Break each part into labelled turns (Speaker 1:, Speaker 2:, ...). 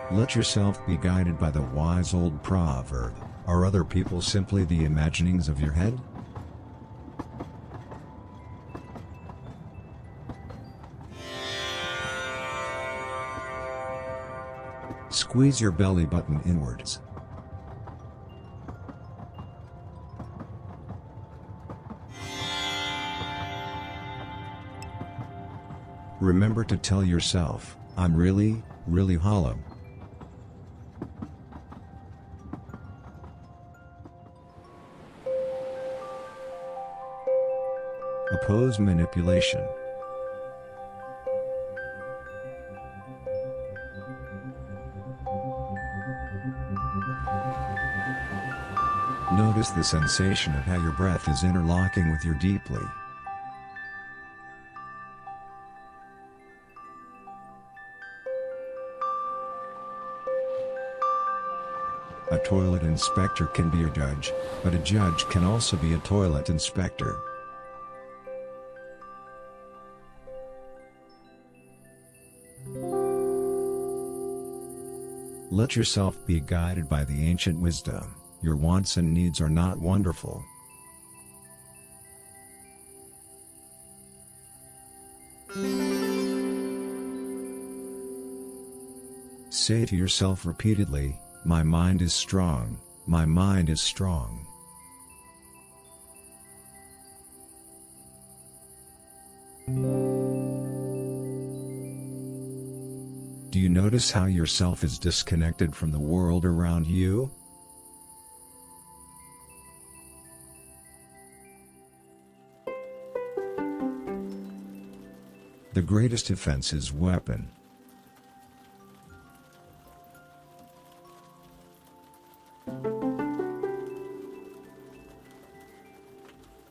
Speaker 1: Let yourself be guided by the wise old proverb, are other people simply the imaginings of your head? Squeeze your belly button inwards. Remember to tell yourself, I'm really, really hollow. Oppose manipulation. Notice the sensation of how your breath is interlocking with your deeply. A toilet inspector can be a judge, but a judge can also be a toilet inspector. Let yourself be guided by the ancient wisdom. Your wants and needs are not wonderful. Say to yourself repeatedly, my mind is strong, my mind is strong. Do you notice how yourself is disconnected from the world around you? The greatest defense is weapon.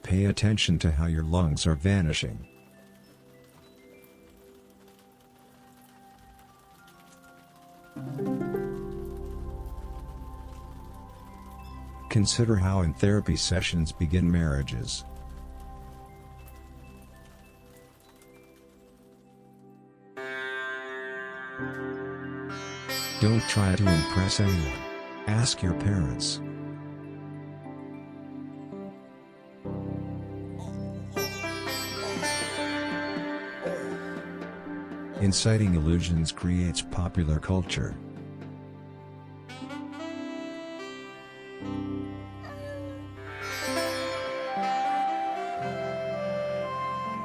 Speaker 1: Pay attention to how your lungs are vanishing. Consider how in therapy sessions begin marriages. Don't try to impress anyone. Ask your parents. Inciting illusions creates popular culture.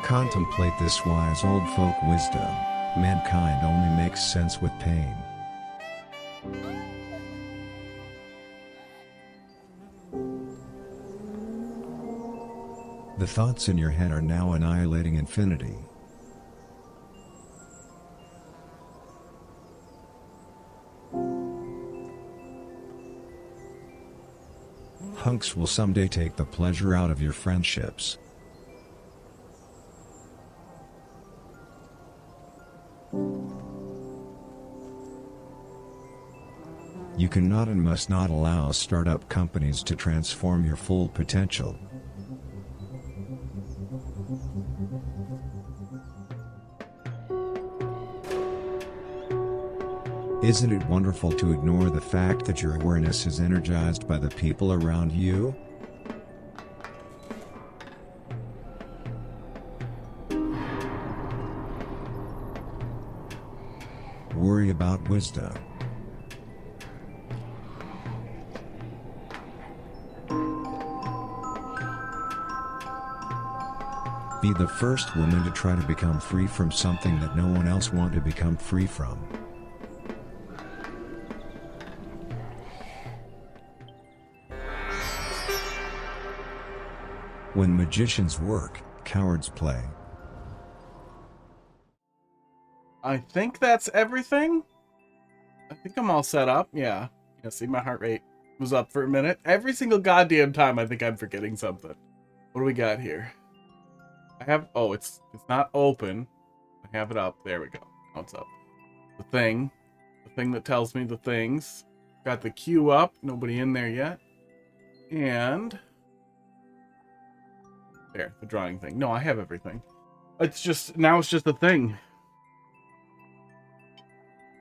Speaker 1: Contemplate this wise old folk wisdom. Mankind only makes sense with pain. The thoughts in your head are now annihilating infinity. Hunks will someday take the pleasure out of your friendships. You cannot and must not allow startup companies to transform your full potential. Isn't it wonderful to ignore the fact that your awareness is energized by the people around you? Worry about wisdom. Be the first woman to try to become free from something that no one else wants to become free from. When magicians work, cowards play.
Speaker 2: I think that's everything. I think I'm all set up. Yeah. Yeah, see, my heart rate was up for a minute. Every single goddamn time I think I'm forgetting something. What do we got here? I have, oh, it's not open. I have it up. There we go. Now it's up. The thing that tells me the things. Got the queue up. Nobody in there yet. And there, the drawing thing. No, I have everything. It's just, now it's just a thing.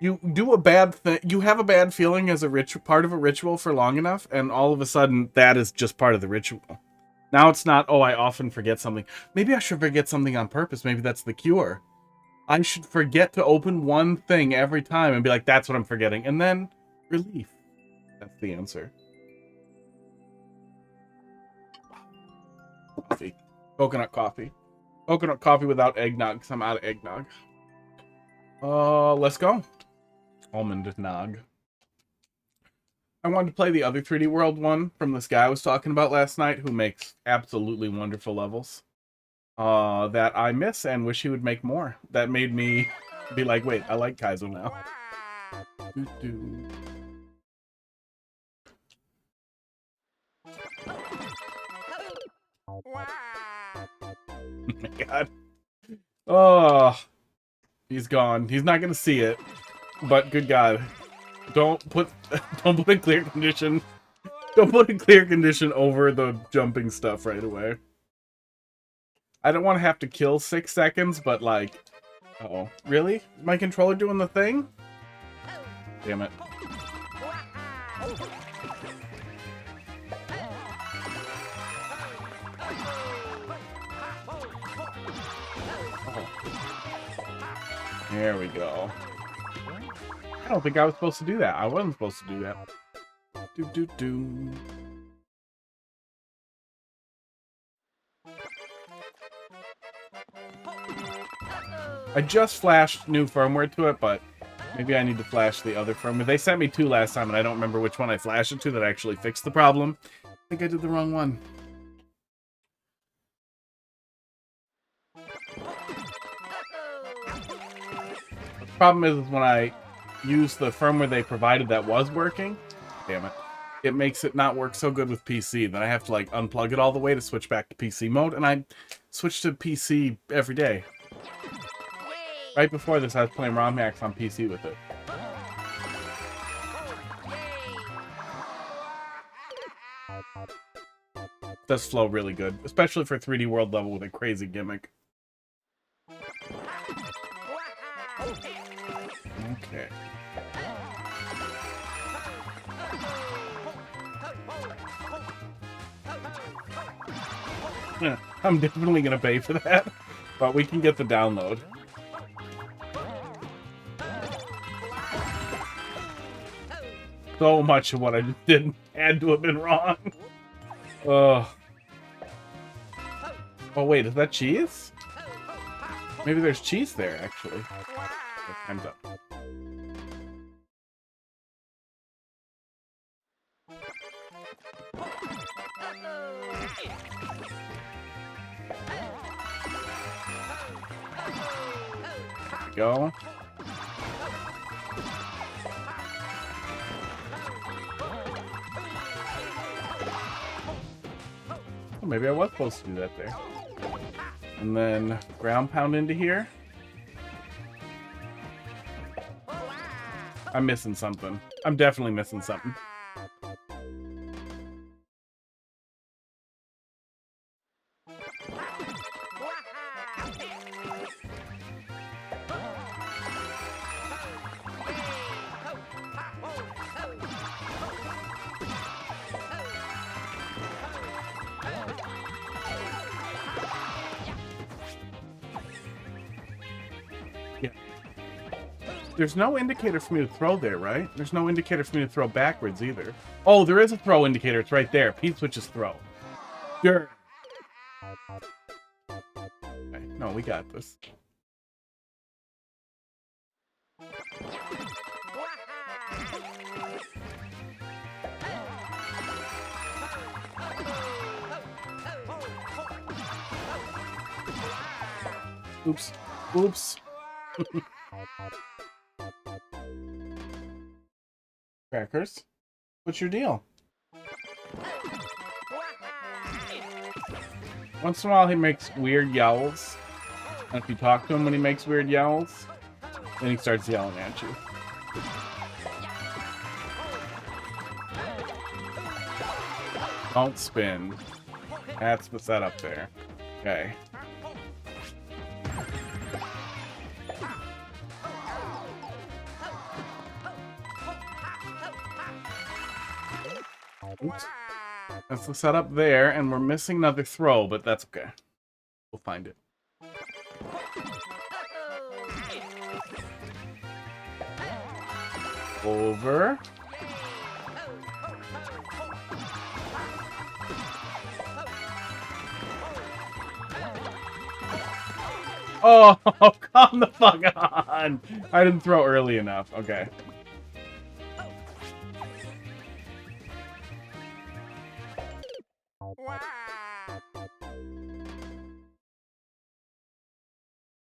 Speaker 2: You do a bad thing. You have a bad feeling as a part of a ritual for long enough, and all of a sudden, that is just part of the ritual. Now it's not, oh, I often forget something. Maybe I should forget something on purpose. Maybe that's the cure. I should forget to open one thing every time and be like, that's what I'm forgetting. And then, relief. That's the answer. Coffee. Coconut coffee. Coconut coffee without eggnog, because I'm out of eggnog. Let's go. Almond nog. I wanted to play the other 3D World one from this guy I was talking about last night, who makes absolutely wonderful levels. That I miss and wish he would make more. That made me be like, wait, I like Kaizo now. Doo-doo. Oh my god. Oh, he's gone. He's not gonna see it. But good god. Don't put a clear condition. Don't put a clear condition over the jumping stuff right away. I don't want to have to kill 6 seconds, but like... Uh-oh. Really? Is my controller doing the thing? Damn it. Oh. There we go. I don't think I was supposed to do that. I wasn't supposed to do that. Do-do-do. I just flashed new firmware to it, but maybe I need to flash the other firmware. They sent me 2 last time, and I don't remember which one I flashed it to that actually fixed the problem. I think I did the wrong one. The problem is when I use the firmware they provided that was working, damn it, it makes it not work so good with PC. Then I have to like unplug it all the way to switch back to PC mode, and I switch to PC every day. Right before this, I was playing ROM hacks on PC with it. It does flow really good, especially for 3D World level with a crazy gimmick. Okay. Yeah, I'm definitely gonna pay for that, but we can get the download. So much of what I just did had to have been wrong. Oh, wait, is that cheese? Maybe there's cheese there, actually. Okay, time's up. There we go. Oh, maybe I was supposed to do that there. And then ground pound into here. I'm missing something. I'm definitely missing something. There's no indicator for me to throw there, right? There's no indicator for me to throw backwards either. Oh, there is a throw indicator. It's right there. P switches throw. Sure. Okay, no, we got this. Oops. Oops. Crackers, what's your deal? Once in a while he makes weird yowls. And if you talk to him when he makes weird yowls, then he starts yelling at you. Don't spin. That's the setup there. Okay. Oops. That's the setup there, and we're missing another throw, but that's okay. We'll find it. Over. Oh, come the fuck on! I didn't throw early enough. Okay.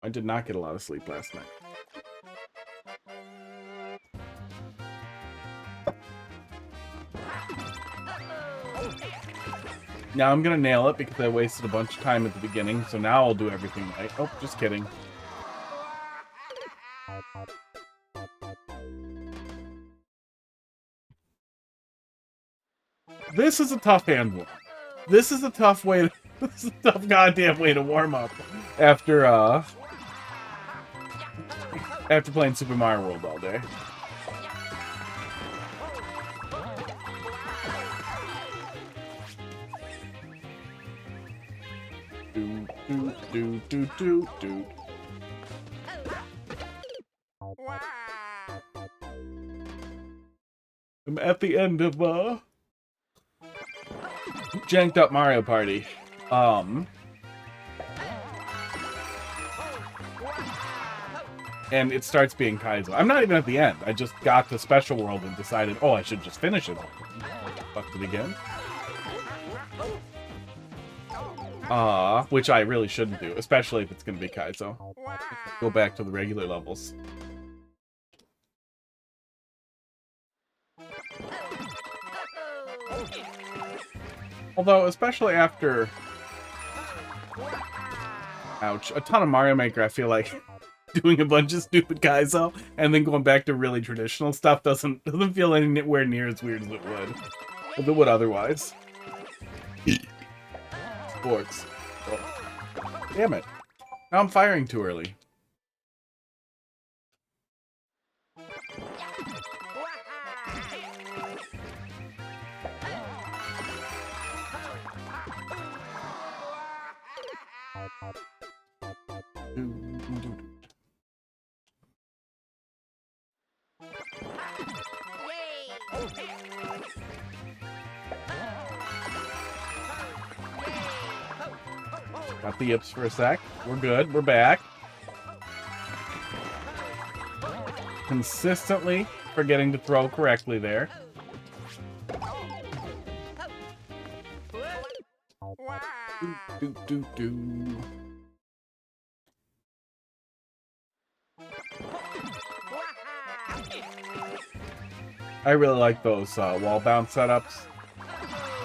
Speaker 2: I did not get a lot of sleep last night. Now I'm gonna nail it because I wasted a bunch of time at the beginning, so now I'll do everything right. Oh, just kidding. This is a tough hand warm. This is a tough way to, this is a tough goddamn way to warm up after playing Super Mario World all day. Do. I'm at the end of janked up Mario Party. And it starts being Kaizo. I'm not even at the end. I just got to Special World and decided, oh, I should just finish it. Fucked it again. Which I really shouldn't do, especially if it's going to be Kaizo. Go back to the regular levels. Although, especially after... Ouch. A ton of Mario Maker, I feel like doing a bunch of stupid Kaizo and then going back to really traditional stuff doesn't feel anywhere near as weird as it would otherwise. Sports. Oh. Damn it. Now I'm firing too early. Got the yips for a sec. We're good. We're back. Consistently forgetting to throw correctly there. Do. I really like those wall bounce setups.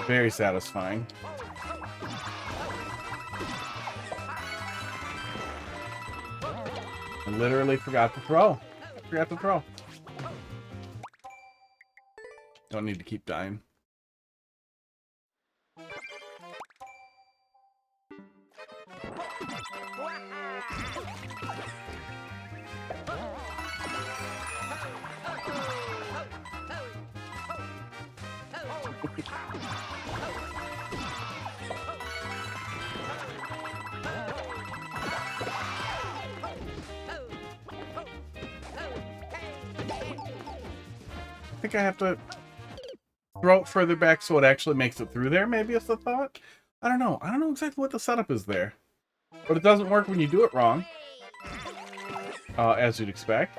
Speaker 2: Very satisfying. I literally forgot to throw. Don't need to keep dying. I think I have to throw it further back so it actually makes it through there, maybe is the thought? I don't know. I don't know exactly what the setup is there. But it doesn't work when you do it wrong. As you'd expect.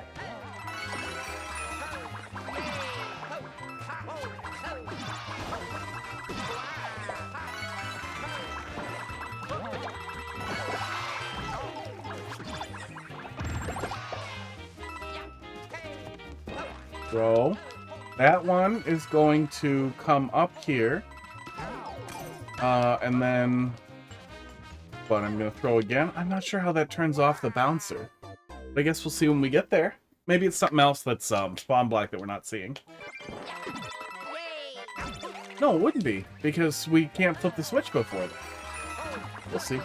Speaker 2: Throw. That one is going to come up here. And then... But I'm going to throw again. I'm not sure how that turns off the bouncer. But I guess we'll see when we get there. Maybe it's something else that's spawn black that we're not seeing. No, it wouldn't be. Because we can't flip the switch before that. We'll see.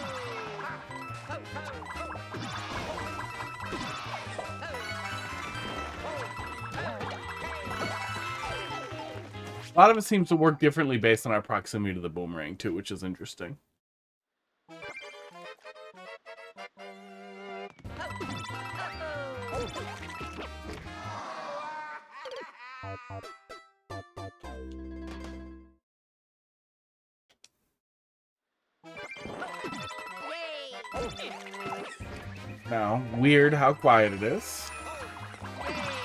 Speaker 2: A lot of it seems to work differently based on our proximity to the boomerang, too, which is interesting. Now, weird how quiet it is.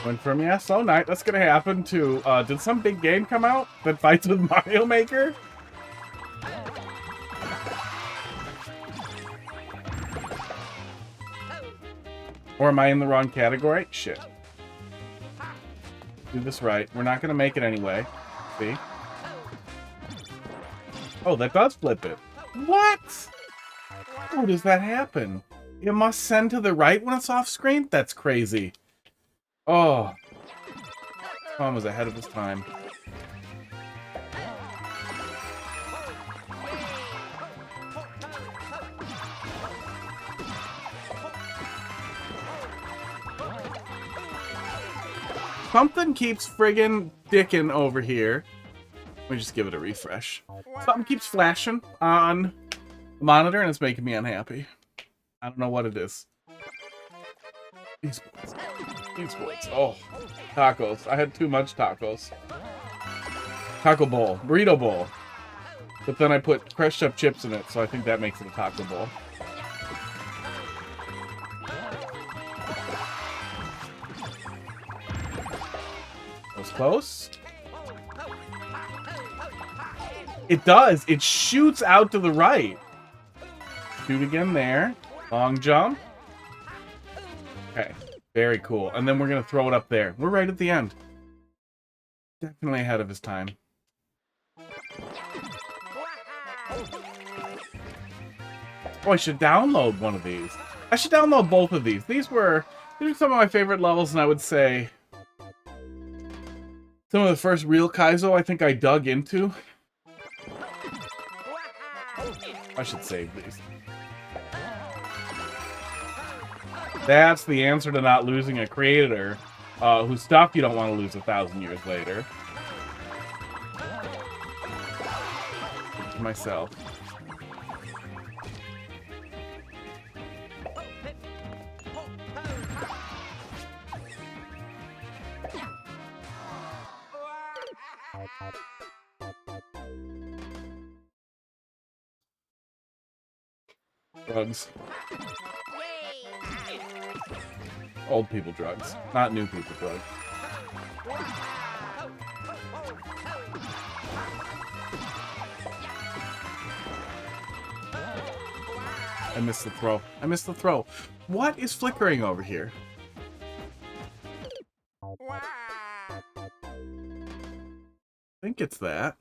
Speaker 2: Went from, yeah, so night, that's gonna happen, to, did some big game come out that fights with Mario Maker? Or am I in the wrong category? Shit. Do this right. We're not gonna make it anyway. See? Oh, that does flip it. What? How does that happen? It must send to the right when it's off screen? That's crazy. Oh. Tom was ahead of his time. Something keeps friggin' dickin' over here. Let me just give it a refresh. Something keeps flashing on the monitor and it's making me unhappy. I don't know what it is. These boys. These boys. Oh, tacos. I had too much tacos. Taco bowl. Burrito bowl. But then I put crushed up chips in it, so I think that makes it a taco bowl. That was close. It does. It shoots out to the right. Shoot again there. Long jump. Okay. Very cool. And then we're going to throw it up there. We're right at the end. Definitely ahead of his time. Oh, I should download one of these. I should download both of these. These were some of my favorite levels, and I would say some of the first real Kaizo I think I dug into. I should save these. That's the answer to not losing a creator whose stuff you don't want to lose 1,000 years later. To myself. Drugs. Old people drugs, not new people drugs. I missed the throw. I missed the throw. What is flickering over here? I think it's that.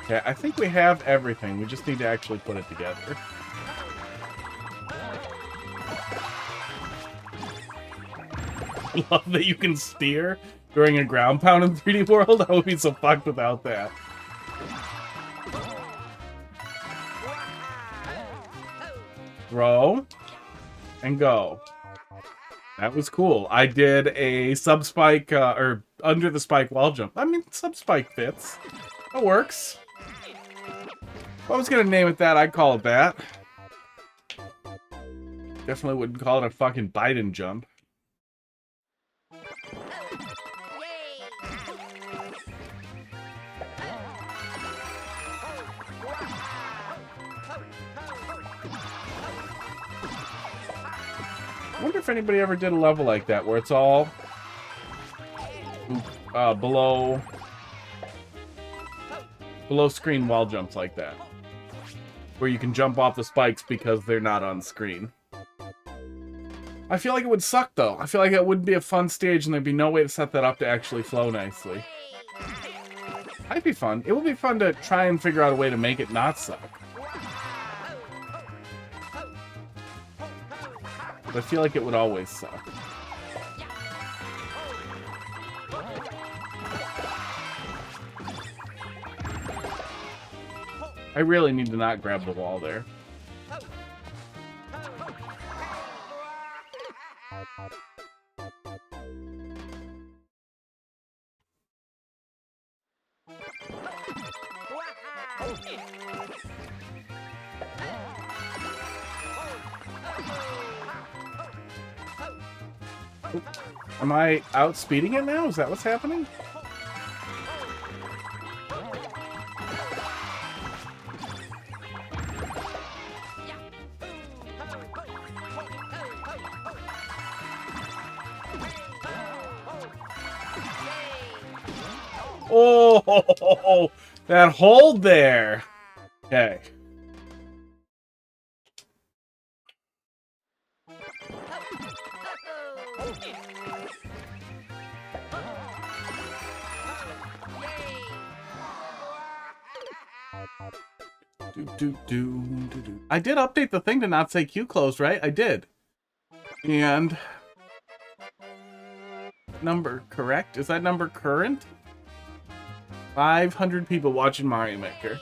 Speaker 2: Okay, I think we have everything. We just need to actually put it together. Love that you can steer during a ground pound in 3D World. I would be so fucked without that. Throw. And go. That was cool. I did a sub-spike, or under the spike wall jump. I mean, sub-spike fits. That works. If I was gonna name it that, I'd call it that. Definitely wouldn't call it a fucking Biden jump. I wonder if anybody ever did a level like that, where it's all below screen wall jumps like that. Where you can jump off the spikes because they're not on screen. I feel like it would suck, though. I feel like it wouldn't be a fun stage, and there'd be no way to set that up to actually flow nicely. Might be fun. It would be fun to try and figure out a way to make it not suck. But I feel like it would always suck. I really need to not grab the wall there. Am I outspeeding it now? Is that what's happening? Oh, that hold there. Okay. I did update the thing to not say queue closed, right? I did. And number correct? Is that number current? 500 people watching Mario Maker.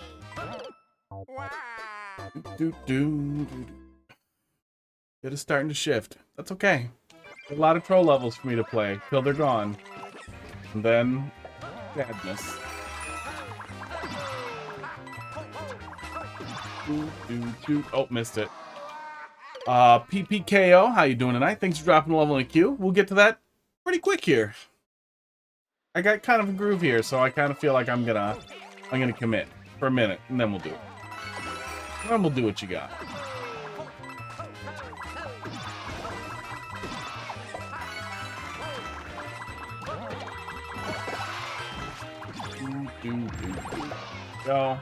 Speaker 2: It is starting to shift. That's okay. A lot of troll levels for me to play till they're gone. And then sadness. Oh, missed it. PPKO, how you doing tonight? Thanks for dropping a level in the queue. We'll get to that pretty quick here. I got kind of a groove here, so I kind of feel like I'm gonna commit for a minute, and then we'll do it. And then we'll do what you got. Go.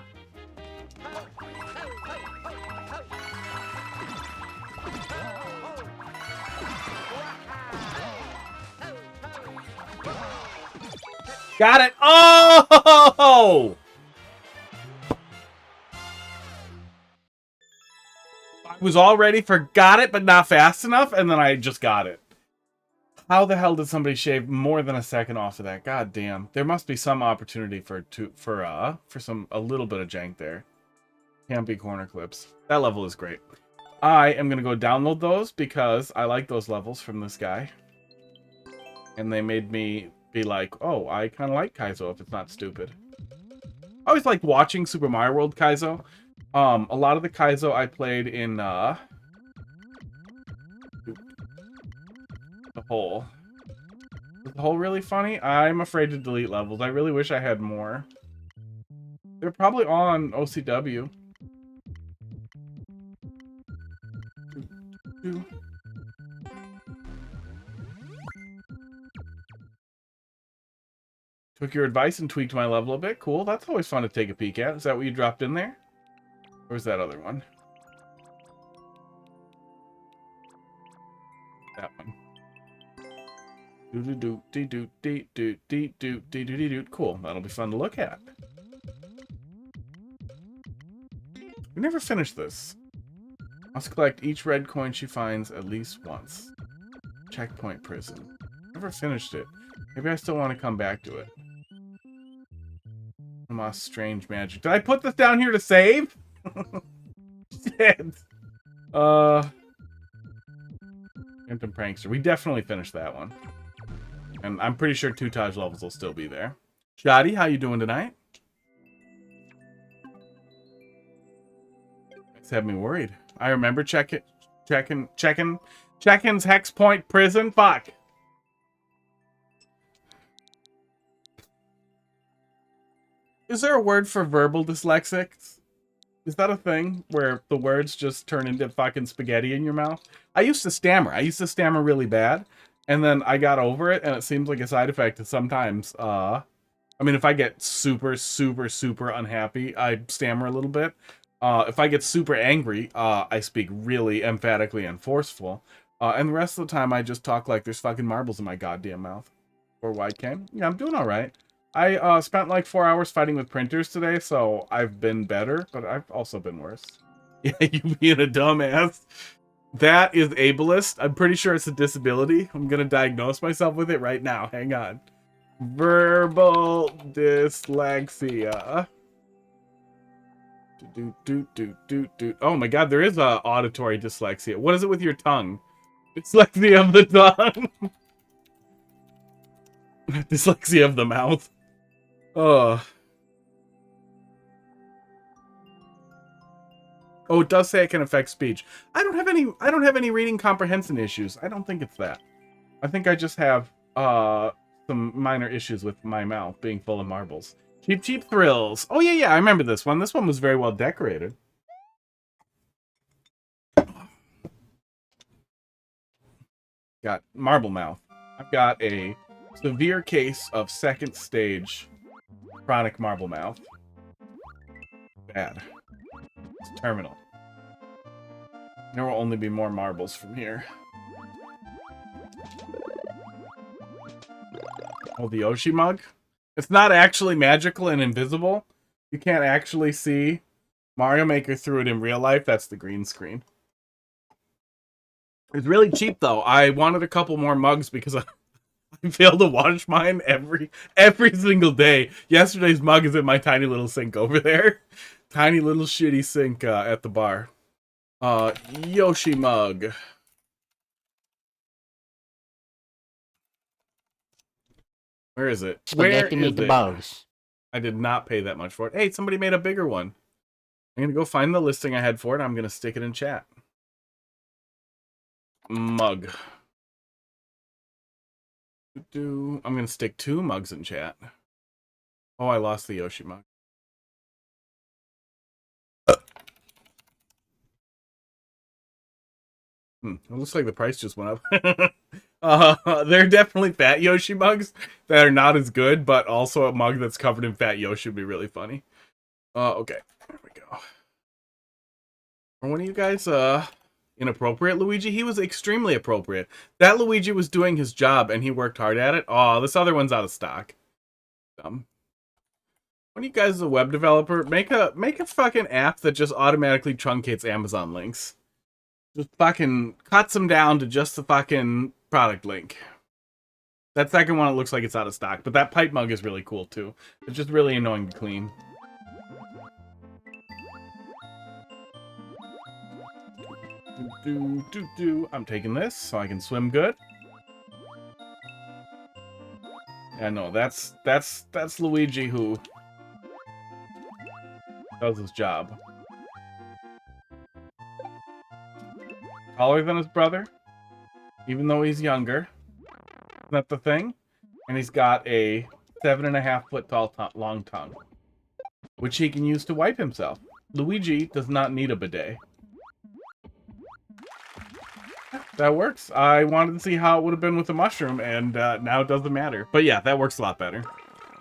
Speaker 2: Got it. Oh! I was all ready for got it, but not fast enough, and then I just got it. How the hell did somebody shave more than a second off of that? God damn. There must be some opportunity for a little bit of jank there. Can't be corner clips. That level is great. I am gonna go download those because I like those levels from this guy. And they made me be like, oh, I kind of like Kaizo if it's not stupid. I always like watching Super Mario World Kaizo. A lot of the Kaizo I played in the hole. Is the hole really funny? I'm afraid to delete levels. I really wish I had more. They're probably on OCW. Took your advice and tweaked my level a bit. Cool. That's always fun to take a peek at. Is that what you dropped in there? Or was that other one? That one. Cool. That'll be fun to look at. We never finished this. Must collect each red coin she finds at least once. Checkpoint prison. Never finished it. Maybe I still want to come back to it. Strange magic. Did I put this down here to save? Shit. Phantom Prankster. We definitely finished that one. And I'm pretty sure 2 Taj levels will still be there. Shoddy, how you doing tonight? It's had me worried. I remember Checkin's Hex Point Prison. Fuck. Is there a word for verbal dyslexics? Is that a thing where the words just turn into fucking spaghetti in your mouth? I used to stammer. I used to stammer really bad. And then I got over it, and it seems like a side effect sometimes. I mean, if I get super, super, super unhappy, I stammer a little bit. If I get super angry, I speak really emphatically and forceful. And the rest of the time, I just talk like there's fucking marbles in my goddamn mouth. Or White Cam. Yeah, I'm doing all right. I spent like 4 hours fighting with printers today, so I've been better, but I've also been worse. Yeah, you being a dumbass. That is ableist. I'm pretty sure it's a disability. I'm gonna diagnose myself with it right now. Hang on. Verbal dyslexia. Oh my god, there is a auditory dyslexia. What is it with your tongue? Dyslexia of the tongue. Dyslexia of the mouth. Oh. Oh, it does say it can affect speech. I don't have any reading comprehension issues. I don't think it's that. I think I just have some minor issues with my mouth being full of marbles. Cheap Cheap Thrills. Oh yeah, I remember this one. This one was very well decorated. Got marble mouth. I've got a severe case of second stage chronic marble mouth. Bad. It's terminal. There will only be more marbles from here. Oh, the Yoshi mug? It's not actually magical and invisible. You can't actually see Mario Maker through it in real life. That's the green screen. It's really cheap, though. I wanted a couple more mugs because I fail to wash mine every single day. Yesterday's mug is in my tiny little sink over there. Tiny little shitty sink at the bar. Yoshi mug. Where is it?
Speaker 3: Spaghetti meatballs.
Speaker 2: I did not pay that much for it. Hey, somebody made a bigger one. I'm going to go find the listing I had for it. I'm going to stick it in chat. Mug. I'm going to stick 2 mugs in chat. Oh, I lost the Yoshi mug. It looks like the price just went up. There are definitely fat Yoshi mugs that are not as good, but also a mug that's covered in fat Yoshi would be really funny. Okay. There we go. Are one of you guys, inappropriate, Luigi? He was extremely appropriate. That Luigi was doing his job, and he worked hard at it. Oh, this other one's out of stock. One of you guys is a web developer, make a fucking app that just automatically truncates Amazon links. Just fucking cuts them down to just the fucking product link. That second one, it looks like it's out of stock, but that pipe mug is really cool, too. It's just really annoying to clean. I'm taking this so I can swim good. Yeah, no, that's Luigi who does his job. Taller than his brother, even though he's younger. Isn't that the thing? And he's got a 7.5 foot tall long tongue, which he can use to wipe himself. Luigi does not need a bidet. That works. I wanted to see how it would have been with a mushroom, and now it doesn't matter. But yeah, that works a lot better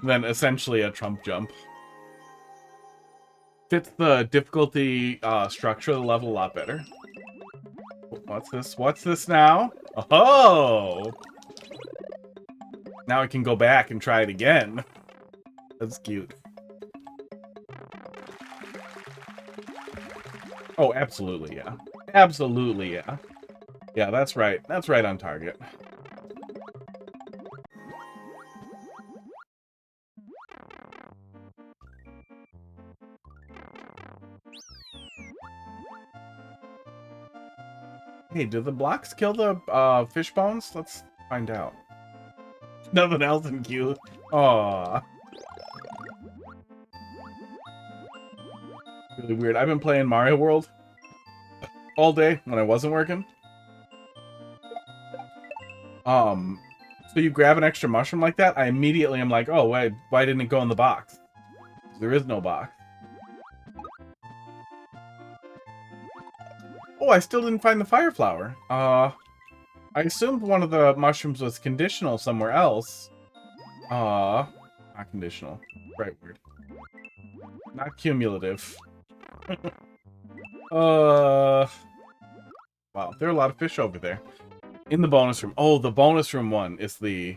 Speaker 2: than essentially a Trump jump. Fits the difficulty structure of the level a lot better. What's this? What's this now? Oh! Now I can go back and try it again. That's cute. Oh, absolutely, yeah. Absolutely, yeah. Yeah, that's right. That's right on target. Hey, do the blocks kill the fish bones? Let's find out. Nothing else in queue. Aww. Really weird. I've been playing Mario World all day when I wasn't working. So you grab an extra mushroom like that, I immediately am like, oh, why didn't it go in the box? There is no box. Oh, I still didn't find the fire flower. I assumed one of the mushrooms was conditional somewhere else. Not conditional. Right word. Not cumulative. Wow, there are a lot of fish over there. In the bonus room. Oh, the bonus room one is the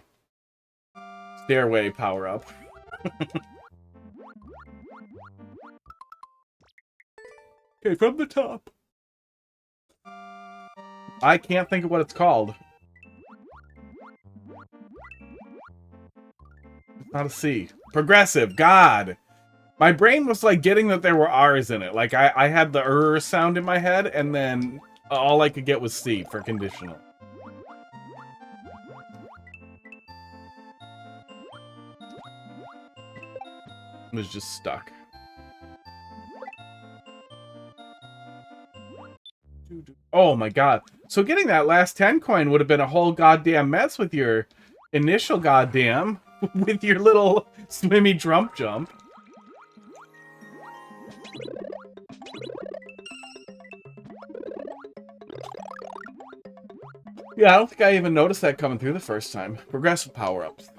Speaker 2: stairway power-up. Okay, from the top. I can't think of what it's called. It's not a C. Progressive. God. My brain was like getting that there were R's in it. Like I had the sound in my head, and then all I could get was C for conditional. It was just stuck. Oh my god. So getting that last 10 coin would have been a whole goddamn mess with your initial goddamn, with your little swimmy jump. Yeah, I don't think I even noticed that coming through the first time. Progressive power-ups.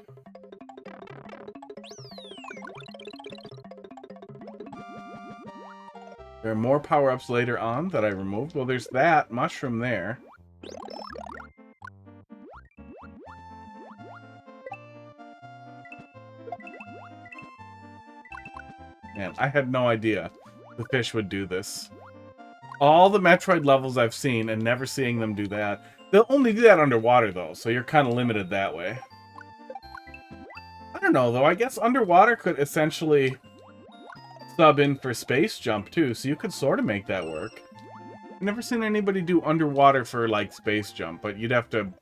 Speaker 2: There are more power-ups later on that I removed. Well, there's that mushroom there. Man, I had no idea the fish would do this. All the Metroid levels I've seen and never seeing them do that. They'll only do that underwater, though, so you're kind of limited that way. I don't know, though. I guess underwater could essentially sub in for space jump, too, so you could sort of make that work. I've never seen anybody do underwater for, like, space jump, but you'd have to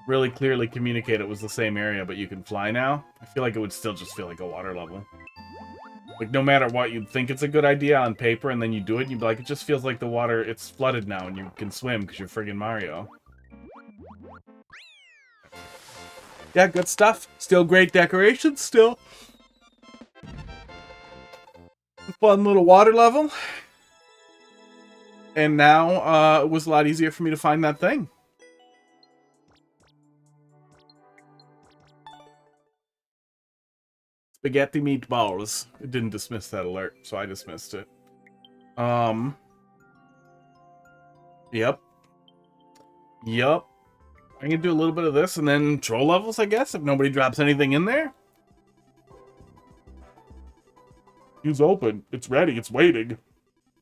Speaker 2: really clearly communicate it was the same area, but you can fly now. I feel like it would still just feel like a water level. Like, no matter what, you'd think it's a good idea on paper, and then you do it, and you'd be like, it just feels like the water, it's flooded now, and you can swim because you're friggin' Mario. Yeah, good stuff. Still great decorations, still. Fun little water level. And now, it was a lot easier for me to find that thing. Spaghetti meatballs. It didn't dismiss that alert, so I dismissed it. Yep. Yup. I can do a little bit of this and then troll levels, I guess, if nobody drops anything in there. Queue's open. It's ready. It's waiting.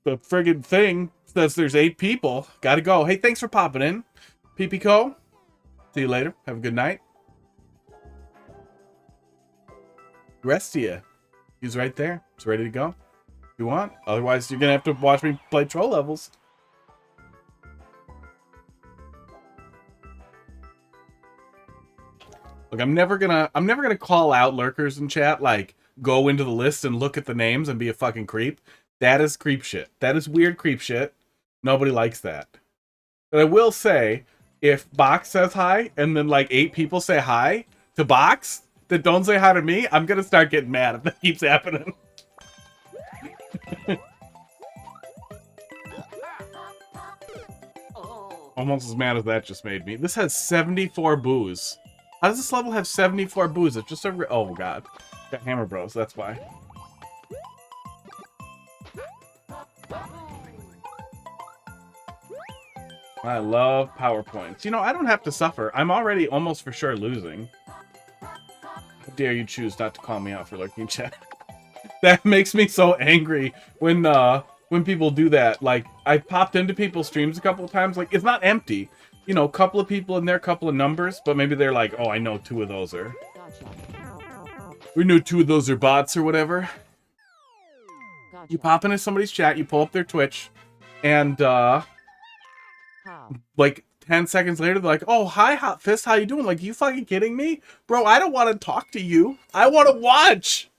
Speaker 2: The friggin' thing says there's 8 people. Gotta go. Hey, thanks for popping in. PPCO. See you later. Have a good night. Rest of you. He's right there. It's ready to go. If you want. Otherwise, you're gonna have to watch me play troll levels. Look, I'm never gonna call out lurkers in chat, like, go into the list and look at the names and be a fucking creep. That is creep shit. That is weird creep shit. Nobody likes that. But I will say, if Box says hi, and then like 8 people say hi to Box that don't say hi to me, I'm gonna start getting mad if that keeps happening. Almost as mad as that just made me. This has 74 boos. How does this level have 74 boos? It's just a... Oh, God. Got Hammer Bros, that's why. I love PowerPoints. You know, I don't have to suffer. I'm already almost for sure losing. How dare you choose not to call me out for lurking chat? That makes me so angry when people do that. Like, I've popped into people's streams a couple of times. Like, it's not empty. You know, a couple of people in there, a couple of numbers, but maybe they're like, oh, I know 2 of those are... We know 2 of those are bots or whatever. You pop into somebody's chat, you pull up their Twitch, and, like, 10 seconds later, they're like, oh, hi, Hot Fist, how you doing? Like, you fucking kidding me? Bro, I don't want to talk to you. I want to watch!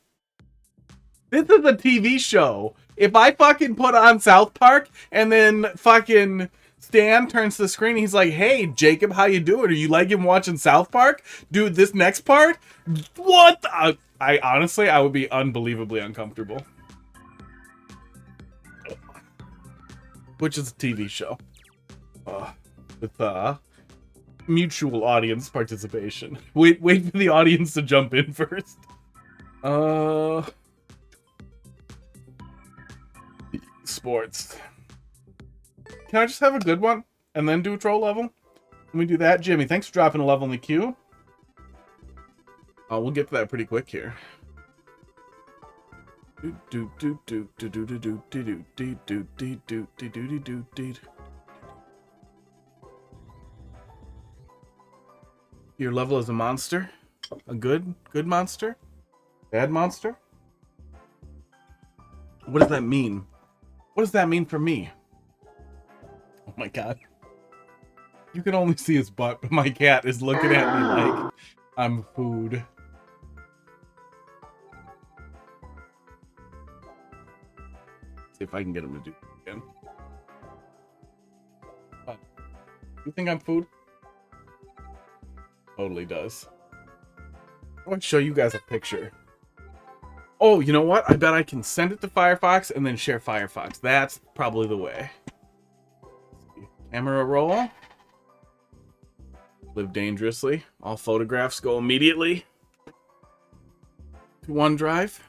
Speaker 2: This is a TV show. If I fucking put on South Park, and then fucking... Stan turns to the screen and he's like, hey, Jacob, how you doing? Are you liking watching South Park? Dude, this next part? What the? I honestly, I would be unbelievably uncomfortable. Which is a TV show. With mutual audience participation. Wait for the audience to jump in first. Sports. Can I just have a good one and then do a troll level? Let me do that. Jimmy, thanks for dropping a level in the queue. We'll get to that pretty quick here. Your level is a monster? A good monster? Bad monster? What does that mean? What does that mean for me? Oh my god. You can only see his butt, but my cat is looking at me like I'm food. See if I can get him to do it again. You think I'm food? Totally does. I want to show you guys a picture. Oh, you know what? I bet I can send it to Firefox and then share Firefox. That's probably the way. Camera roll. Live dangerously. All photographs go immediately to OneDrive.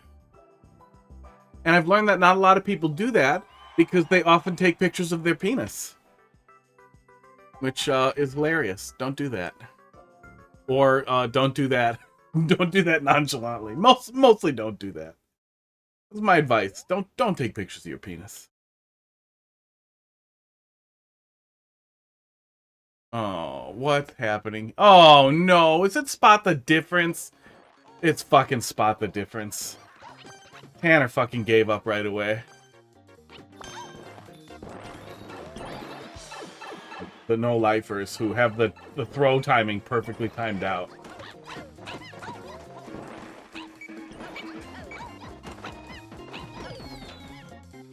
Speaker 2: And I've learned that not a lot of people do that because they often take pictures of their penis. Which is hilarious. Don't do that. Or don't do that. Don't do that nonchalantly. Mostly don't do that. That's my advice. Don't take pictures of your penis. Oh, what's happening? Oh no, is it Spot the Difference? It's fucking Spot the Difference. Tanner fucking gave up right away. The no-lifers who have the throw timing perfectly timed out.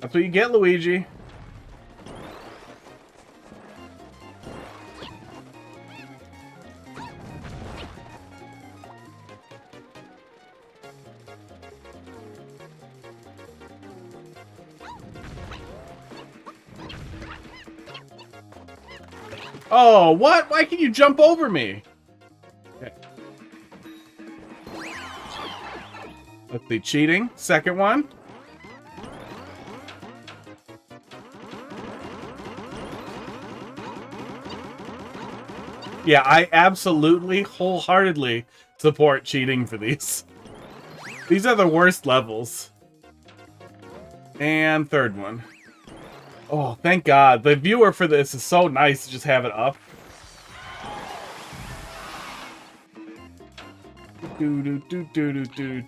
Speaker 2: That's what you get, Luigi. Oh, what? Why can you jump over me? Okay. Let's see, cheating. Second one. Yeah, I absolutely, wholeheartedly support cheating for these. These are the worst levels. And third one. Oh, thank God. The viewer for this is so nice to just have it up.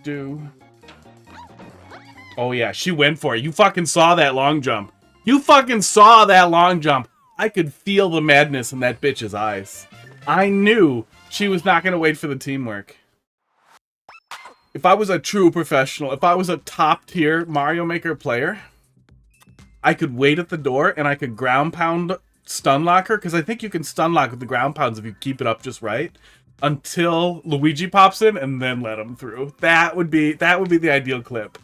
Speaker 2: Do. Oh, yeah, she went for it. You fucking saw that long jump. You fucking saw that long jump. I could feel the madness in that bitch's eyes. I knew she was not going to wait for the teamwork. If I was a true professional, if I was a top-tier Mario Maker player, I could wait at the door and I could ground pound stun lock her, because I think you can stun lock with the ground pounds if you keep it up just right, until Luigi pops in and then let him through. That would be the ideal clip.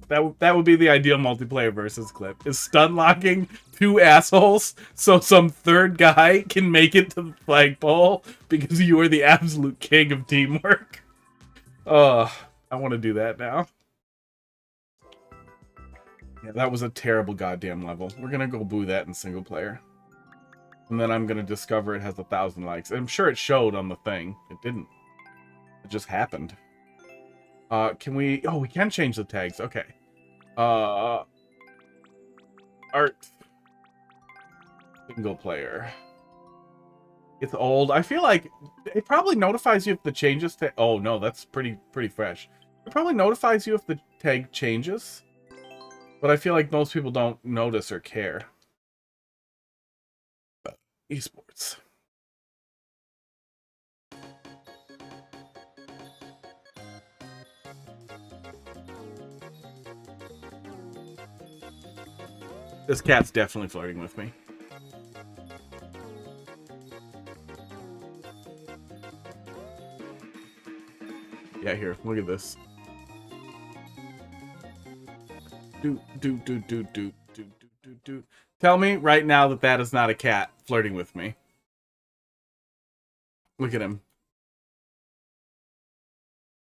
Speaker 2: That would be the ideal multiplayer versus clip. Is stun locking two assholes so some third guy can make it to the flagpole because you are the absolute king of teamwork. I want to do that now. Yeah, that was a terrible goddamn level. We're gonna go boo that in single player. And then I'm gonna discover it has 1,000 likes. I'm sure it showed on the thing. It didn't. It just happened. Can we... Oh, we can change the tags. Okay. Art. Single player. It's old. I feel like it probably notifies you if the changes to... Oh, no, that's pretty fresh. It probably notifies you if the tag changes. But I feel like most people don't notice or care. Esports. This cat's definitely flirting with me. Yeah, here, look at this. Do. Tell me right now that that is not a cat flirting with me. Look at him.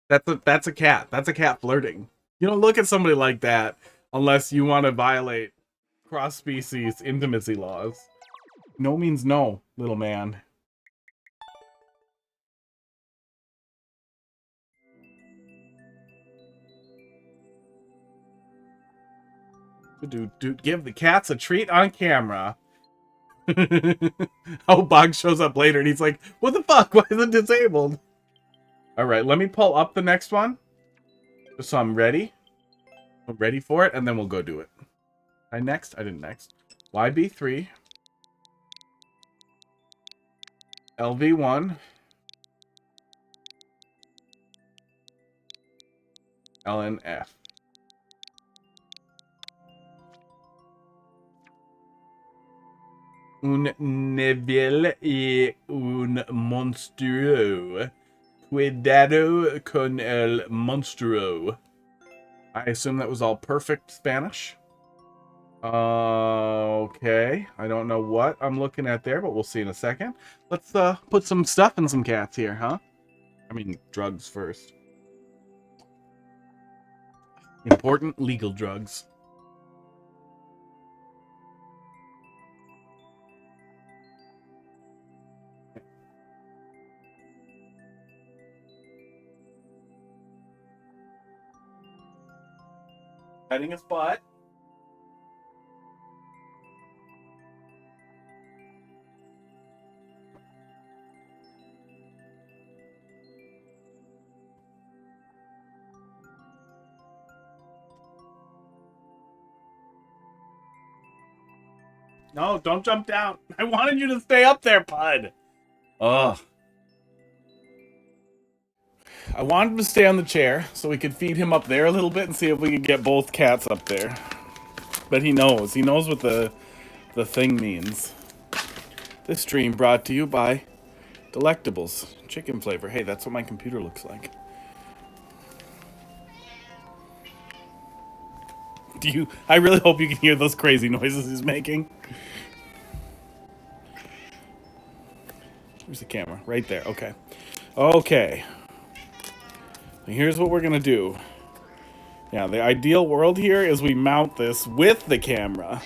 Speaker 2: That's a cat. That's a cat flirting. You don't look at somebody like that unless you want to violate cross-species intimacy laws. No means no, little man. Give the cats a treat on camera. Oh, Bog shows up later and he's like, what the fuck? Why is it disabled? Alright, let me pull up the next one. Just so I'm ready. I'm ready for it, and then we'll go do it. I next? I didn't next. YB3. LV1. LNF. Un nivel y un monstruo. Cuidado con el monstruo. I assume that was all perfect Spanish. Okay. I don't know what I'm looking at there, but we'll see in a second. Let's put some stuff in some cats here, huh? I mean, drugs first. Important legal drugs. Petting a spot. No, don't jump down. I wanted you to stay up there, Pud. Ugh. I wanted him to stay on the chair so we could feed him up there a little bit and see if we could get both cats up there. But he knows. He knows what the thing means. This stream brought to you by Delectables. Chicken flavor. Hey, that's what my computer looks like. I really hope you can hear those crazy noises he's making. Where's the camera? Right there. Okay. Okay. Here's what we're gonna do. Yeah, the ideal world here is we mount this with the camera.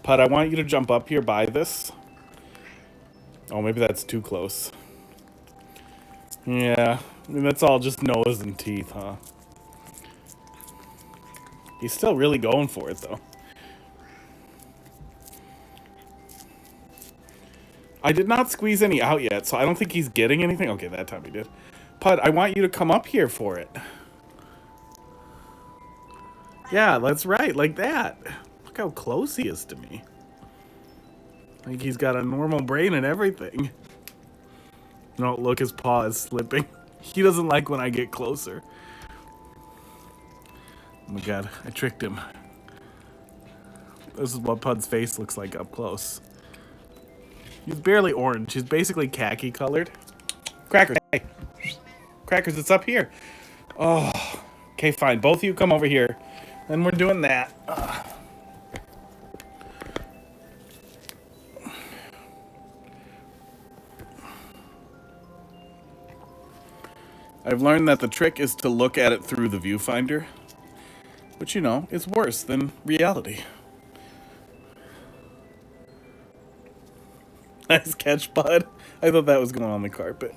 Speaker 2: Pud, I want you to jump up here by this. Oh, maybe that's too close. Yeah, I mean, that's all just nose and teeth, huh? He's still really going for it, though. I did not squeeze any out yet, so I don't think he's getting anything. Okay, that time he did. Pud, I want you to come up here for it. Yeah, that's right, like that. Look how close he is to me. Like he's got a normal brain and everything. No, look, his paw is slipping. He doesn't like when I get closer. Oh my god, I tricked him. This is what Pud's face looks like up close. He's barely orange. He's basically khaki colored. Crackers, hey. Crackers, it's up here. Oh, okay, fine. Both of you come over here. And we're doing that. I've learned that the trick is to look at it through the viewfinder. Which, you know, is worse than reality. Nice catch, Bud. I thought that was going on the carpet.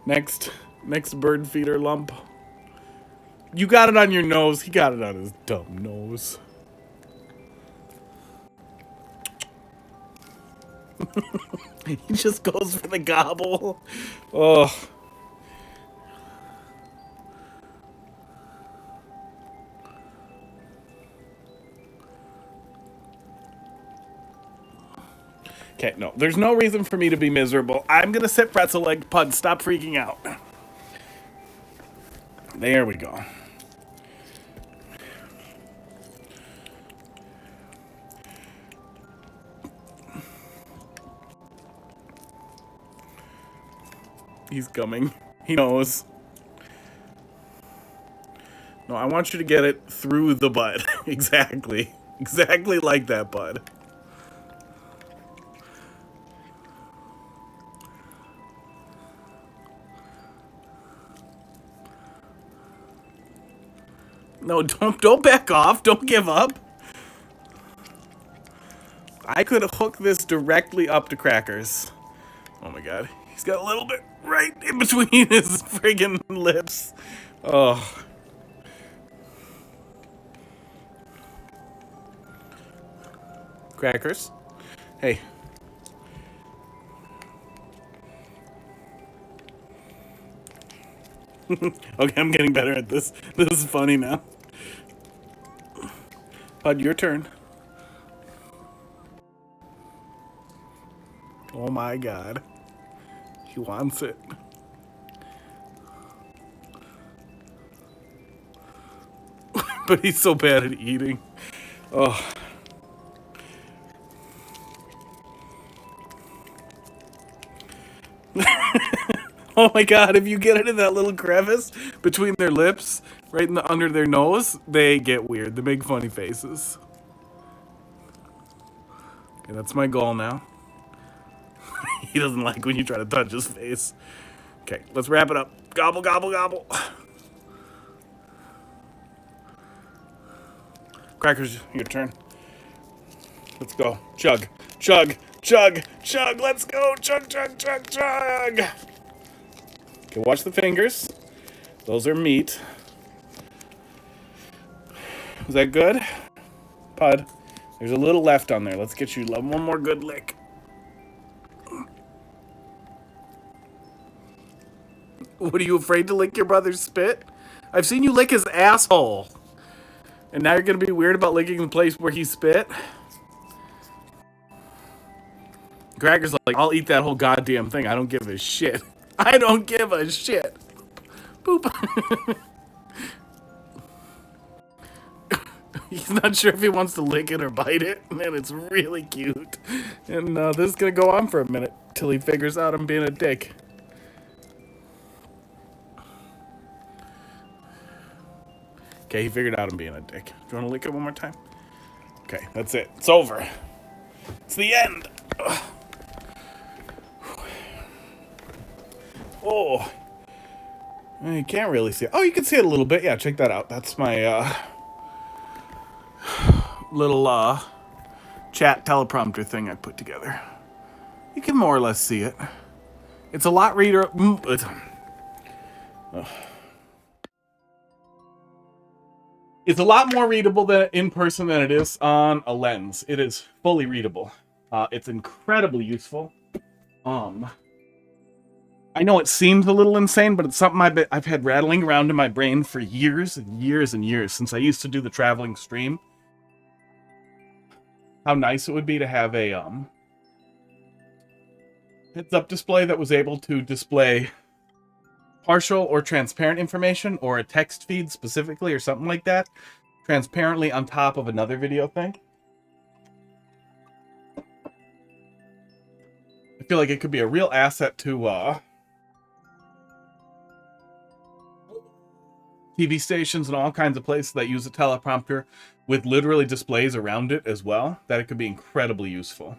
Speaker 2: Next bird feeder lump. You got it on your nose. He got it on his dumb nose. He just goes for the gobble. Oh. Okay, no. There's no reason for me to be miserable. I'm gonna sit pretzel leg. Pud, stop freaking out. There we go. He's coming. He knows. No, I want you to get it through the butt. Exactly. Exactly like that, Bud. No, don't back off. Don't give up. I could hook this directly up to Crackers. Oh my god. He's got a little bit right in between his friggin' lips. Oh. Crackers. Hey. Okay, I'm getting better at this. This is funny now. Bud, your turn. Oh my god. He wants it. But he's so bad at eating. Oh. Oh my god, if you get into that little crevice between their lips, right in the under their nose, they get weird. They make funny faces. Okay, that's my goal now. He doesn't like when you try to touch his face. Okay, let's wrap it up. Gobble, gobble, gobble. Crackers, your turn. Let's go. Chug, chug, chug, chug. Let's go. Chug, chug, chug, chug. Okay, watch the fingers. Those are meat. Was that good? Pud, there's a little left on there. Let's get you one more good lick. What, are you afraid to lick your brother's spit? I've seen you lick his asshole. And now you're going to be weird about licking the place where he spit? Cracker's like, I'll eat that whole goddamn thing. I don't give a shit. I don't give a shit. Boop. He's not sure if he wants to lick it or bite it. Man, it's really cute. And this is going to go on for a minute till he figures out I'm being a dick. Okay, he figured out I'm being a dick. Do you want to lick it one more time? Okay, that's it. It's over. It's the end. Ugh. Oh. You can't really see it. Oh, you can see it a little bit. Yeah, check that out. That's my little chat teleprompter thing I put together. You can more or less see it. It's a lot reader. It's a lot more readable than in person than it is on a lens. It is fully readable. It's incredibly useful. I know it seems a little insane, but it's something I've had rattling around in my brain for years and years and years since I used to do the traveling stream. How nice it would be to have a heads-up display that was able to display partial or transparent information, or a text feed specifically, or something like that, transparently on top of another video thing. I feel like it could be a real asset to TV stations and all kinds of places that use a teleprompter with literally displays around it as well, that it could be incredibly useful.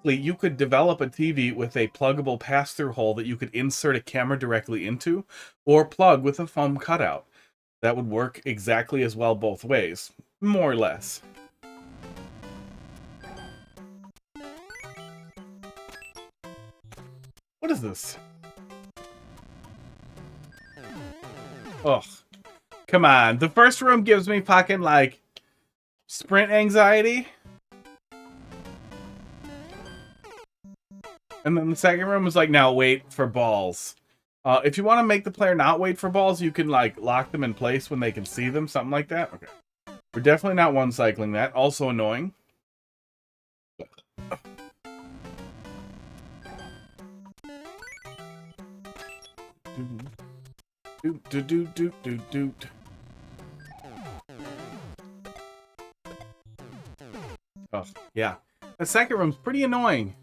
Speaker 2: Theoretically, you could develop a TV with a pluggable pass-through hole that you could insert a camera directly into, or plug with a foam cutout. That would work exactly as well both ways, more or less. What is this? Ugh. Come on. The first room gives me fucking, like, sprint anxiety. And then the second room is like, now wait for balls. If you want to make the player not wait for balls, you can, like, lock them in place when they can see them. Something like that. Okay. We're definitely not one-cycling that. Also annoying. Oh, yeah. The second room's pretty annoying.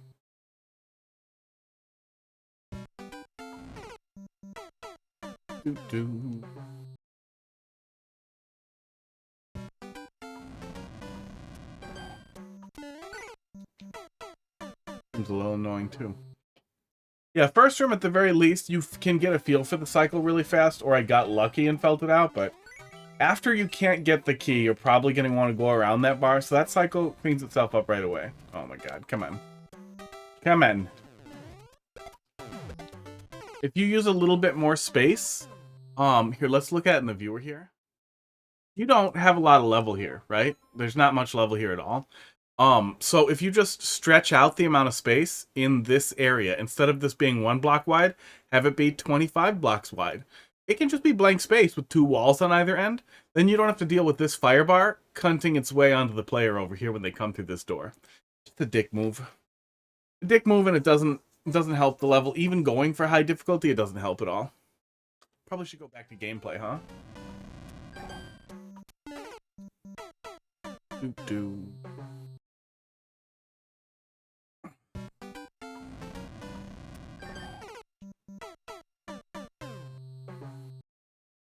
Speaker 2: Seems a little annoying too. Yeah, first room at the very least, you can get a feel for the cycle really fast, or I got lucky and felt it out, but after you can't get the key, you're probably going to want to go around that bar, so that cycle cleans itself up right away. Oh my god, come on. Come on. If you use a little bit more space, here, let's look at it in the viewer here. You don't have a lot of level here, right? There's not much level here at all. So if you just stretch out the amount of space in this area, instead of this being 1 block wide, have it be 25 blocks wide. It can just be blank space with 2 walls on either end. Then you don't have to deal with this fire bar cunting its way onto the player over here when they come through this door. Just a dick move. A dick move, and it doesn't help the level. Even going for high difficulty, it doesn't help at all. Probably should go back to gameplay, huh? Doo-doo.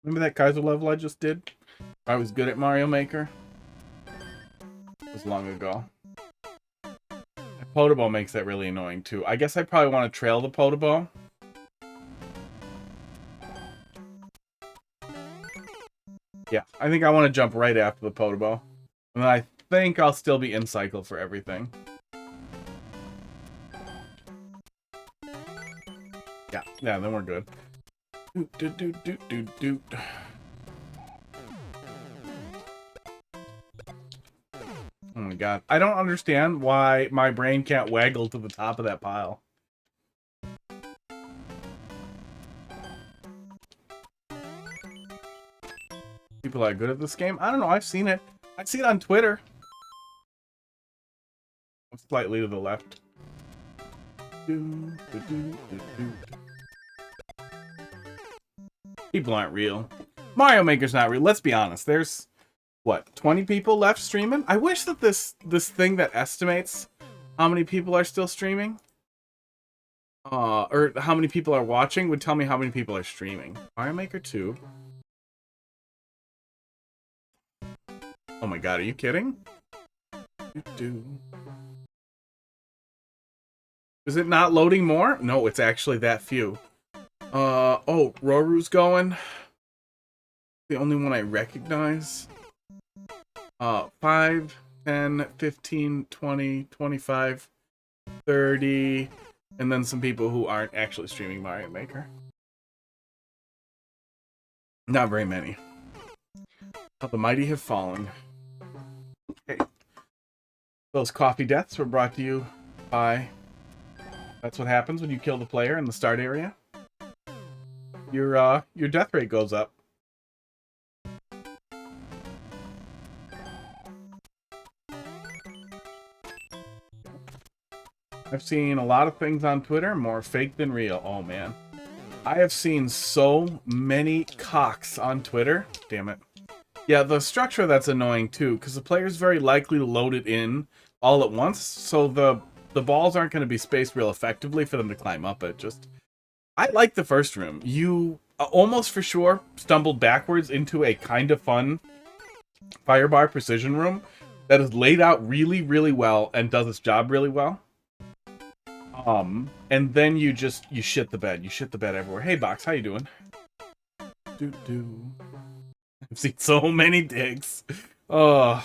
Speaker 2: Remember that Kaiser level I just did? I was good at Mario Maker. It was long ago. The Podobo makes that really annoying too. I guess I probably want to trail the Podobo. Yeah, I think I want to jump right after the Podobo. And then I think I'll still be in cycle for everything. Yeah, then we're good. Doot. Oh my god. I don't understand why my brain can't waggle to the top of that pile. People are good at this game? I don't know, I've seen it. I see it on Twitter. I'm slightly to the left. People aren't real. Mario Maker's not real. Let's be honest. There's, what, 20 people left streaming? I wish that this thing that estimates how many people are still streaming, or how many people are watching, would tell me how many people are streaming. Mario Maker 2. Oh my god, are you kidding? Is it not loading more? No, it's actually that few. Oh, Roru's going. The only one I recognize. 5, 10, 15, 20, 25, 30, and then some people who aren't actually streaming Mario Maker. Not very many. How the mighty have fallen. Okay. Those coffee deaths were brought to you by... That's what happens when you kill the player in the start area. Your death rate goes up. I've seen a lot of things on Twitter, more fake than real. Oh man. I have seen so many cocks on Twitter. Damn it. Yeah, the structure that's annoying too, because the player's very likely to load it in all at once, so the balls aren't going to be spaced real effectively for them to climb up it. Just, I like the first room. You almost for sure stumbled backwards into a kind of fun firebar precision room that is laid out really, really well and does its job really well. And then you shit the bed. You shit the bed everywhere. Hey, Box, how you doing? I've seen so many dicks. Oh,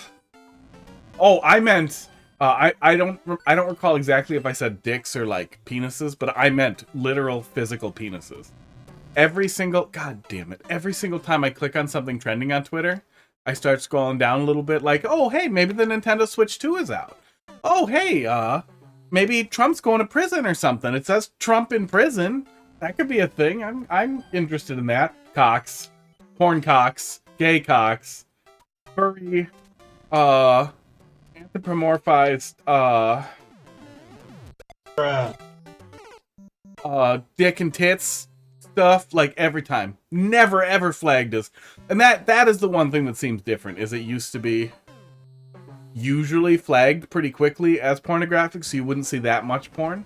Speaker 2: I meant... I don't recall exactly if I said dicks or like penises, but I meant literal physical penises. God damn it, every single time I click on something trending on Twitter, I start scrolling down a little bit like, oh hey, maybe the Nintendo Switch 2 is out. Oh hey, maybe Trump's going to prison or something. It says Trump in prison. That could be a thing. I'm interested in that. Cocks. Porn cocks. Gay cocks. Furry. Anthropomorphized, dick and tits stuff, like, every time. Never, ever flagged us. And that is the one thing that seems different, is it used to be usually flagged pretty quickly as pornographic, so you wouldn't see that much porn.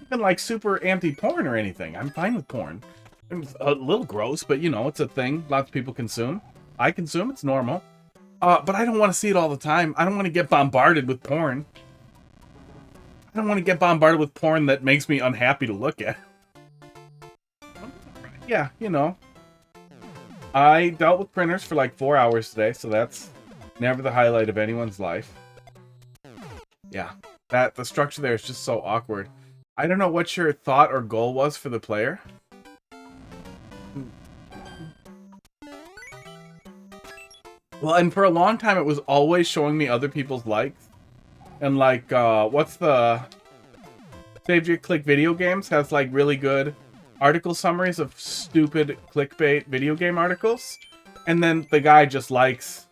Speaker 2: Even, like, super anti-porn or anything. I'm fine with porn. It's a little gross, but, you know, it's a thing lots of people consume. I consume, it's normal. But I don't want to see it all the time. I don't want to get bombarded with porn. I don't want to get bombarded with porn that makes me unhappy to look at. Yeah, you know. I dealt with printers for like 4 hours today, so that's never the highlight of anyone's life. Yeah, the structure there is just so awkward. I don't know what your thought or goal was for the player. Well, and for a long time, it was always showing me other people's likes. And like, what's the... Save Your Click Video Games has like really good article summaries of stupid clickbait video game articles. And then the guy just likes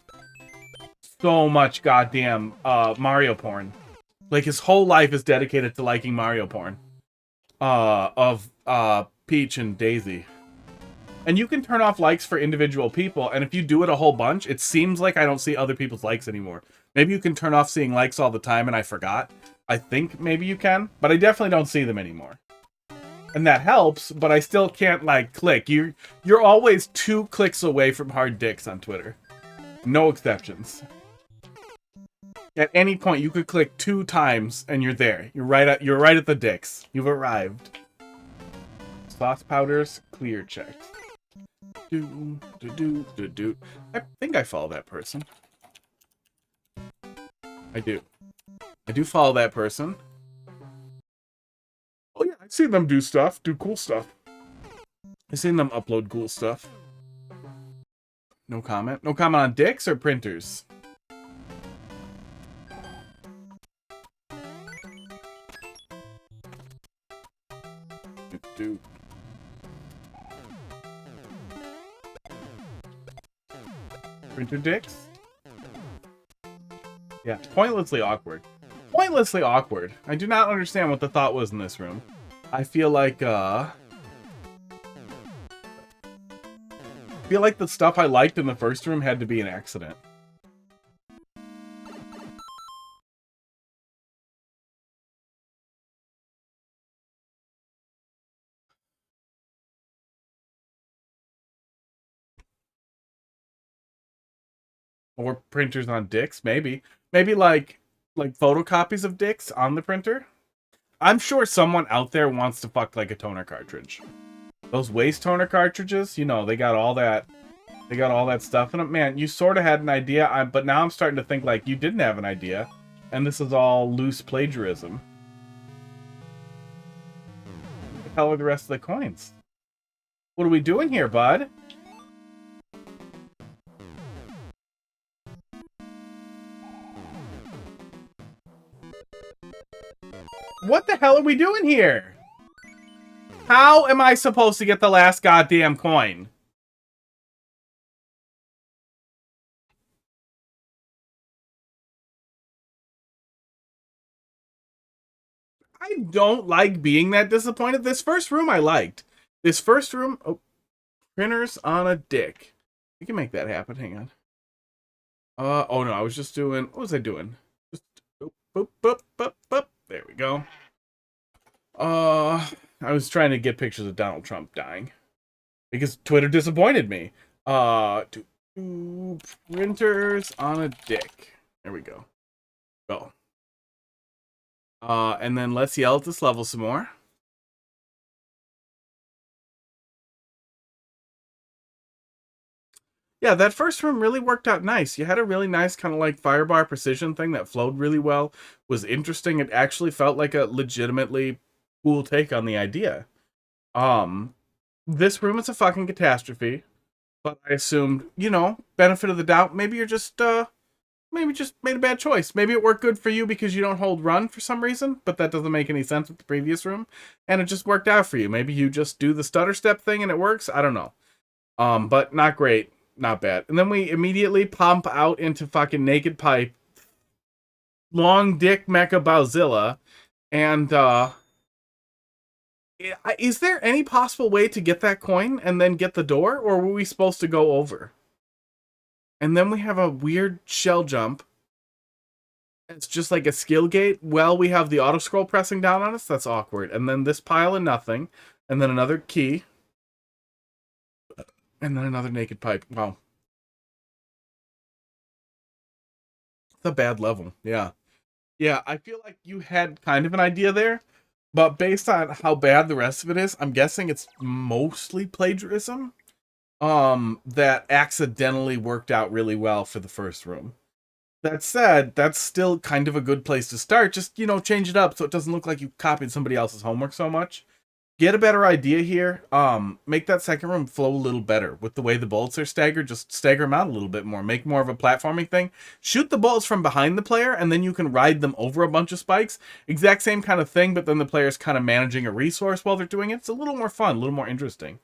Speaker 2: so much goddamn Mario porn. Like his whole life is dedicated to liking Mario porn. Of Peach and Daisy. And you can turn off likes for individual people, and if you do it a whole bunch, it seems like I don't see other people's likes anymore. Maybe you can turn off seeing likes all the time and I forgot. I think maybe you can, but I definitely don't see them anymore. And that helps, but I still can't, like, click. You're always 2 clicks away from hard dicks on Twitter. No exceptions. At any point, you could click 2 times and you're there. You're right at the dicks. You've arrived. Sauce powders, clear checked. I think I follow that person. I do. I do follow that person. Oh yeah, I've seen them do stuff, do cool stuff. I've seen them upload cool stuff. No comment. No comment on dicks or printers? Do. Printer dicks? Yeah, pointlessly awkward. Pointlessly awkward. I do not understand what the thought was in this room. I feel like, the stuff I liked in the first room had to be an accident. Or printers on dicks, maybe. Maybe like photocopies of dicks on the printer. I'm sure someone out there wants to fuck like a toner cartridge. Those waste toner cartridges, you know, they got all that stuff in them. Man, you sort of had an idea, but now I'm starting to think like you didn't have an idea, and this is all loose plagiarism. What the hell are the rest of the coins? What are we doing here, bud? What the hell are we doing here? How am I supposed to get the last goddamn coin? I don't like being that disappointed. This first room I liked. This first room... Oh, printers on a dick. We can make that happen. Hang on. Oh no, I was just doing... What was I doing? Just... Boop, boop, boop, boop, boop. There we go. I was trying to get pictures of Donald Trump dying. Because Twitter disappointed me. Printers on a dick. There we go. Go. And then let's yell at this level some more. Yeah, that first room really worked out nice. You had a really nice kind of like firebar precision thing that flowed really well. Was interesting. It actually felt like a legitimately cool take on the idea. This room is a fucking catastrophe. But I assumed, you know, benefit of the doubt, maybe you're just, maybe just made a bad choice. Maybe it worked good for you because you don't hold run for some reason, but that doesn't make any sense with the previous room. And it just worked out for you. Maybe you just do the stutter step thing and it works. I don't know. But not great. Not bad. And then we immediately pump out into fucking Naked Pipe, Long Dick Mecha Bowzilla, and is there any possible way to get that coin and then get the door, or were we supposed to go over? And then we have a weird shell jump. It's just like a skill gate. Well, we have the auto scroll pressing down on us. That's awkward. And then this pile of nothing, and then another key. And then another Naked Pipe. Wow. It's a bad level. Yeah. Yeah, I feel like you had kind of an idea there. But based on how bad the rest of it is, I'm guessing it's mostly plagiarism. That accidentally worked out really well for the first room. That said, that's still kind of a good place to start. Just, you know, change it up so it doesn't look like you copied somebody else's homework so much. get a better idea here. Make that second room flow a little better with the way the bullets are staggered. Just stagger them out a little bit more. Make more of a platforming thing. Shoot the bullets from behind the player, and then you can ride them over a bunch of spikes. Exact same kind of thing, but then the player's kind of managing a resource while they're doing it. It's a little more fun, a little more interesting.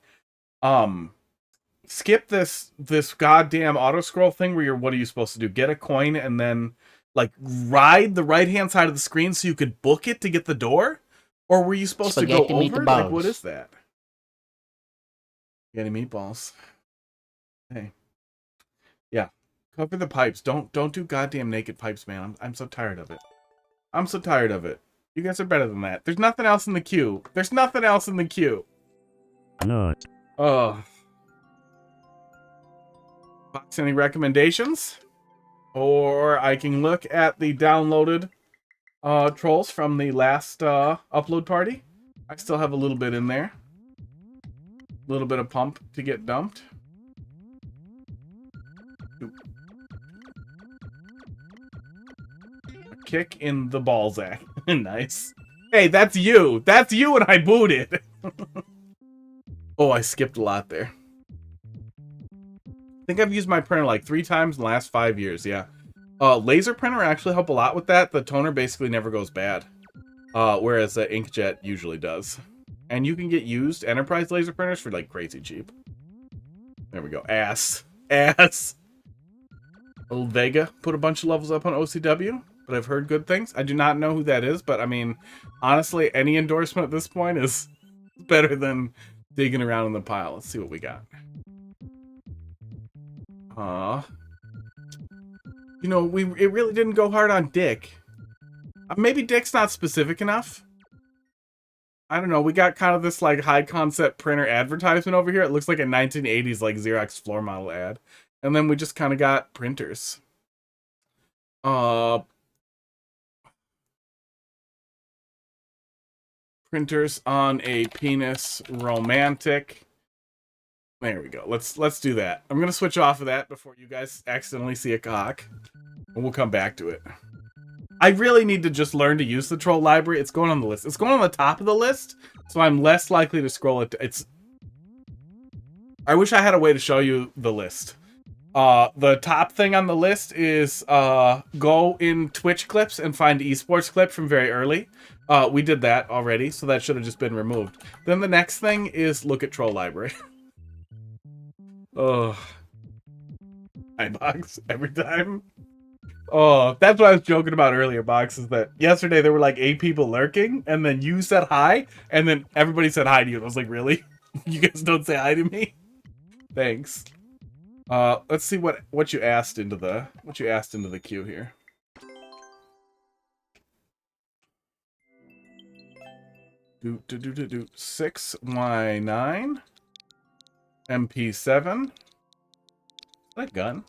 Speaker 2: Skip this goddamn auto scroll thing where what are you supposed to do? Get a coin and then like ride the right hand side of the screen so you could book it to get the door? Or were you supposed to go over? Like, what is that? Spaghetti meatballs. Hey. Yeah. Cover the pipes. Don't do goddamn naked pipes, man. I'm so tired of it. I'm so tired of it. You guys are better than that. There's nothing else in the queue. There's nothing else in the queue.
Speaker 3: Not.
Speaker 2: Oh. Box, any recommendations? Or I can look at the downloaded trolls from the last upload party. I still have a little bit in there. A little bit of pump to get dumped. A kick in the ballsack. Nice. Hey, that's you. That's you when I booted. Oh, I skipped a lot there. I think I've used my printer like 3 times in the last 5 years, yeah. Laser printer actually help a lot with that. The toner basically never goes bad. Whereas the inkjet usually does. And you can get used enterprise laser printers for like crazy cheap. There we go. Ass. Old Vega put a bunch of levels up on OCW, but I've heard good things. I do not know who that is, but I mean, honestly, any endorsement at this point is better than digging around in the pile. Let's see what we got. You know, it really didn't go hard on Dick. Maybe Dick's not specific enough. I don't know. We got kind of this like high concept printer advertisement over here. It looks like a 1980s like Xerox floor model ad. And then we just kind of got printers. Printers on a penis romantic. There we go. Let's do that. I'm gonna switch off of that before you guys accidentally see a cock. And we'll come back to it. I really need to just learn to use the troll library. It's going on the list. It's going on the top of the list, so I'm less likely to scroll it. I wish I had a way to show you the list. The top thing on the list is go in Twitch clips and find esports clip from very early. We did that already, so that should have just been removed. Then the next thing is look at troll library. Oh, iBox every time. Oh, that's what I was joking about earlier, Box, is that yesterday there were like 8 people lurking, and then you said hi, and then everybody said hi to you. And I was like, really? You guys don't say hi to me? Thanks. Let's see what you asked into the queue here. Do 6Y9 MP7. Is that a gun?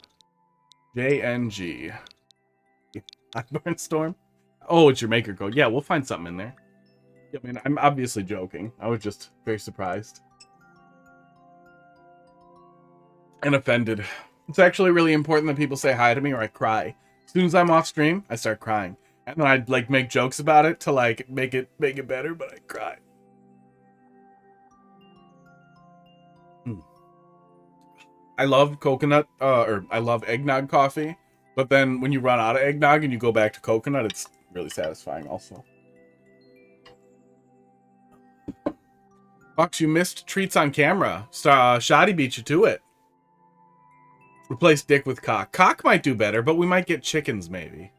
Speaker 2: JNG. Iron Storm. Oh, it's your maker code. Yeah, we'll find something in there. I mean, I'm obviously joking. I was just very surprised. And offended. It's actually really important that people say hi to me or I cry. As soon as I'm off stream, I start crying. And then I'd like make jokes about it to like make it better, but I cry. I love coconut, or I love eggnog coffee. But then when you run out of eggnog and you go back to coconut, it's really satisfying also. Fox, you missed treats on camera. Shoddy beat you to it. Replace dick with cock. Cock might do better, but we might get chickens maybe.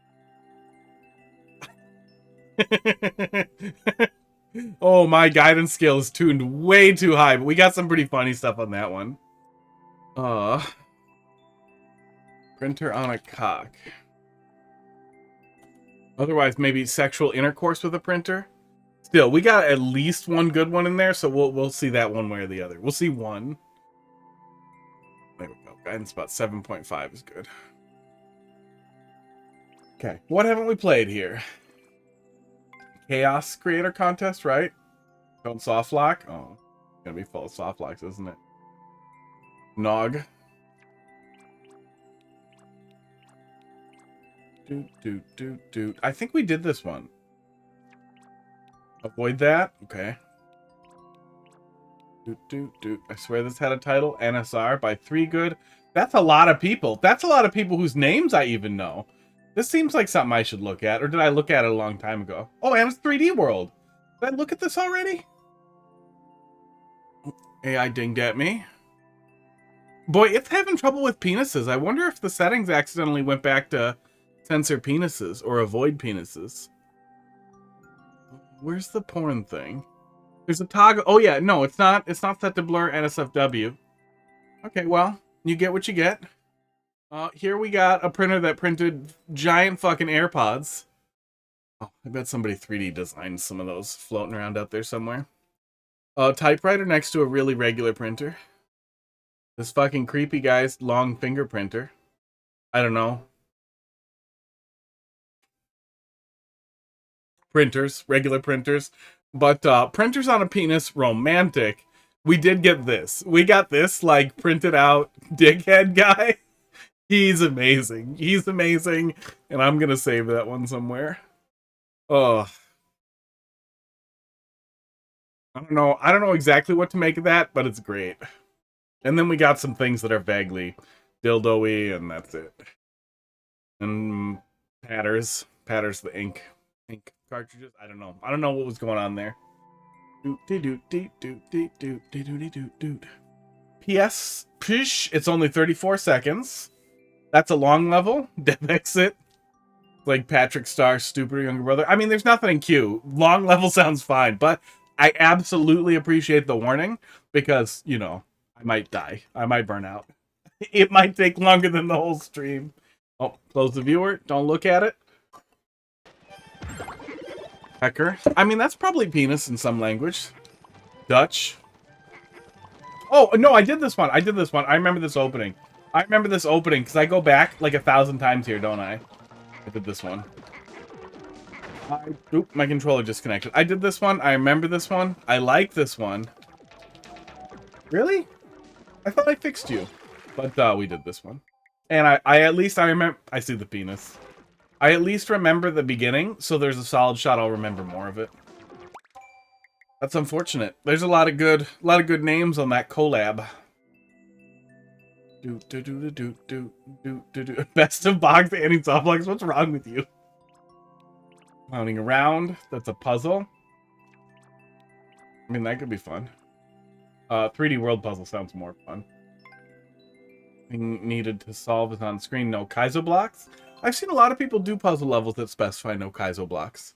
Speaker 2: Oh, my guidance skill is tuned way too high, but we got some pretty funny stuff on that one. Printer on a cock. Otherwise, maybe sexual intercourse with a printer. Still, we got at least one good one in there, so we'll see that one way or the other. We'll see one. There we go. Guidance about 7.5 is good. Okay, what haven't we played here? Chaos Creator Contest, right? Don't soft lock? Oh, it's gonna be full of soft locks, isn't it? Nog. I think we did this one. Avoid that? Okay. I swear this had a title. NSR by 3 Good. That's a lot of people. That's a lot of people whose names I even know. This seems like something I should look at. Or did I look at it a long time ago? Oh, and it's 3D World. Did I look at this already? AI dinged at me. Boy, it's having trouble with penises. I wonder if the settings accidentally went back to censor penises or avoid penises. Where's the porn thing? There's a toggle. Oh yeah, no, it's not. It's not set to blur NSFW. Okay, well, you get what you get. Here we got a printer that printed giant fucking AirPods. Oh, I bet somebody 3D designed some of those floating around out there somewhere. Typewriter next to a really regular printer. This fucking creepy guy's long finger printer. I don't know. Printers, regular printers. But printers on a penis, romantic. We did get this. We got this, like, printed out dickhead guy. He's amazing. He's amazing. And I'm gonna save that one somewhere. Oh. I don't know exactly what to make of that, but it's great. And then we got some things that are vaguely dildo-y, and that's it. And Patters the ink cartridges. I don't know. I don't know what was going on there. PS, pish, it's only 34 seconds. That's a long level. Dev exit. Like Patrick Starr's stupider younger brother. I mean, there's nothing in queue. Long level sounds fine, but I absolutely appreciate the warning because, you know, I might die. I might burn out. It might take longer than the whole stream. Oh, close the viewer. Don't look at it. Pecker. I mean, that's probably penis in some language. Dutch. Oh, no, I did this one. I remember this opening. Because I go back like 1,000 times here, don't I? I did this one. Oop, my controller disconnected. I did this one. I remember this one. I like this one. Really? I thought I fixed you. But we did this one. And I at least remember... I see the penis. I at least remember the beginning, so there's a solid shot I'll remember more of it. That's unfortunate. There's a lot of good names on that collab. Best of box anti-softlex. What's wrong with you? Clowning around. That's a puzzle. I mean, that could be fun. 3D world puzzle sounds more fun. Thing needed to solve is on screen. No Kaizo blocks. I've seen a lot of people do puzzle levels that specify no Kaizo blocks.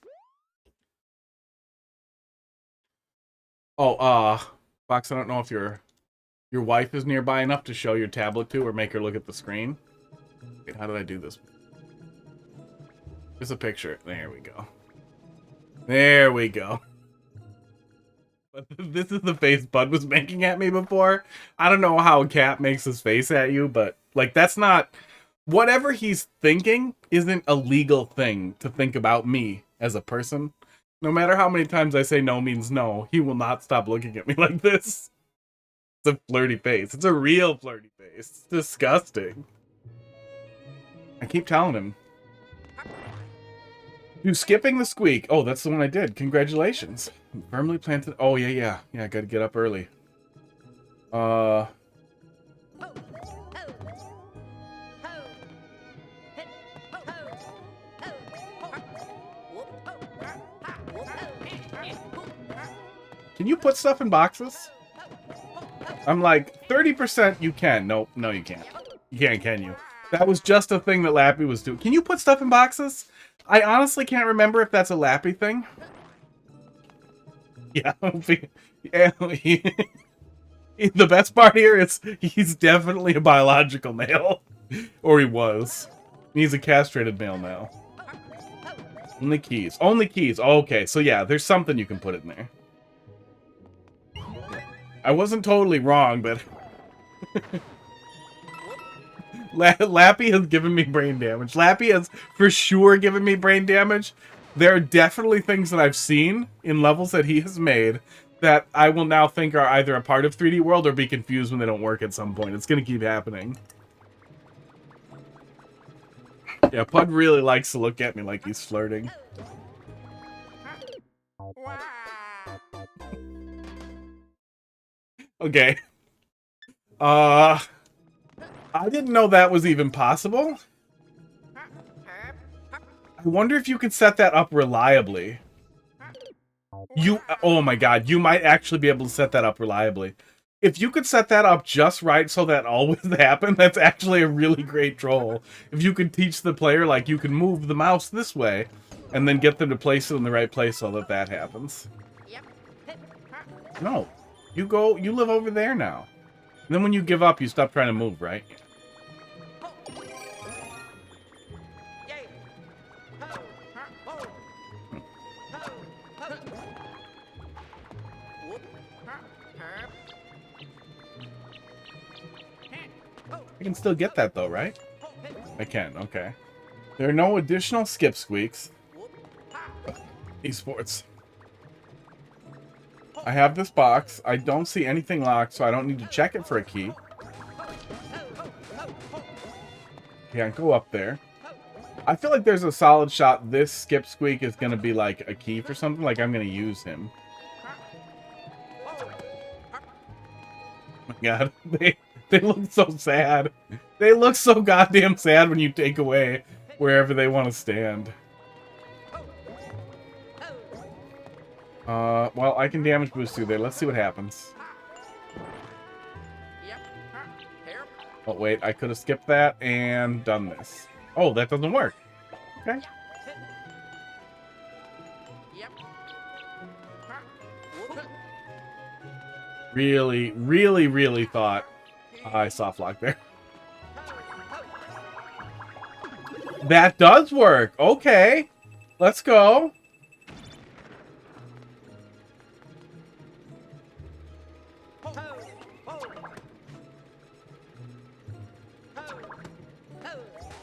Speaker 2: Oh, Fox, I don't know if your wife is nearby enough to show your tablet to or make her look at the screen. Wait, how did I do this? There's a picture. There we go. There we go. But this is the face Bud was making at me before. I don't know how a cat makes his face at you, but, like, that's not... Whatever he's thinking isn't a legal thing to think about me as a person. No matter how many times I say no means no, he will not stop looking at me like this. It's a flirty face. It's a real flirty face. It's disgusting. I keep telling him. You skipping the squeak. Oh, that's the one I did. Congratulations. Firmly planted. Oh, yeah. Yeah, I gotta get up early. Can you put stuff in boxes? I'm like, 30% you can. Nope, no you can't. You can't, can you? That was just a thing that Lappy was doing. Can you put stuff in boxes? I honestly can't remember if that's a Lappy thing. Yeah. The best part here is he's definitely a biological male. Or he was. He's a castrated male now. Only keys. Only keys. Okay, so yeah, there's something you can put in there. I wasn't totally wrong, but... Lappy has given me brain damage. Lappy has for sure given me brain damage. There are definitely things that I've seen in levels that he has made that I will now think are either a part of 3D World or be confused when they don't work at some point. It's gonna keep happening. Yeah, Pud really likes to look at me like he's flirting. Okay. I didn't know that was even possible. I wonder if you can set that up reliably. Oh my god, you might actually be able to set that up reliably. If you could set that up just right so that always happens, that's actually a really great troll. If you could teach the player, like, you can move the mouse this way, and then get them to place it in the right place so that that happens. No. You live over there now. And then when you give up, you stop trying to move, right? I can still get that though, right? I can, okay. There are no additional skip squeaks. Esports. I have this box. I don't see anything locked, so I don't need to check it for a key. Can't go up there. I feel like there's a solid shot this skip squeak is going to be like a key for something. Like I'm going to use him. Oh my god. They look so sad. They look so goddamn sad when you take away wherever they want to stand. Well, I can damage boost through there. Let's see what happens. Oh, wait. I could have skipped that and done this. Oh, that doesn't work. Okay. Really, really, really thought I soft locked there. That does work. Okay. Let's go.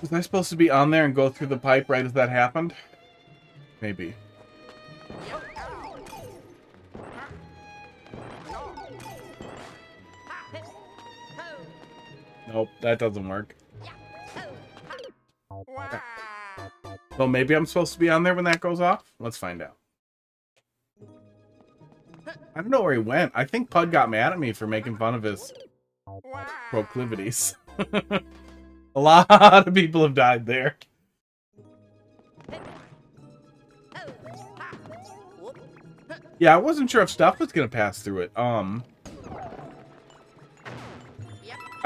Speaker 2: Was I supposed to be on there and go through the pipe right as that happened? Maybe. Nope, that doesn't work. Okay. So maybe I'm supposed to be on there when that goes off? Let's find out. I don't know where he went. I think Pud got mad at me for making fun of his proclivities. A lot of people have died there. Yeah, I wasn't sure if stuff was going to pass through it. I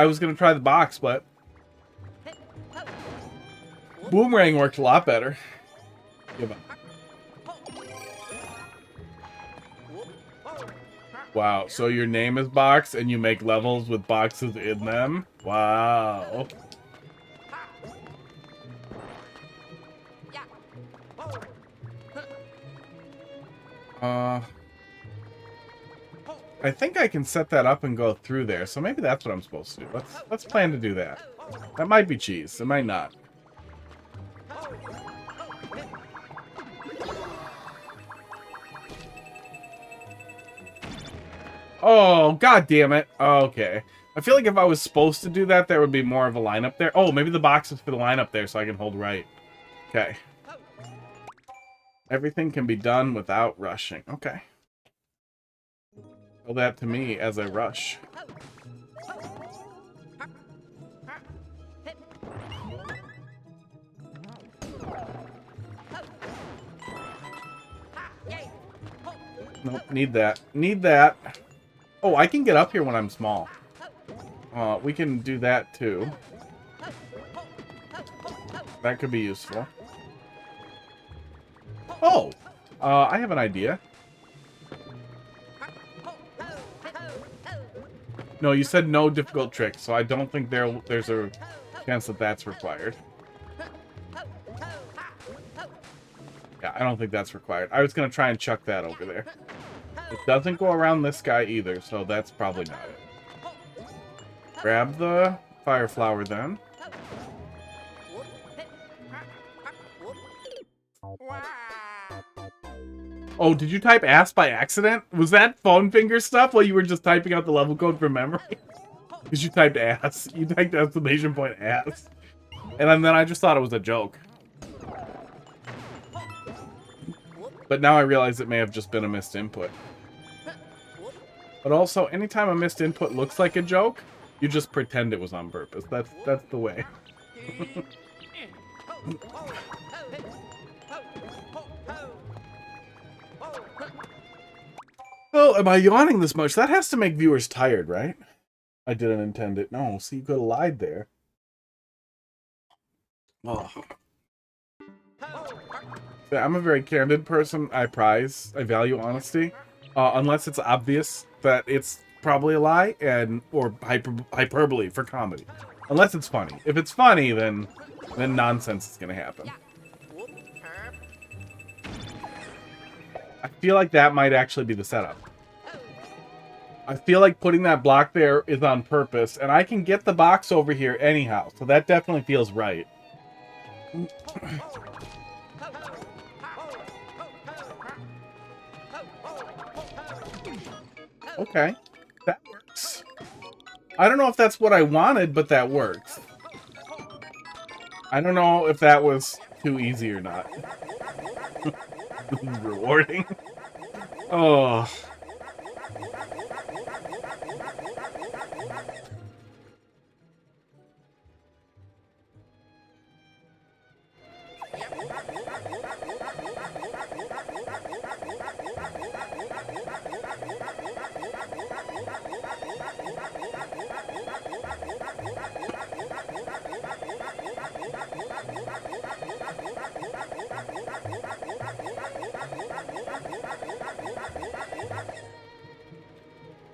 Speaker 2: was going to try the box, but Boomerang worked a lot better. Give up. Wow, so your name is Box and you make levels with boxes in them? Wow. I think I can set that up and go through there, so maybe that's what I'm supposed to do. Let's plan to do that. That might be cheese. It might not. Oh, god damn it. Okay. I feel like if I was supposed to do that, there would be more of a lineup there. Oh, maybe the box is for the lineup there so I can hold right. Okay. Everything can be done without rushing. Okay. Tell that to me as I rush. Nope, need that. Need that. Oh, I can get up here when I'm small. We can do that too. That could be useful. Oh! I have an idea. No, you said no difficult tricks, so I don't think there's a chance that that's required. Yeah, I don't think that's required. I was going to try and chuck that over there. It doesn't go around this guy either, so that's probably not it. Grab the fire flower then. Oh, did you type ass by accident? Was that phone finger stuff while you were just typing out the level code from memory? Because you typed ass. You typed exclamation point ass. And then I just thought it was a joke. But now I realize it may have just been a missed input. But also, anytime a missed input looks like a joke, you just pretend it was on purpose. That's the way. Oh, am I yawning this much? That has to make viewers tired, right? I didn't intend it. No, see, you could have lied there. Oh. I'm a very candid person. I value honesty. Unless it's obvious that it's probably a lie or hyperbole for comedy. Unless it's funny. If it's funny, then nonsense is gonna happen. I feel like that might actually be the setup. I feel like putting that block there is on purpose, and I can get the box over here anyhow, so that definitely feels right. Okay, that works. I don't know if that's what I wanted, but that works. I don't know if that was too easy or not. This is rewarding. Oh.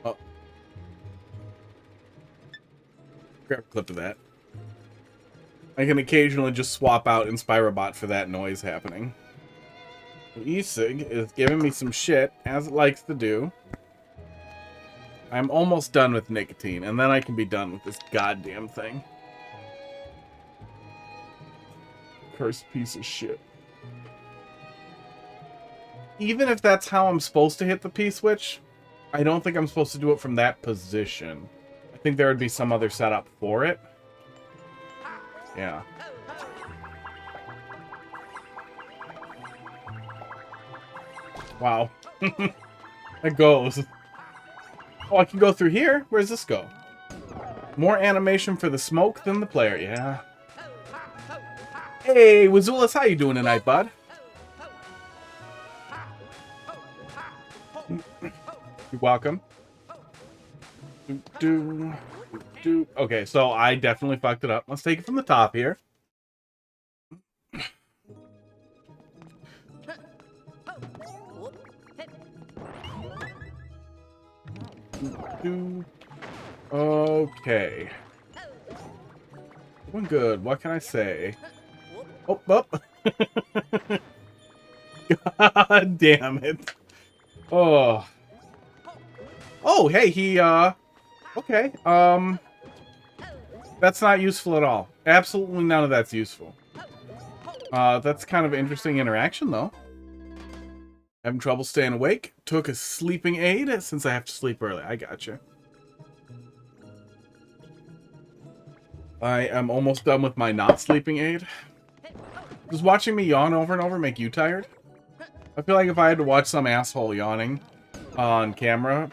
Speaker 2: Oh. Grab a clip of that. I can occasionally just swap out Inspirobot for that noise happening. E-Sig is giving me some shit, as it likes to do. I'm almost done with nicotine, and then I can be done with this goddamn thing. Cursed piece of shit. Even if that's how I'm supposed to hit the P-switch, I don't think I'm supposed to do it from that position. I think there would be some other setup for it. Yeah. Wow. It goes. Oh, I can go through here? Where does this go? More animation for the smoke than the player, yeah. Hey, wizulus, how you doing tonight, bud? You're welcome. Okay, so I definitely fucked it up. Let's take it from the top here. Okay. Doing good. What can I say? Oh, up. God damn it. Oh. Oh, hey, he, okay. That's not useful at all. Absolutely none of that's useful. That's kind of an interesting interaction, though. Having trouble staying awake. Took a sleeping aid since I have to sleep early. I gotcha. I am almost done with my not sleeping aid. Does watching me yawn over and over make you tired? I feel like if I had to watch some asshole yawning on camera,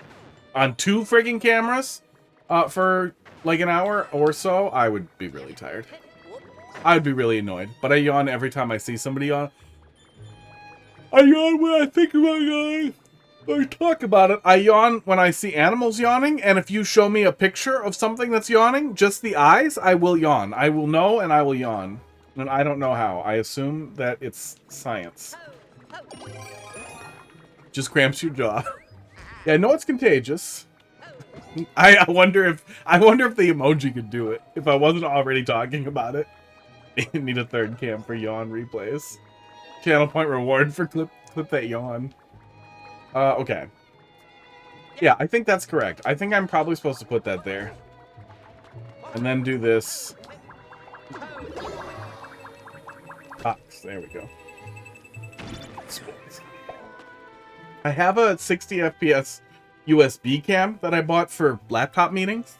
Speaker 2: on 2 friggin' cameras, for like an hour or so, I would be really tired. I'd be really annoyed. But I yawn every time I see somebody yawn. I yawn when I think about yawning. Or talk about it. I yawn when I see animals yawning, and if you show me a picture of something that's yawning, just the eyes, I will yawn. I will know and I will yawn. And I don't know how. I assume that it's science. Just cramps your jaw. Yeah, I know it's contagious. I wonder if the emoji could do it. If I wasn't already talking about it. Need a third cam for yawn replays. Channel point reward for clip that yawn. Okay. Yeah, I think that's correct. I think I'm probably supposed to put that there. And then do this. Box. There we go. I have a 60 FPS USB cam that I bought for laptop meetings.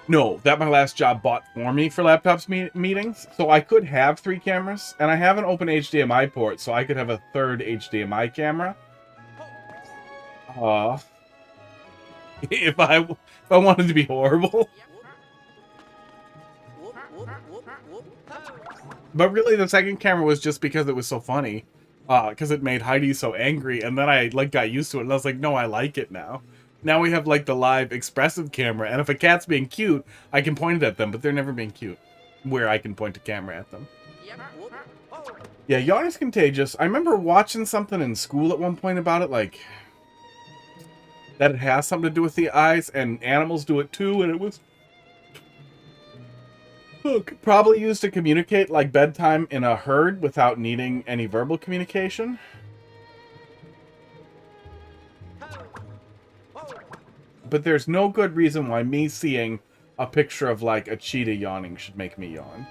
Speaker 2: No, that my last job bought for me for laptops meetings. So I could have 3 cameras. And I have an open HDMI port, so I could have a third HDMI camera. if I wanted to be horrible. But really, the second camera was just because it was so funny. Because it made Heidi so angry, and then I, like, got used to it, and I was like, no, I like it now. Now we have, like, the live expressive camera, and if a cat's being cute, I can point it at them, but they're never being cute. Where I can point a camera at them. Yeah, yawning's contagious. I remember watching something in school at one point about it, like, that it has something to do with the eyes, and animals do it too, and it was probably used to communicate, like, bedtime in a herd without needing any verbal communication. But there's no good reason why me seeing a picture of, like, a cheetah yawning should make me yawn.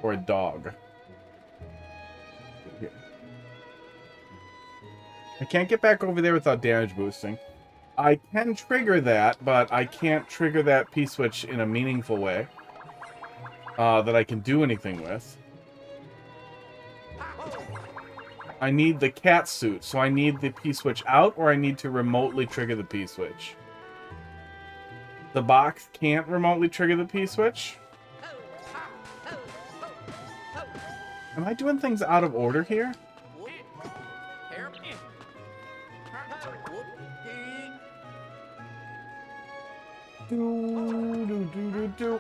Speaker 2: Or a dog. I can't get back over there without damage boosting. I can trigger that, but I can't trigger that P-switch in a meaningful way. That I can do anything with. I need the cat suit, so I need the P-switch out, or I need to remotely trigger the P-switch. The box can't remotely trigger the P-switch. Am I doing things out of order here?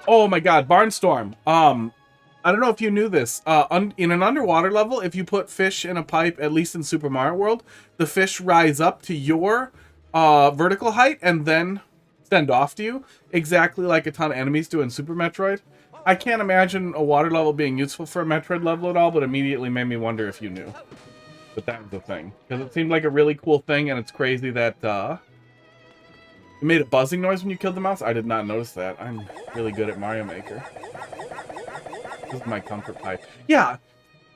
Speaker 2: Oh my god, Barnstorm. I don't know if you knew this. In an underwater level, if you put fish in a pipe, at least in Super Mario World, the fish rise up to your vertical height and then send off to you, exactly like a ton of enemies do in Super Metroid. I can't imagine a water level being useful for a Metroid level at all, but immediately made me wonder if you knew. But that was the thing. Because it seemed like a really cool thing, and it's crazy that it made a buzzing noise when you killed the mouse. I did not notice that. I'm really good at Mario Maker. This is my comfort pipe. Yeah,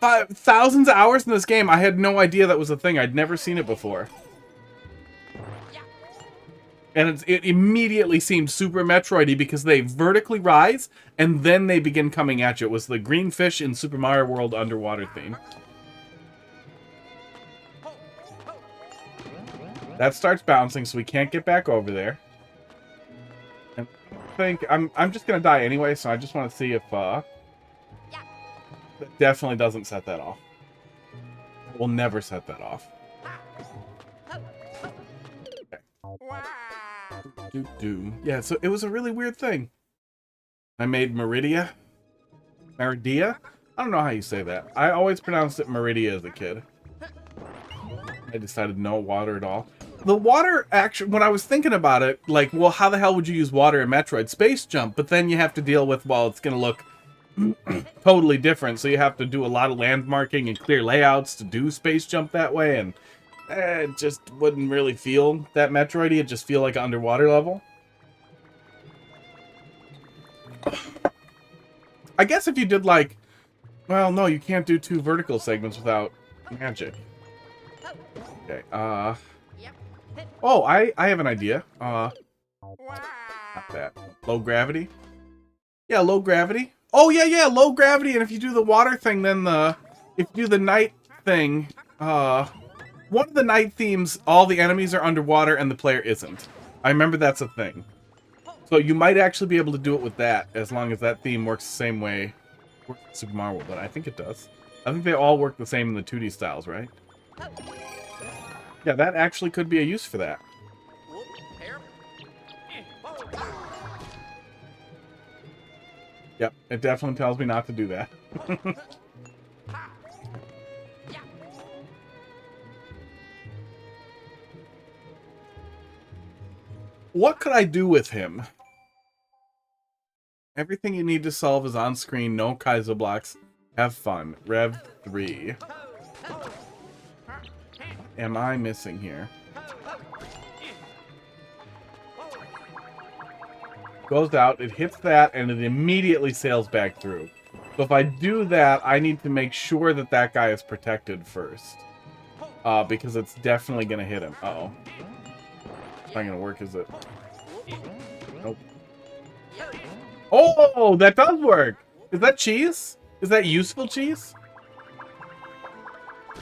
Speaker 2: thousands of hours in this game. I had no idea that was a thing. I'd never seen it before. And it immediately seemed Super Metroid-y because they vertically rise, and then they begin coming at you. It was the green fish in Super Mario World underwater theme. That starts bouncing, so we can't get back over there. And I think I'm just gonna die anyway, so I just want to see if that definitely doesn't set that off. We'll never set that off. Yeah, so it was a really weird thing. I made Meridia. I don't know how you say that. I always pronounced it Meridia as a kid. I decided no water at all. The water, actually, when I was thinking about it, like, well, how the hell would you use water in Metroid? Space jump, but then you have to deal with, well, it's going to look totally different, so you have to do a lot of landmarking and clear layouts to do space jump that way, and it just wouldn't really feel that Metroid-y. It'd just feel like an underwater level. I guess if you did, like, well, no, you can't do 2 vertical segments without magic. Okay, oh, I have an idea. Not that. Low gravity? Yeah, low gravity. Oh, yeah, low gravity, and if you do the water thing, then if you do the night thing, one of the night themes, all the enemies are underwater and the player isn't. I remember that's a thing. So you might actually be able to do it with that, as long as that theme works the same way Super Mario World, but I think it does. I think they all work the same in the 2D styles, right? Yeah, that actually could be a use for that. Yep, it definitely tells me not to do that. What could I do with him? Everything you need to solve is on screen. No Kaizo blocks. Have fun. Rev 3. What am I missing here? Goes out, it hits that, and it immediately sails back through. So if I do that, I need to make sure that that guy is protected first. Because it's definitely going to hit him. Uh-oh. It's not going to work, is it? Nope. Oh, that does work! Is that cheese? Is that useful cheese?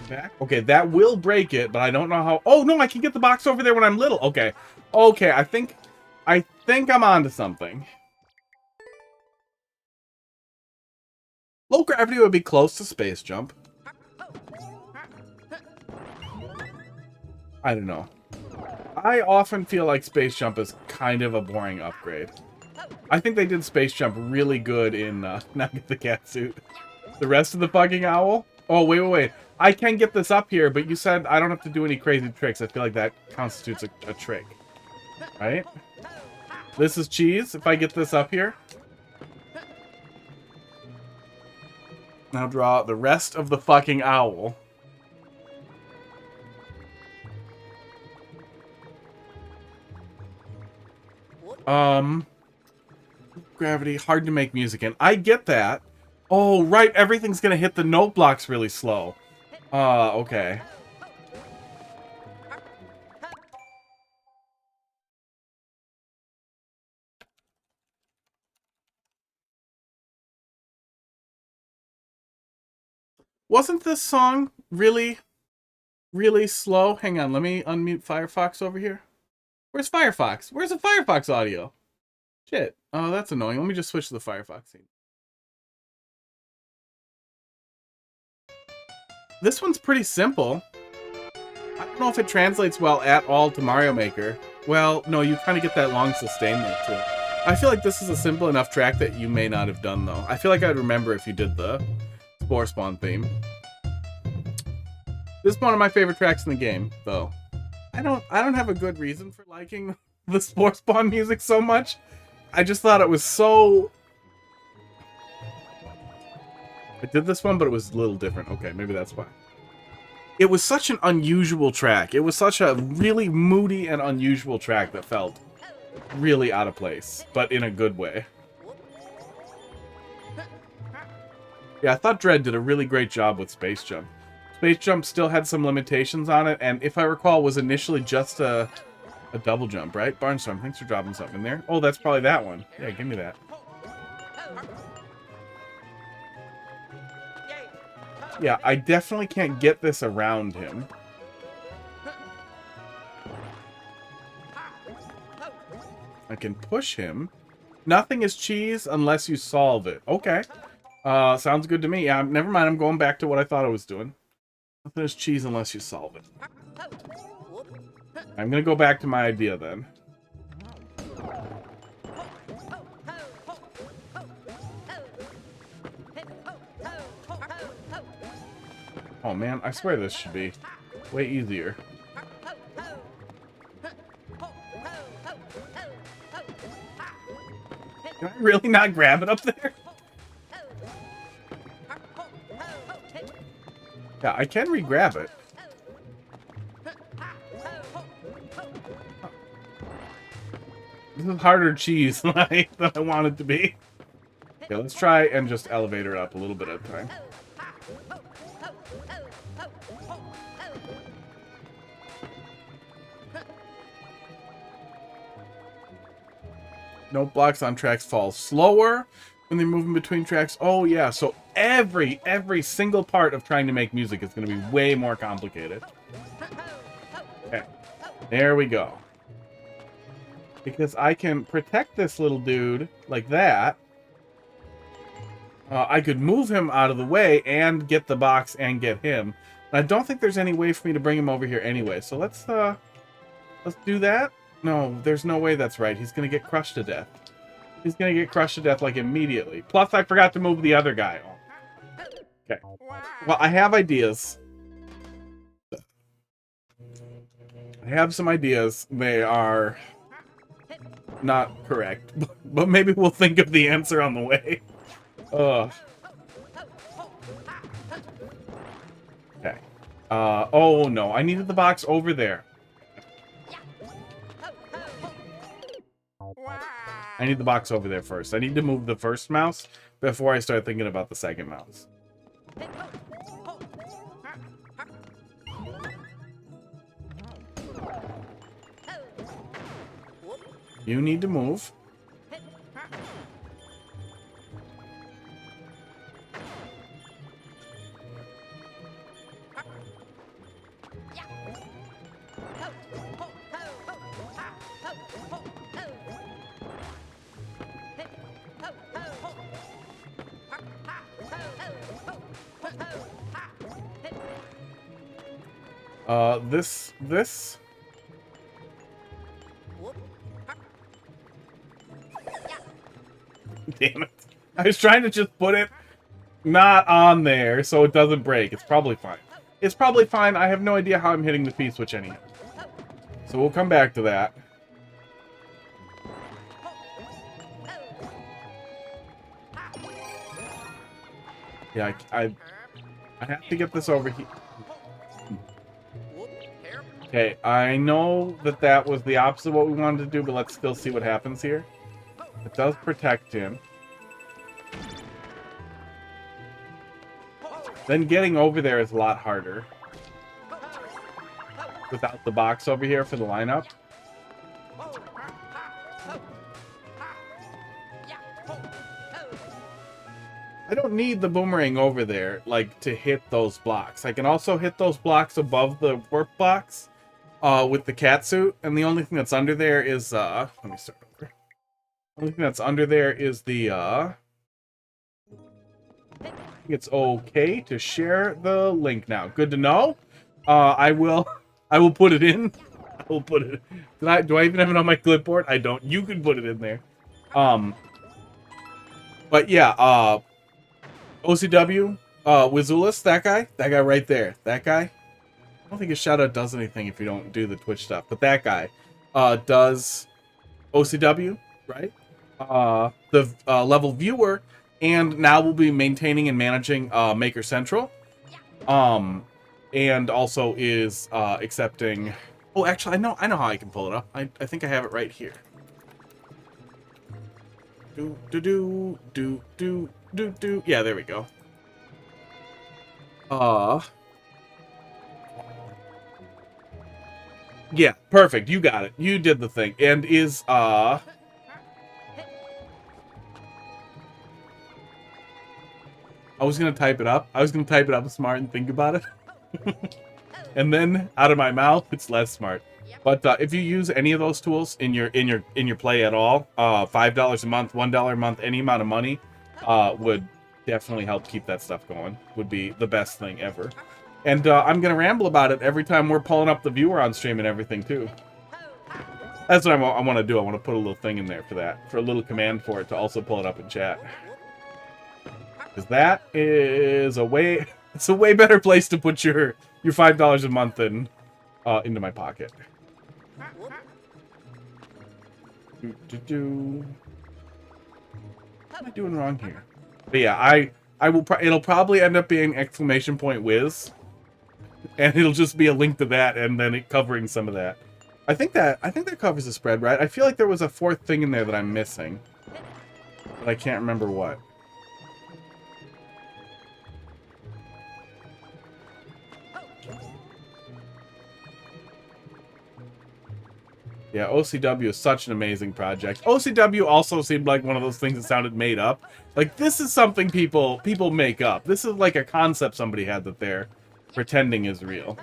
Speaker 2: Back. Okay, that will break it, but I don't know how. Oh no, I can get the box over there when I'm little. Okay, okay. I think I'm onto something. Low gravity would be close to space jump. I don't know. I often feel like space jump is kind of a boring upgrade. I think they did space jump really good in not get the cat suit. The rest of the fucking owl? Oh, wait. I can get this up here, but you said I don't have to do any crazy tricks. I feel like that constitutes a trick. Right? This is cheese, if I get this up here. Now draw the rest of the fucking owl. Gravity, hard to make music in. I get that. Oh, right, everything's gonna hit the note blocks really slow. Okay. Wasn't this song really, really slow? Hang on, let me unmute Firefox over here. Where's Firefox? Where's the Firefox audio? Shit. Oh, that's annoying. Let me just switch to the Firefox scene. This one's pretty simple. I don't know if it translates well at all to Mario Maker. Well, no, you kind of get that long sustainment too. I feel like this is a simple enough track that you may not have done, though. I feel like I'd remember if you did the Spore Spawn theme. This is one of my favorite tracks in the game, though. I don't have a good reason for liking the Spore Spawn music so much. I just thought it was so... I did this one, but it was a little different. Okay, maybe that's why. It was such an unusual track. It was such a really moody and unusual track that felt really out of place, but in a good way. Yeah, I thought Dread did a really great job with Space Jump. Space Jump still had some limitations on it, and if I recall, was initially just a double jump, right? Barnstorm, thanks for dropping something in there. Oh, that's probably that one. Yeah, give me that. Yeah, I definitely can't get this around him. I can push him. Nothing is cheese unless you solve it. Okay. Sounds good to me. Yeah, never mind. I'm going back to what I thought I was doing. Nothing is cheese unless you solve it. I'm gonna go back to my idea then. Oh man, I swear this should be way easier. Can I really not grab it up there? Yeah, I can re-grab it. This is harder cheese than I want it to be. Okay, let's try and just elevate her up a little bit at a time. Note blocks on tracks fall slower when they move in between tracks. Oh yeah, so every single part of trying to make music is going to be way more complicated. Okay, there we go. Because I can protect this little dude like that. I could move him out of the way and get the box and get him. And I don't think there's any way for me to bring him over here anyway. So let's do that. No, there's no way that's right. He's going to get crushed to death. He's going to get crushed to death, like, immediately. Plus, I forgot to move the other guy. Okay. Well, I have ideas. I have some ideas. They are not correct. But maybe we'll think of the answer on the way. Ugh. Okay. Oh, no. I needed the box over there. I need the box over there first. I need to move the first mouse before I start thinking about the second mouse. You need to move. This. Damn it. I was trying to just put it not on there so it doesn't break. It's probably fine. It's probably fine. I have no idea how I'm hitting the P-switch anyhow. So we'll come back to that. Yeah, I have to get this over here. Okay, I know that that was the opposite of what we wanted to do, but let's still see what happens here. It does protect him. Then getting over there is a lot harder. Without the box over here for the lineup. I don't need the boomerang over there, like, to hit those blocks. I can also hit those blocks above the work box with the cat suit, and the only thing that's under there is, let me start over. The only thing that's under there is the, I think it's okay to share the link now. Good to know. I will put it in. I will put it. Do I even have it on my clipboard? I don't. You can put it in there. But yeah, OCW, wizulus, that guy right there. That guy. I don't think his shoutout does anything if you don't do the Twitch stuff, but that guy does OCW, right? The level viewer, and now we'll be maintaining and managing Maker Central. And also is accepting. Oh, actually, I know how I can pull it up. I think I have it right here. Do. Yeah, there we go. Yeah, perfect. You got it. You did the thing. And is I was gonna type it up. I was gonna type it up smart and think about it. And then out of my mouth, it's less smart. But if you use any of those tools in your play at all, $5 a month, $1 a month, any amount of money would definitely help keep that stuff going. Would be the best thing ever. And I'm gonna ramble about it every time we're pulling up the viewer on stream and everything too. That's what I want to do. I want to put a little thing in there for that, for a little command for it to also pull it up in chat. Because that is a way. It's a way better place to put your $5 a month in into my pocket. What am I doing wrong here? But yeah, I will. It'll probably end up being !wiz, and it'll just be a link to that, and then it covering some of that. I think that covers the spread, right? I feel like there was a fourth thing in there that I'm missing, but I can't remember what. Yeah, OCW is such an amazing project. OCW also seemed like one of those things that sounded made up. Like, this is something people make up. This is like a concept somebody had that they're pretending is real.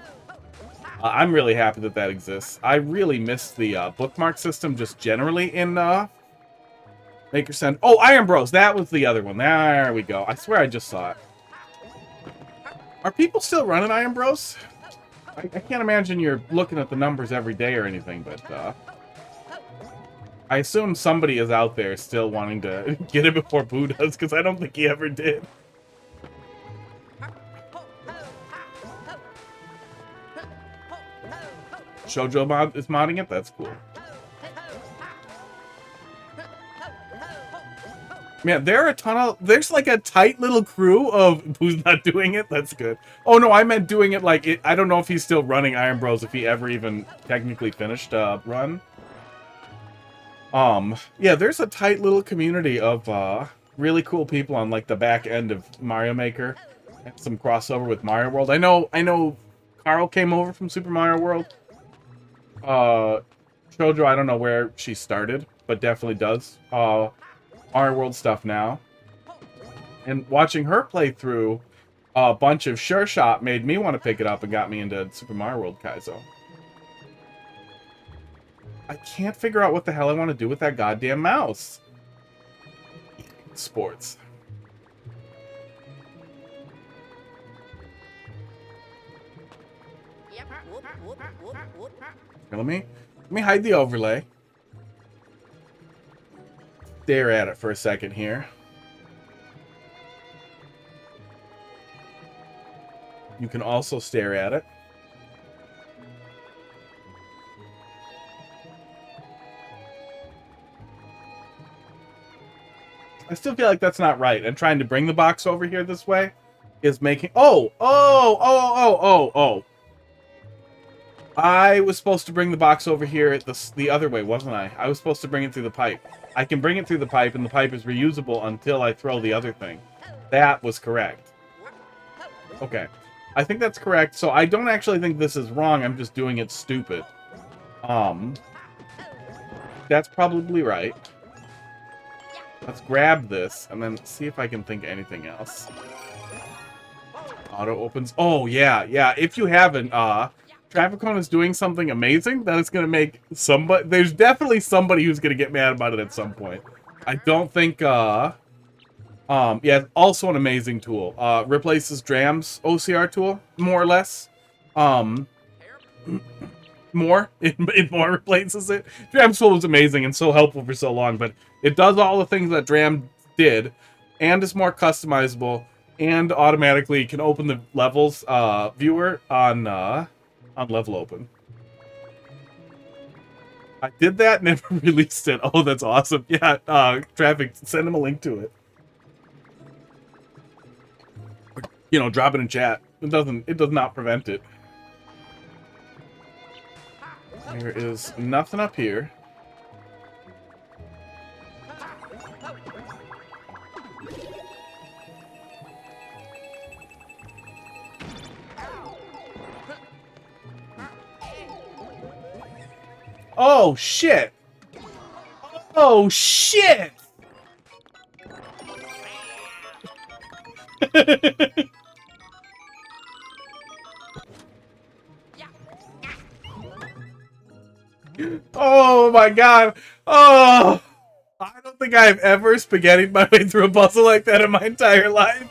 Speaker 2: I'm really happy that that exists. I really miss the bookmark system just generally in Maker Send. Oh, Iron Bros! That was the other one. There we go. I swear I just saw it. Are people still running Iron Bros? I can't imagine you're looking at the numbers every day or anything, but I assume somebody is out there still wanting to get it before Boo does, because I don't think he ever did. Shoujo is modding it? That's cool. Man, there's like a tight little crew of who's not doing it. That's good. Oh no, I meant doing it like it. I don't know if he's still running Iron Bros, if he ever even technically finished a run. Yeah, there's a tight little community of really cool people on like the back end of Mario Maker. And some crossover with Mario World. I know Carl came over from Super Mario World. Shoujo, I don't know where she started, but definitely does. Mario World stuff now. And watching her play through a bunch of Sure Shot made me want to pick it up and got me into Super Mario World Kaizo. I can't figure out what the hell I want to do with that goddamn mouse. Sports. Here, let me hide the overlay. Stare at it for a second here. You can also stare at it. I still feel like that's not right. And trying to bring the box over here this way is making... Oh. I was supposed to bring the box over here the other way, wasn't I? I was supposed to bring it through the pipe. I can bring it through the pipe, and the pipe is reusable until I throw the other thing. That was correct. Okay. I think that's correct. So I don't actually think this is wrong. I'm just doing it stupid. That's probably right. Let's grab this and then see if I can think of anything else. Auto opens. Oh, yeah. If you haven't, Traffic Cone is doing something amazing that is going to make somebody... There's definitely somebody who's going to get mad about it at some point. I don't think, yeah, it's also an amazing tool. Replaces Dram's OCR tool, more or less. It more replaces it. Dram's tool was amazing and so helpful for so long, but it does all the things that Dram did, and is more customizable, and automatically can open the levels viewer on level open. I did that, never released it. Oh, that's awesome. Yeah, Traffic, send him a link to it. You know, drop it in chat. It does not prevent it. There is nothing up here. Oh, shit! Oh, shit! Oh, my God! Oh! I don't think I've ever spaghettied my way through a puzzle like that in my entire life.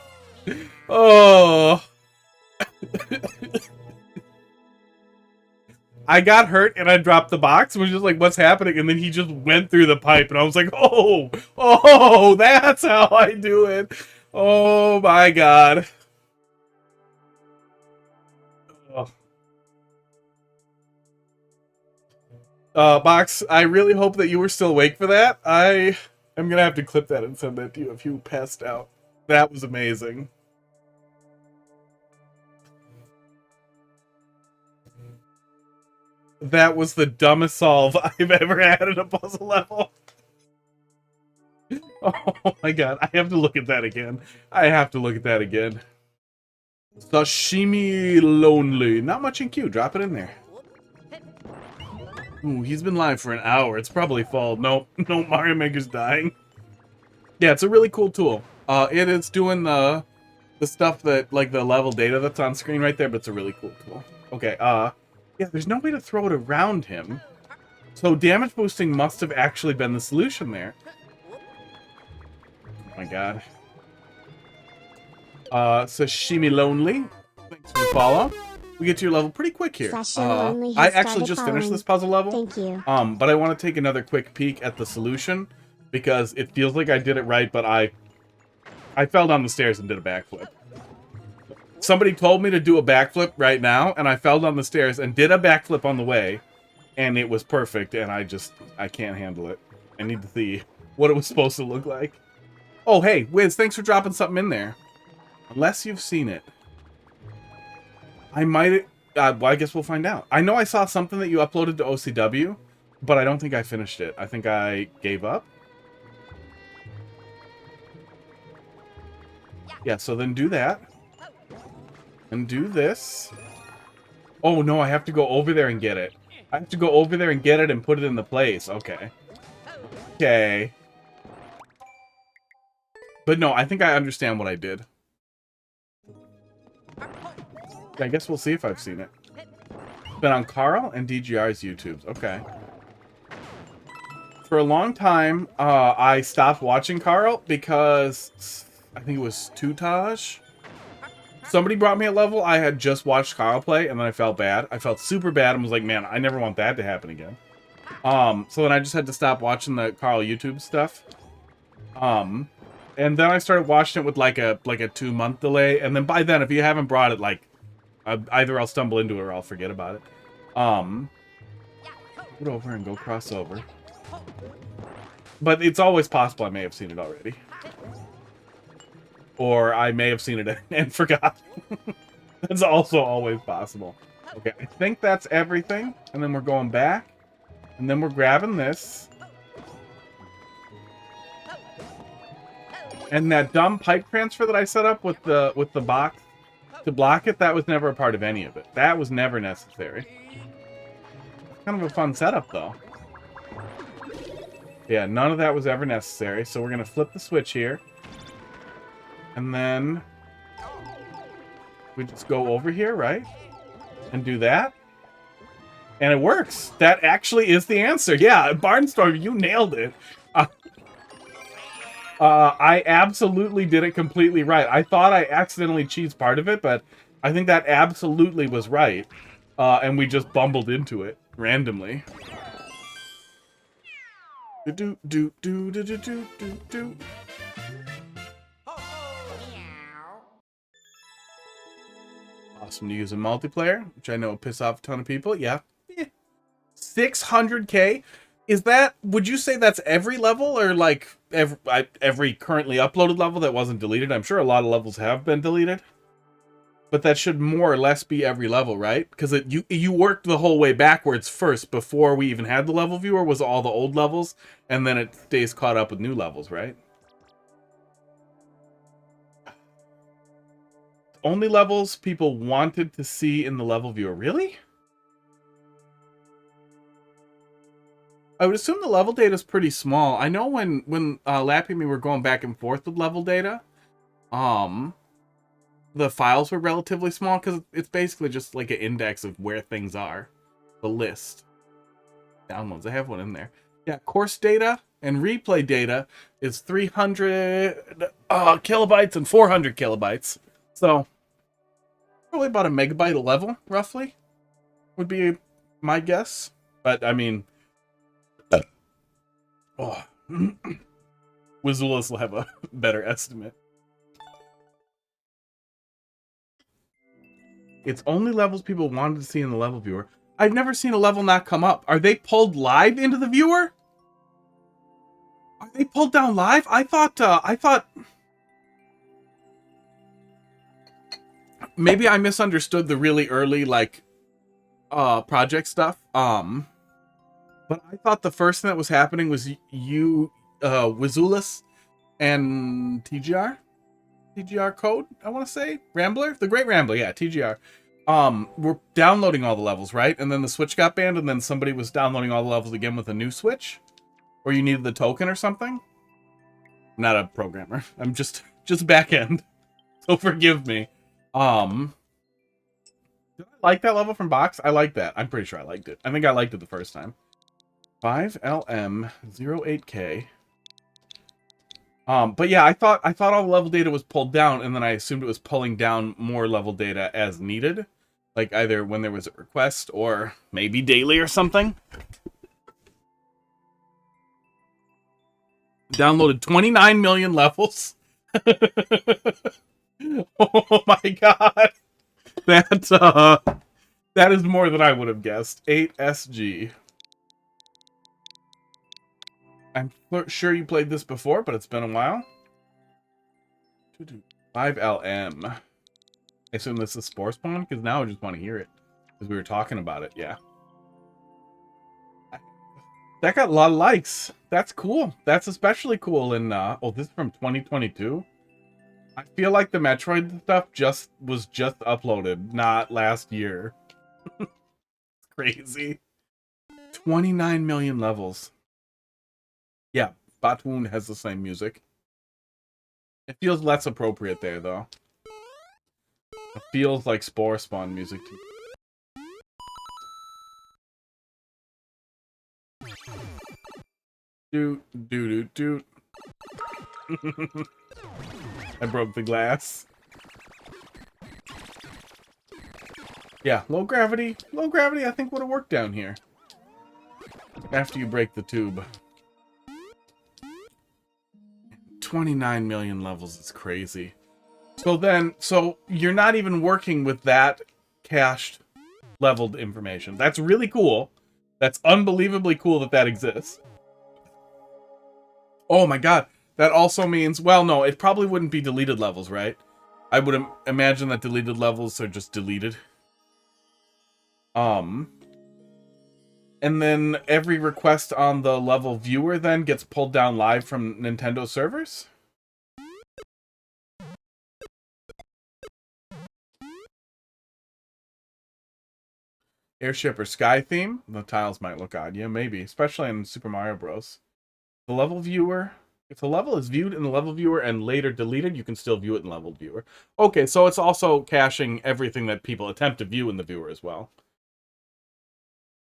Speaker 2: Oh... I got hurt and I dropped the box. It was just like, what's happening? And then he just went through the pipe and I was like, oh, that's how I do it. Oh my God. Oh. Box, I really hope that you were still awake for that. I am going to have to clip that and send that to you if you passed out. That was amazing. That was the dumbest solve I've ever had in a puzzle level. Oh my God, I have to look at that again. Sashimi Lonely. Not much in queue. Drop it in there. Ooh, he's been live for an hour. It's probably fall. Nope. No, Mario Maker's dying. Yeah, it's a really cool tool. It is doing the stuff that, like, the level data that's on screen right there, but it's a really cool tool. Okay, yeah, there's no way to throw it around him. So damage boosting must have actually been the solution there. Oh my God. Sashimi Lonely. Thanks for the follow. We get to your level pretty quick here. I actually just finished this puzzle level.
Speaker 3: Thank you.
Speaker 2: But I want to take another quick peek at the solution because it feels like I did it right, but I fell down the stairs and did a backflip. Somebody told me to do a backflip right now, and I fell down the stairs and did a backflip on the way, and it was perfect, and I can't handle it. I need to see what it was supposed to look like. Oh, hey, Wiz, thanks for dropping something in there. Unless you've seen it. I might... well, I guess we'll find out. I know I saw something that you uploaded to OCW, but I don't think I finished it. I think I gave up. Yeah, so then do that. And do this. Oh, no, I have to go over there and get it. I have to go over there and get it and put it in the place. Okay. Okay. But no, I think I understand what I did. I guess we'll see if I've seen it. Been on Carl and DGR's YouTubes. Okay. For a long time, I stopped watching Carl because I think it was Tutage. Somebody brought me a level. I had just watched Carl play, and then I felt bad. I felt super bad and was like, man, I never want that to happen again. So then I just had to stop watching the Carl YouTube stuff. And then I started watching it with like a 2-month delay, and then by then, if you haven't brought it, like, either I'll stumble into it or I'll forget about it. Put over and go cross over. But it's always possible I may have seen it already. Or I may have seen it and forgot. That's also always possible. Okay, I think that's everything. And then we're going back. And then we're grabbing this. And that dumb pipe transfer that I set up with the box to block it, that was never a part of any of it. That was never necessary. Kind of a fun setup, though. Yeah, none of that was ever necessary. So we're going to flip the switch here. And then we just go over here, right? And do that. And it works. That actually is the answer. Yeah, Barnstorm, you nailed it. I absolutely did it completely right. I thought I accidentally cheesed part of it, but I think that absolutely was right. And we just bumbled into it randomly. Do do do do do do do do. Awesome to use in multiplayer, which I know will piss off a ton of people. Yeah. 600k? Is that, would you say that's every level, or like every currently uploaded level that wasn't deleted? I'm sure a lot of levels have been deleted. But that should more or less be every level, right? Because you worked the whole way backwards first before we even had the level viewer, was all the old levels, and then it stays caught up with new levels, right? Only levels people wanted to see in the level viewer. Really? I would assume the level data is pretty small. I know when Lappy and me were going back and forth with level data, the files were relatively small because it's basically just like an index of where things are. The list. Downloads. I have one in there. Yeah, course data and replay data is 300 kilobytes and 400 kilobytes. So, probably about a megabyte a level, roughly, would be my guess. But, I mean, wizulus will have a better estimate. It's only levels people wanted to see in the level viewer. I've never seen a level not come up. Are they pulled live into the viewer? Are they pulled down live? I thought maybe I misunderstood the really early, like, project stuff. But I thought the first thing that was happening was wizulus and TGR code, I want to say. Rambler? The Great Rambler, yeah, TGR. We're downloading all the levels, right? And then the Switch got banned, and then somebody was downloading all the levels again with a new Switch? Or you needed the token or something? I'm not a programmer. I'm just back end. So forgive me. Did I like that level from Box? I like that. I'm pretty sure I liked it. I think I liked it the first time. 5LM08K. But yeah, I thought all the level data was pulled down, and then I assumed it was pulling down more level data as needed. Like either when there was a request or maybe daily or something. Downloaded 29 million levels. Oh my god. That is more than I would have guessed. 8SG. I'm sure you played this before, but it's been a while. 5LM. I assume this is Spore Spawn, because now I just want to hear it. Because we were talking about it, yeah. That got a lot of likes. That's cool. That's especially cool in, oh, this is from 2022? I feel like the Metroid stuff was just uploaded, not last year. Crazy. 29 million levels. Yeah, Batoon has the same music. It feels less appropriate there, though. It feels like Spore Spawn music to me. Doot, doot, doot, doot. I broke the glass. Yeah, low gravity. Low gravity, I think, would have worked down here. After you break the tube. 29 million levels is crazy. So you're not even working with that cached leveled information. That's really cool. That's unbelievably cool that that exists. Oh my god. That also means, well, no, it probably wouldn't be deleted levels, right? I would imagine that deleted levels are just deleted. And then every request on the level viewer then gets pulled down live from Nintendo servers? Airship or sky theme? The tiles might look odd. Yeah, maybe. Especially in Super Mario Bros. The level viewer... If the level is viewed in the level viewer and later deleted, you can still view it in level viewer. Okay, so it's also caching everything that people attempt to view in the viewer as well.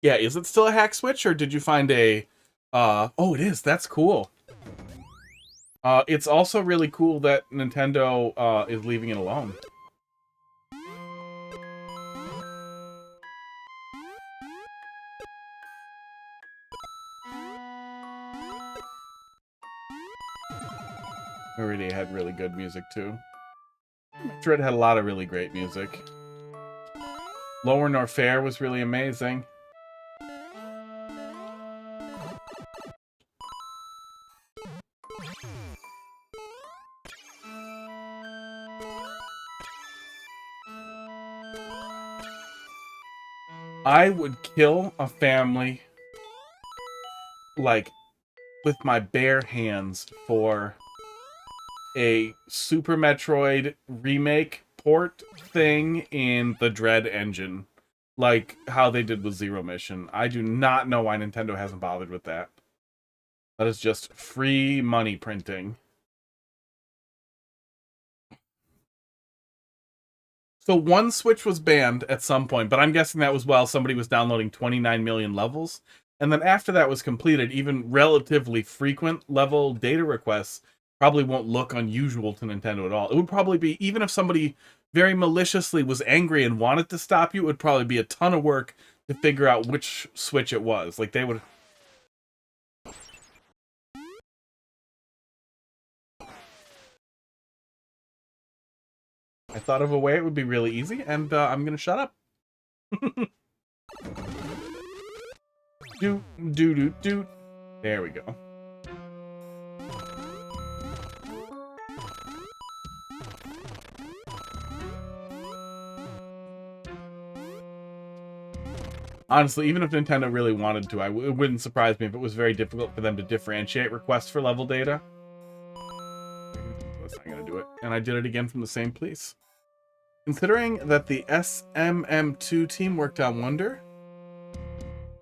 Speaker 2: Yeah, is it still a hack switch, or did you find a... oh, it is. That's cool. It's also really cool that Nintendo is leaving it alone. Already had really good music, too. Metroid had a lot of really great music. Lower Nor Fair was really amazing. I would kill a family, like, with my bare hands for a Super Metroid remake port thing in the Dread engine. Like how they did with Zero Mission. I do not know why Nintendo hasn't bothered with that. That is just free money printing. So one Switch was banned at some point, but I'm guessing that was while somebody was downloading 29 million levels. And then after that was completed, even relatively frequent level data requests probably won't look unusual to Nintendo at all. It would probably be, even if somebody very maliciously was angry and wanted to stop you, it would probably be a ton of work to figure out which Switch it was. Like, they would... I thought of a way it would be really easy, and I'm gonna shut up. Do. There we go. Honestly, even if Nintendo really wanted to, it wouldn't surprise me if it was very difficult for them to differentiate requests for level data. That's not gonna do it. And I did it again from the same place. Considering that the SMM2 team worked on Wonder.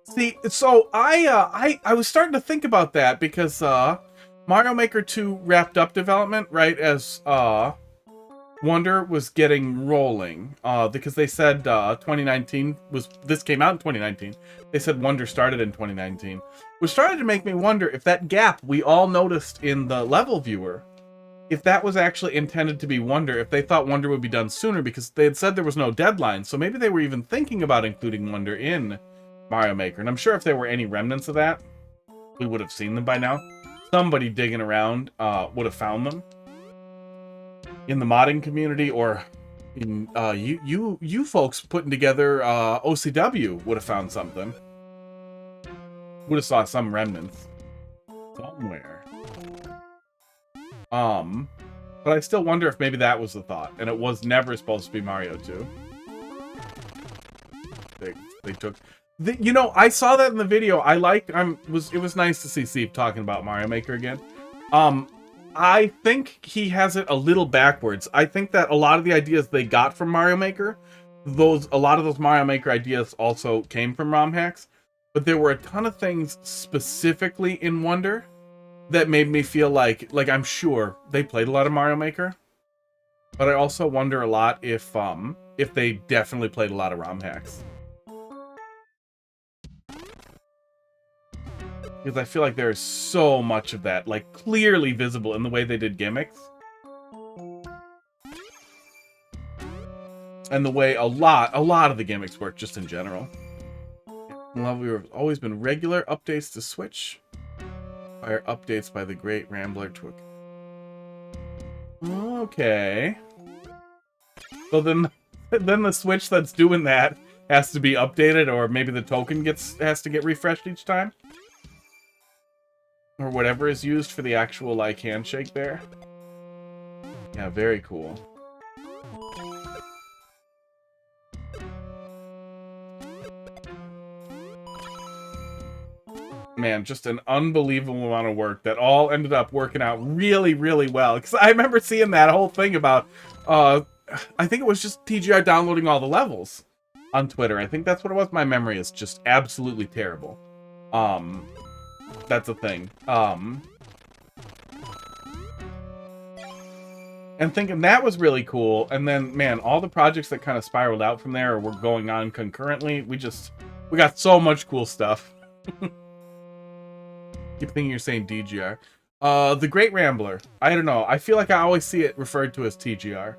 Speaker 2: See, so I was starting to think about that because Mario Maker 2 wrapped up development right as Wonder was getting rolling, because they said 2019 was... This came out in 2019. They said Wonder started in 2019. Which started to make me wonder if that gap we all noticed in the level viewer, if that was actually intended to be Wonder, if they thought Wonder would be done sooner, because they had said there was no deadline, so maybe they were even thinking about including Wonder in Mario Maker. And I'm sure if there were any remnants of that, we would have seen them by now. Somebody digging around would have found them. In the modding community, or in you folks putting together OCW would have found something. Would have saw some remnants somewhere. But I still wonder if maybe that was the thought, and it was never supposed to be Mario 2. They took... you know, I saw that in the video. It was nice to see Steve talking about Mario Maker again. I think he has it a little backwards. I think that a lot of the ideas they got from Mario Maker, a lot of those Mario Maker ideas also came from ROM hacks, but there were a ton of things specifically in Wonder that made me feel like I'm sure they played a lot of Mario Maker, but I also wonder a lot if they definitely played a lot of ROM hacks. Because I feel like there is so much of that, like, clearly visible in the way they did gimmicks. And the way a lot of the gimmicks work just in general. Well, we've always been regular updates to Switch. Fire updates by the Great Rambler to okay. So then the Switch that's doing that has to be updated, or maybe the token has to get refreshed each time? Or whatever is used for the actual, like, handshake there. Yeah, very cool. Man, just an unbelievable amount of work that all ended up working out really, really well. Because I remember seeing that whole thing about, I think it was just TGR downloading all the levels on Twitter. I think that's what it was. My memory is just absolutely terrible. That's a thing. And thinking that was really cool. And then, man, all the projects that kind of spiraled out from there or were going on concurrently, we got so much cool stuff. Keep thinking you're saying DGR. The Great Rambler. I don't know. I feel like I always see it referred to as TGR.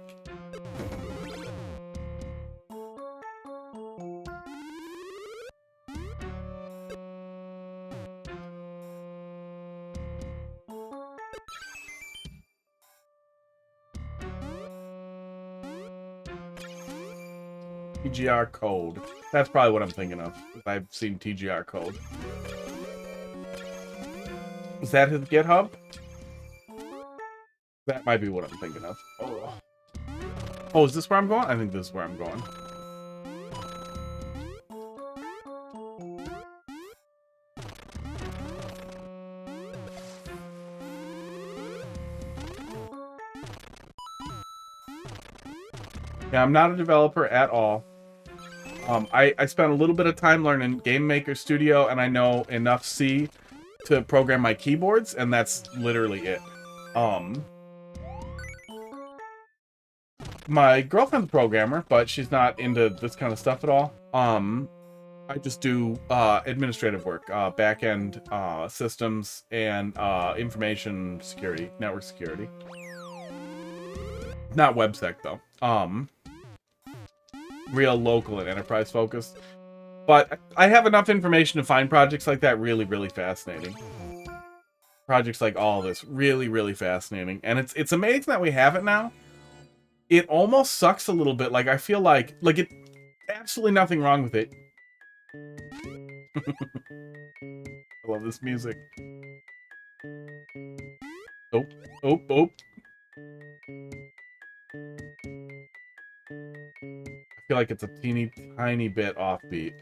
Speaker 2: TGR code. That's probably what I'm thinking of. I've seen TGR code. Is that his GitHub? That might be what I'm thinking of. Oh, is this where I'm going? I think this is where I'm going. Yeah, I'm not a developer at all. I spent a little bit of time learning Game Maker Studio, and I know enough C to program my keyboards, and that's literally it. My girlfriend's a programmer, but she's not into this kind of stuff at all. I just do administrative work, back-end systems, and information security, network security. Not WebSec, though. Real local and enterprise focused. But I have enough information to find projects like that really, really fascinating. Projects like all this, really, really fascinating. And it's amazing that we have it now. It almost sucks a little bit. Like, I feel like it, absolutely nothing wrong with it. I love this music. Oh, oh, oh. I feel like it's a teeny tiny bit offbeat.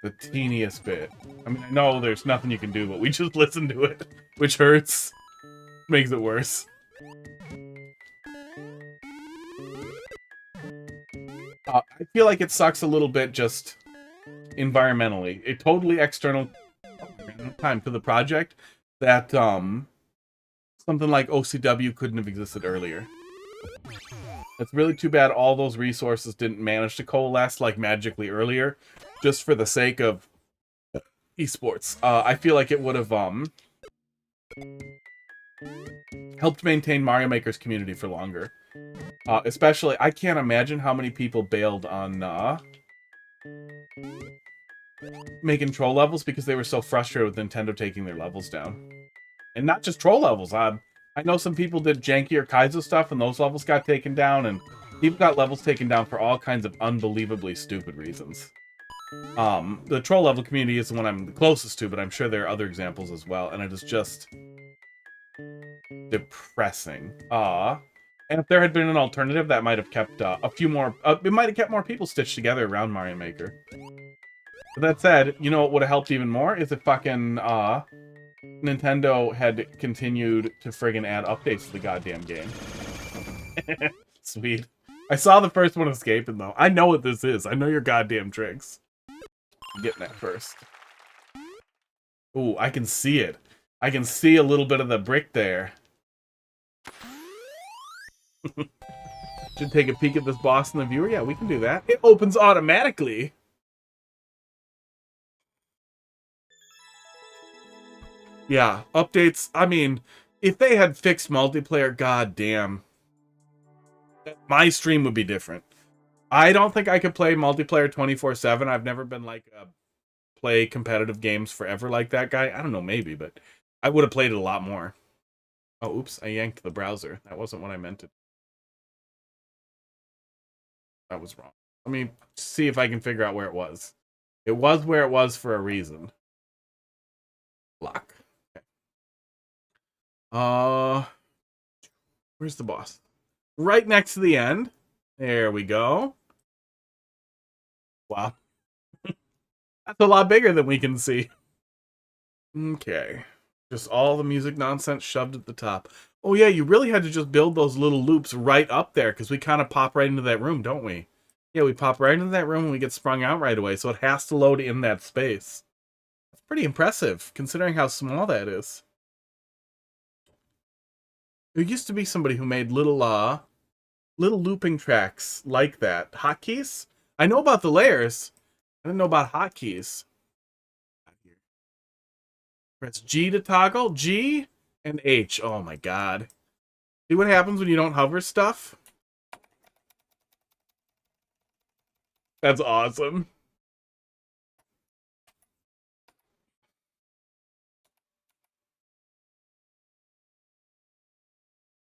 Speaker 2: The teeniest bit. I mean, I know there's nothing you can do, but we just listen to it, which hurts. Makes it worse. I feel like it sucks a little bit just environmentally. A totally external time to the project that something like OCW couldn't have existed earlier. It's really too bad all those resources didn't manage to coalesce like magically earlier, just for the sake of esports. I feel like it would have helped maintain Mario Maker's community for longer. Especially, I can't imagine how many people bailed on making troll levels because they were so frustrated with Nintendo taking their levels down. And not just troll levels. I know some people did jankier Kaizo stuff and those levels got taken down, and people got levels taken down for all kinds of unbelievably stupid reasons. The troll level community is the one I'm the closest to, but I'm sure there are other examples as well, and it is just depressing. And if there had been an alternative, that might have kept a few more... it might have kept more people stitched together around Mario Maker. But that said, you know what would have helped even more? Is if fucking, Nintendo had continued to friggin' add updates to the goddamn game. Sweet. I saw the first one escaping, though. I know what this is. I know your goddamn tricks. I'm getting that first. Ooh, I can see it. I can see a little bit of the brick there. Should take a peek at this boss in the viewer. Yeah, we can do that. It opens automatically. Yeah, updates. I mean, if they had fixed multiplayer, god damn, my stream would be different. I don't think I could play multiplayer 24/7. I've never been like a play competitive games forever like that guy. I don't know, maybe, but I would have played it a lot more. Oh, oops, I yanked the browser. That wasn't what I meant to. That was wrong. Let me see if I can figure out where it was. It was where it was for a reason. Lock. Okay. Where's the boss? Right next to the end. There we go. Wow. That's a lot bigger than we can see. Okay. Just all the music nonsense shoved at the top. Oh yeah, you really had to just build those little loops right up there because we kind of pop right into that room, don't we? Yeah, we pop right into that room and we get sprung out right away, so it has to load in that space. That's pretty impressive, considering how small that is. There used to be somebody who made little looping tracks like that. Hotkeys? I know about the layers. I didn't know about hotkeys. Press G to toggle. G and H. Oh my god. See what happens when you don't hover stuff? That's awesome.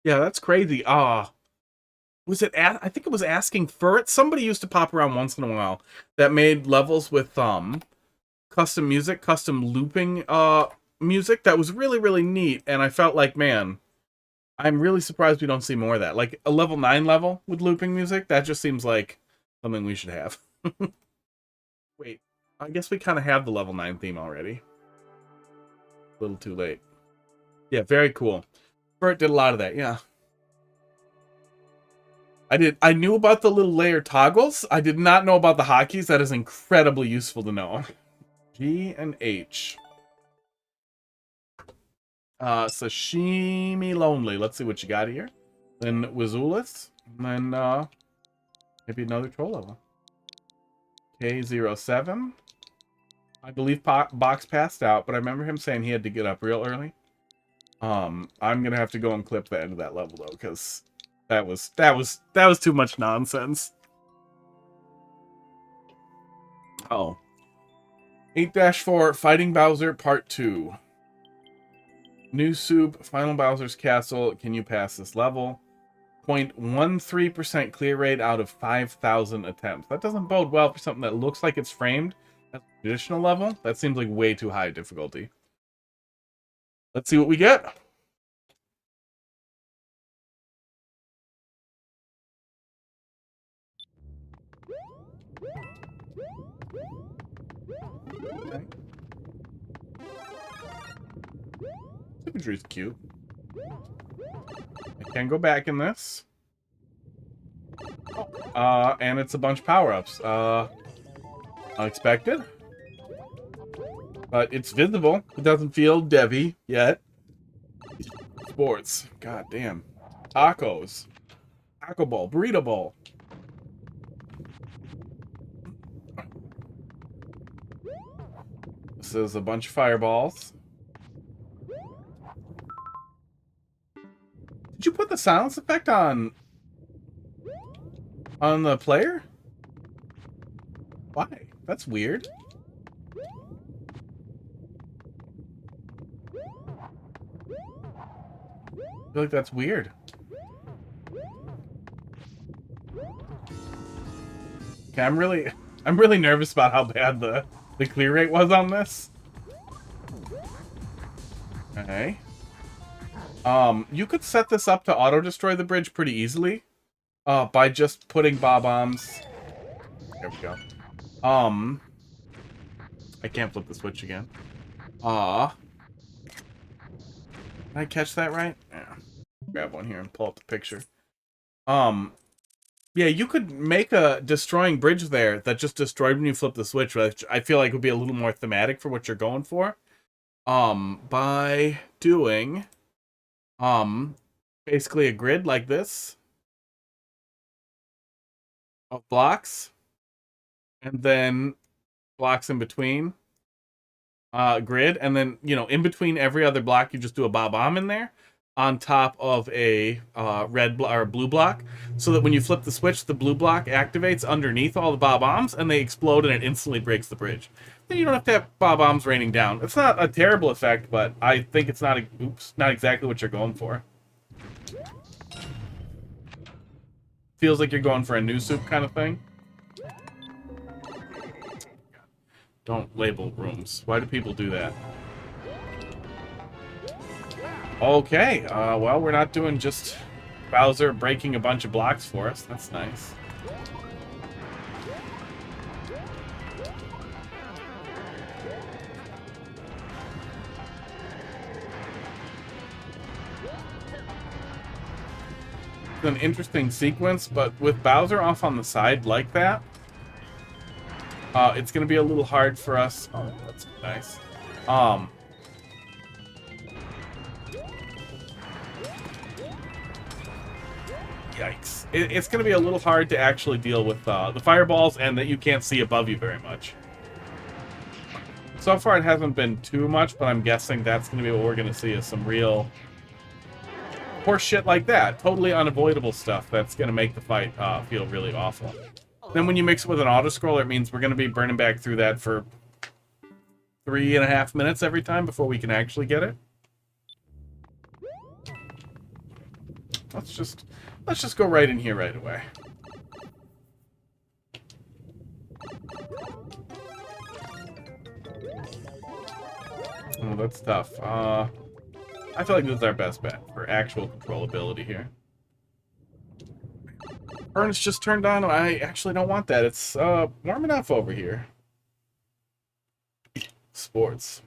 Speaker 2: Yeah, that's crazy. Was it I think it was asking for it. Somebody used to pop around once in a while that made levels with custom music, custom looping music that was really really neat, and I felt like, man, I'm really surprised we don't see more of that. Like a level 9 level with looping music, that just seems like something we should have. Wait, I guess we kind of have the level 9 theme already. A little too late. Yeah, very cool. Bert did a lot of that, yeah. I knew about the little layer toggles. I did not know about the hotkeys. That is incredibly useful to know. G and H. Sashimi Lonely. Let's see what you got here. Then wizulus. And then maybe another troll level. K07. I believe Box passed out, but I remember him saying he had to get up real early. I'm gonna have to go and clip the end of that level though, because that was too much nonsense. Oh. 8-4 Fighting Bowser Part 2. New soup, Final Bowser's Castle. Can you pass this level? 0.13% clear rate out of 5,000 attempts. That doesn't bode well for something that looks like it's framed as a traditional level. That seems like way too high difficulty. Let's see what we get. Okay. Imagery's cute. I can go back in this. And it's a bunch of power-ups. Unexpected. But it's visible. It doesn't feel devy yet. Sports. God damn. Tacos. Taco Ball. Burrito Bowl. This is a bunch of fireballs. Did you put the silence effect on the player? Why? That's weird. I feel like that's weird. Okay, I'm really nervous about how bad the clear rate was on this. Okay. You could set this up to auto-destroy the bridge pretty easily. By just putting bombs. There we go. I can't flip the switch again. Can I catch that right? Yeah. Grab one here and pull up the picture. Yeah, you could make a destroying bridge there that just destroyed when you flip the switch, which I feel like would be a little more thematic for what you're going for. By doing, basically a grid like this of blocks, and then blocks in between, grid, and then, you know, in between every other block, you just do a bomb in there on top of a or blue block, so that when you flip the switch, the blue block activates underneath all the bombs, and they explode, and it instantly breaks the bridge. Then you don't have to have bombs raining down. It's not a terrible effect, but I think it's not exactly what you're going for. Feels like you're going for a new soup kind of thing. Don't label rooms. Why do people do that? Okay, well, we're not doing just Bowser breaking a bunch of blocks for us. That's nice. It's an interesting sequence, but with Bowser off on the side like that, it's going to be a little hard for us. Oh, that's nice. Yikes. It's going to be a little hard to actually deal with the fireballs and that you can't see above you very much. So far it hasn't been too much, but I'm guessing that's going to be what we're going to see is some real horse shit like that. Totally unavoidable stuff that's going to make the fight feel really awful. Then when you mix it with an auto-scroller, it means we're going to be burning back through that for 3.5 minutes every time before we can actually get it. Let's just go right in here right away. Oh, that's tough. I feel like this is our best bet for actual controllability here. Furnace just turned on. I actually don't want that. It's warm enough over here. Sports.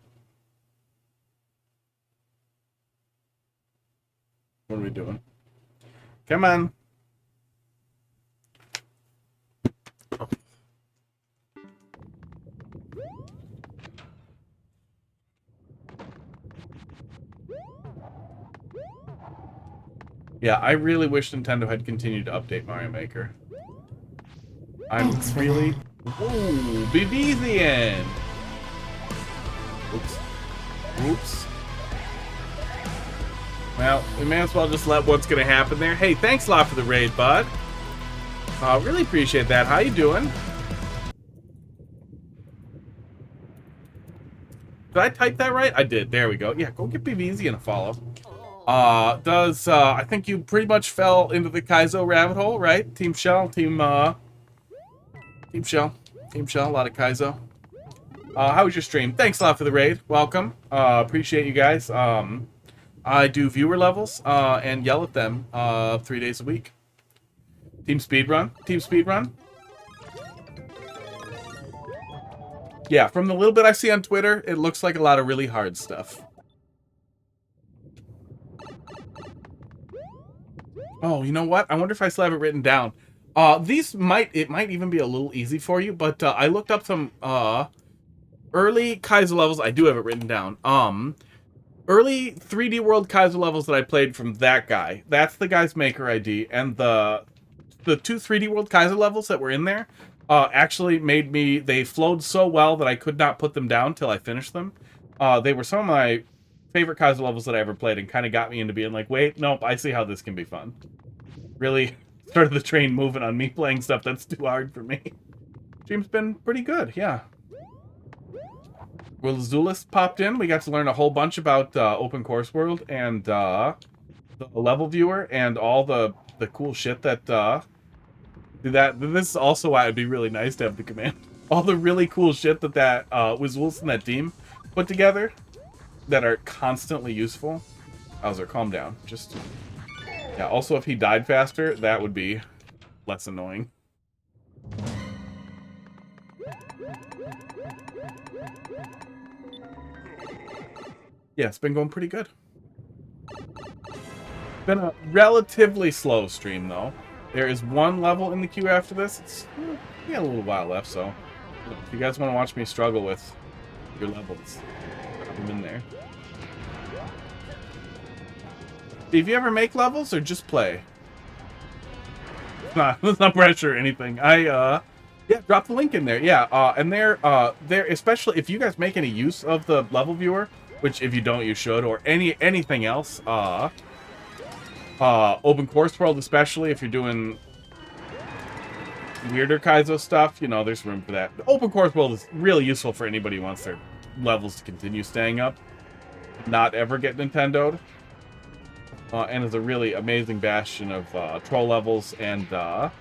Speaker 2: What are we doing? Come on. Yeah, I really wish Nintendo had continued to update Mario Maker. I'm really... Ooh, Bivizian! Oops. Oops. Well, we may as well just let what's gonna happen there. Hey, thanks a lot for the raid, bud. Really appreciate that. How you doing? Did I type that right? I did. There we go. Yeah, go give Bivizian a follow. I think you pretty much fell into the Kaizo rabbit hole, right? Team Shell, Team Shell, a lot of Kaizo. How was your stream? Thanks a lot for the raid. Welcome. Appreciate you guys. I do viewer levels, and yell at them, 3 days a week. Team Speedrun. Yeah, from the little bit I see on Twitter, it looks like a lot of really hard stuff. Oh, you know what? I wonder if I still have it written down. It might even be a little easy for you, but I looked up some early Kaizo levels. I do have it written down. Early 3D World Kaizo levels that I played from that guy. That's the guy's maker ID, and the two 3D World Kaizo levels that were in there actually made me. They flowed so well that I could not put them down till I finished them. They were some of my favorite Kaizo levels that I ever played, and kind of got me into being like, wait, nope, I see how this can be fun. Really started the train moving on me playing stuff that's too hard for me. Stream's been pretty good, yeah. wizulus popped in. We got to learn a whole bunch about Open Course World and the level viewer and all the cool shit that do that. This is also why it'd be really nice to have the command. All the really cool shit that wizulus and that team put together that are constantly useful. Bowser, calm down. Just... Yeah, also, if he died faster, that would be less annoying. Yeah, it's been going pretty good. Been a relatively slow stream, though. There is one level in the queue after this. We got a little while left, so if you guys want to watch me struggle with your levels, I'm in there. If you ever make levels or just play? Let's not pressure or anything. I Yeah, drop the link in there. Yeah, and there, especially if you guys make any use of the level viewer, which if you don't, you should, or anything else. Open course world, especially if you're doing weirder Kaizo stuff, you know, there's room for that. The open course world is really useful for anybody who wants their levels to continue staying up, not ever get Nintendo'd. And is a really amazing bastion of troll levels and a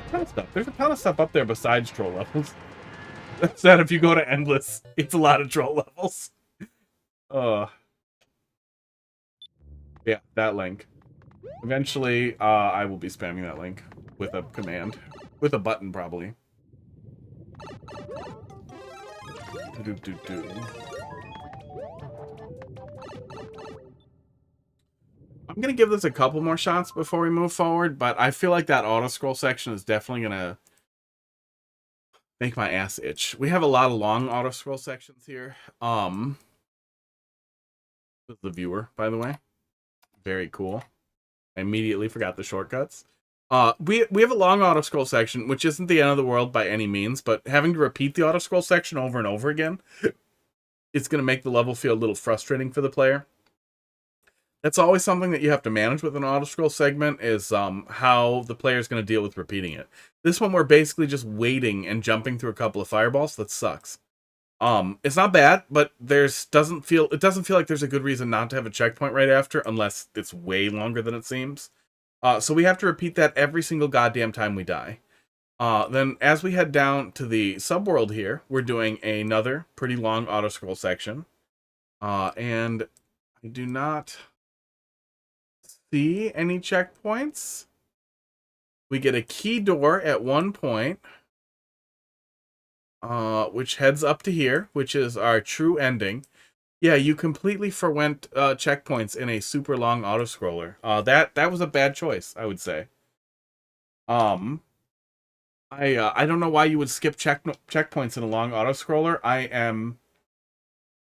Speaker 2: ton of stuff. There's a ton of stuff up there besides troll levels. That's that if you go to endless, it's a lot of troll levels. Yeah, that link. Eventually, I will be spamming that link with a command. With a button, probably. I'm going to give this a couple more shots before we move forward, but I feel like that auto-scroll section is definitely going to make my ass itch. We have a lot of long auto-scroll sections here. This is the viewer, by the way. Very cool. I immediately forgot the shortcuts. We have a long auto-scroll section, which isn't the end of the world by any means, but having to repeat the auto-scroll section over and over again, it's going to make the level feel a little frustrating for the player. That's always something that you have to manage with an auto-scroll segment, is how the player is going to deal with repeating it. This one, we're basically just waiting and jumping through a couple of fireballs. That sucks. It's not bad, but it doesn't feel like there's a good reason not to have a checkpoint right after, unless it's way longer than it seems. So we have to repeat that every single goddamn time we die. Then as we head down to the subworld here, we're doing another pretty long auto-scroll section. And I do not see any checkpoints. We get a key door at one point, which heads up to here, which is our true ending. Yeah, you completely forwent checkpoints in a super long auto-scroller. That was a bad choice, I would say. I don't know why you would skip checkpoints in a long auto-scroller. I am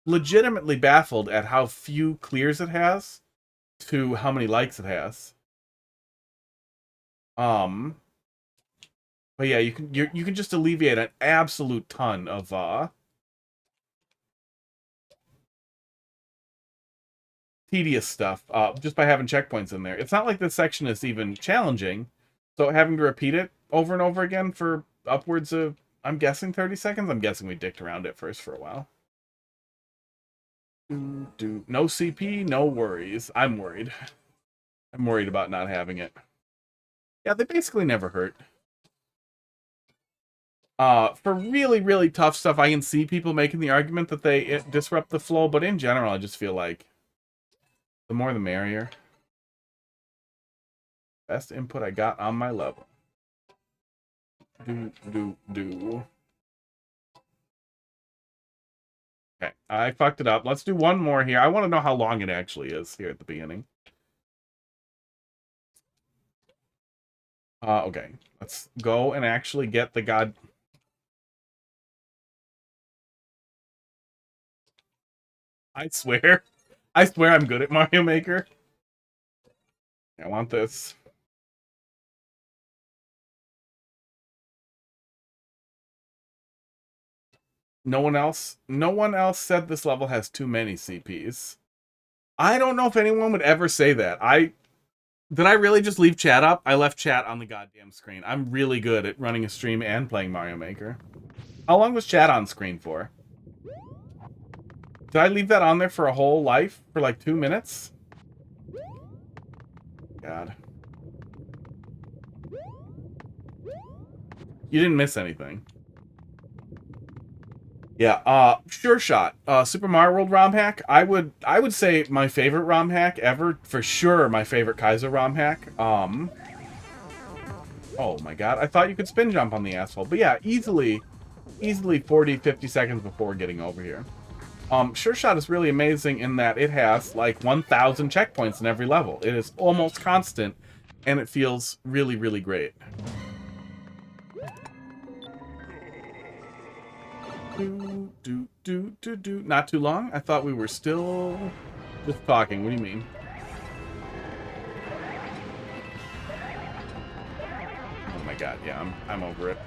Speaker 2: legitimately baffled at how few clears it has to how many likes it has. But yeah, you can just alleviate an absolute ton of tedious stuff just by having checkpoints in there. It's not like this section is even challenging, so having to repeat it over and over again for upwards of, I'm guessing, 30 seconds. I'm guessing we dicked around it first for a while. No CP, no worries. I'm worried. I'm worried about not having it. Yeah, they basically never hurt. For really, really tough stuff, I can see people making the argument that they disrupt the flow, but in general, I just feel like the more the merrier. Best input I got on my level. Okay, I fucked it up. Let's do one more here. I want to know how long it actually is here at the beginning. Okay. Let's go and actually get the god... I swear I'm good at Mario Maker. I want this. No one else said this level has too many CPs. I don't know if anyone would ever say that. Did I really just leave chat up? I left chat on the goddamn screen. I'm really good at running a stream and playing Mario Maker. How long was chat on screen for? Did I leave that on there for a whole life? For like 2 minutes? God. You didn't miss anything. Yeah, Sure Shot. Super Mario World ROM hack. I would say my favorite ROM hack ever. For sure my favorite Kaizo ROM hack. Oh my god. I thought you could spin jump on the asshole. But yeah, easily 40, 50 seconds before getting over here. Sure Shot is really amazing in that it has like 1,000 checkpoints in every level. It is almost constant, and it feels really, really great. Not too long? I thought we were still just talking. What do you mean? Oh my god, yeah, I'm over it.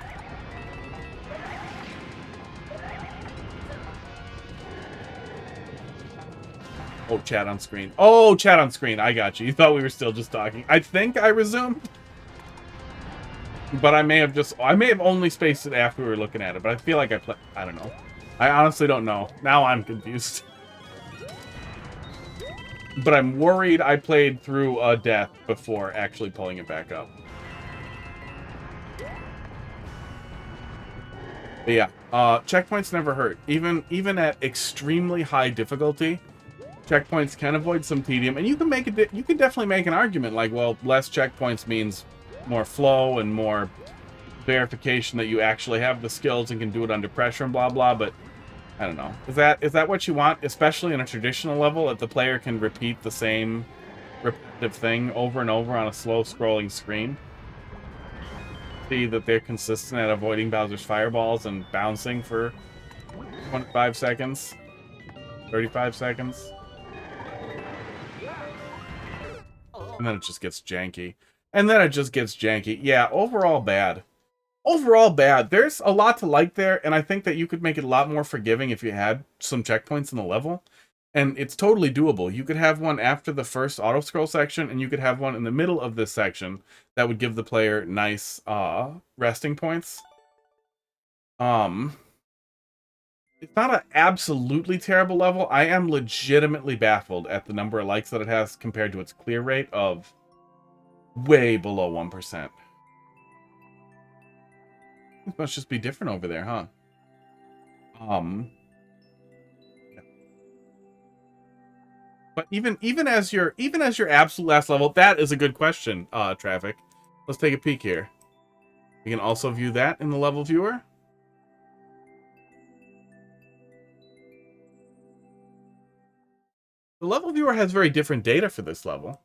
Speaker 2: Oh, chat on screen. Oh, chat on screen. I got you. You thought we were still just talking. I think I resumed. But I may have only spaced it after we were looking at it, but I feel like I don't know. I honestly don't know. Now I'm confused. But I'm worried I played through a death before actually pulling it back up. But yeah, checkpoints never hurt. Even at extremely high difficulty, checkpoints can avoid some tedium, and you can definitely make an argument like, well, less checkpoints means more flow and more verification that you actually have the skills and can do it under pressure and blah blah. But I don't know. Is that what you want, especially in a traditional level, that the player can repeat the same repetitive thing over and over on a slow scrolling screen? See that they're consistent at avoiding Bowser's fireballs and bouncing for 25 seconds, 35 seconds. And then it just gets janky. Yeah, overall bad. Overall bad. There's a lot to like there, and I think that you could make it a lot more forgiving if you had some checkpoints in the level. And it's totally doable. You could have one after the first auto-scroll section, and you could have one in the middle of this section that would give the player nice resting points. It's not an absolutely terrible level. I am legitimately baffled at the number of likes that it has compared to its clear rate of way below 1%. It must just be different over there, huh? But even as your absolute last level, that is a good question, Traffic. Let's take a peek here. We can also view that in the level viewer. The level viewer has very different data for this level.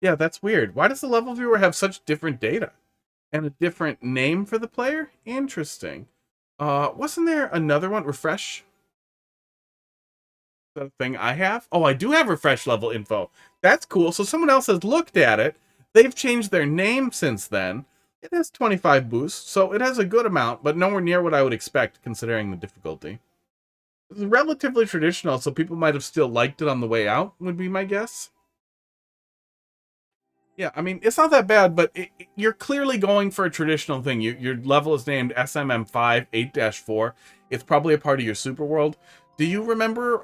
Speaker 2: Yeah, that's weird. Why does the level viewer have such different data? And a different name for the player? Interesting. Wasn't there another one? Refresh? Is that a thing I have? Oh, I do have refresh level info. That's cool. So someone else has looked at it. They've changed their name since then. It has 25 boosts, so it has a good amount, but nowhere near what I would expect considering the difficulty. It's relatively traditional, so people might have still liked it on the way out, would be my guess. Yeah, I mean, it's not that bad, but you're clearly going for a traditional thing. Your level is named SMM5 8-4. It's probably a part of your super world. Do you remember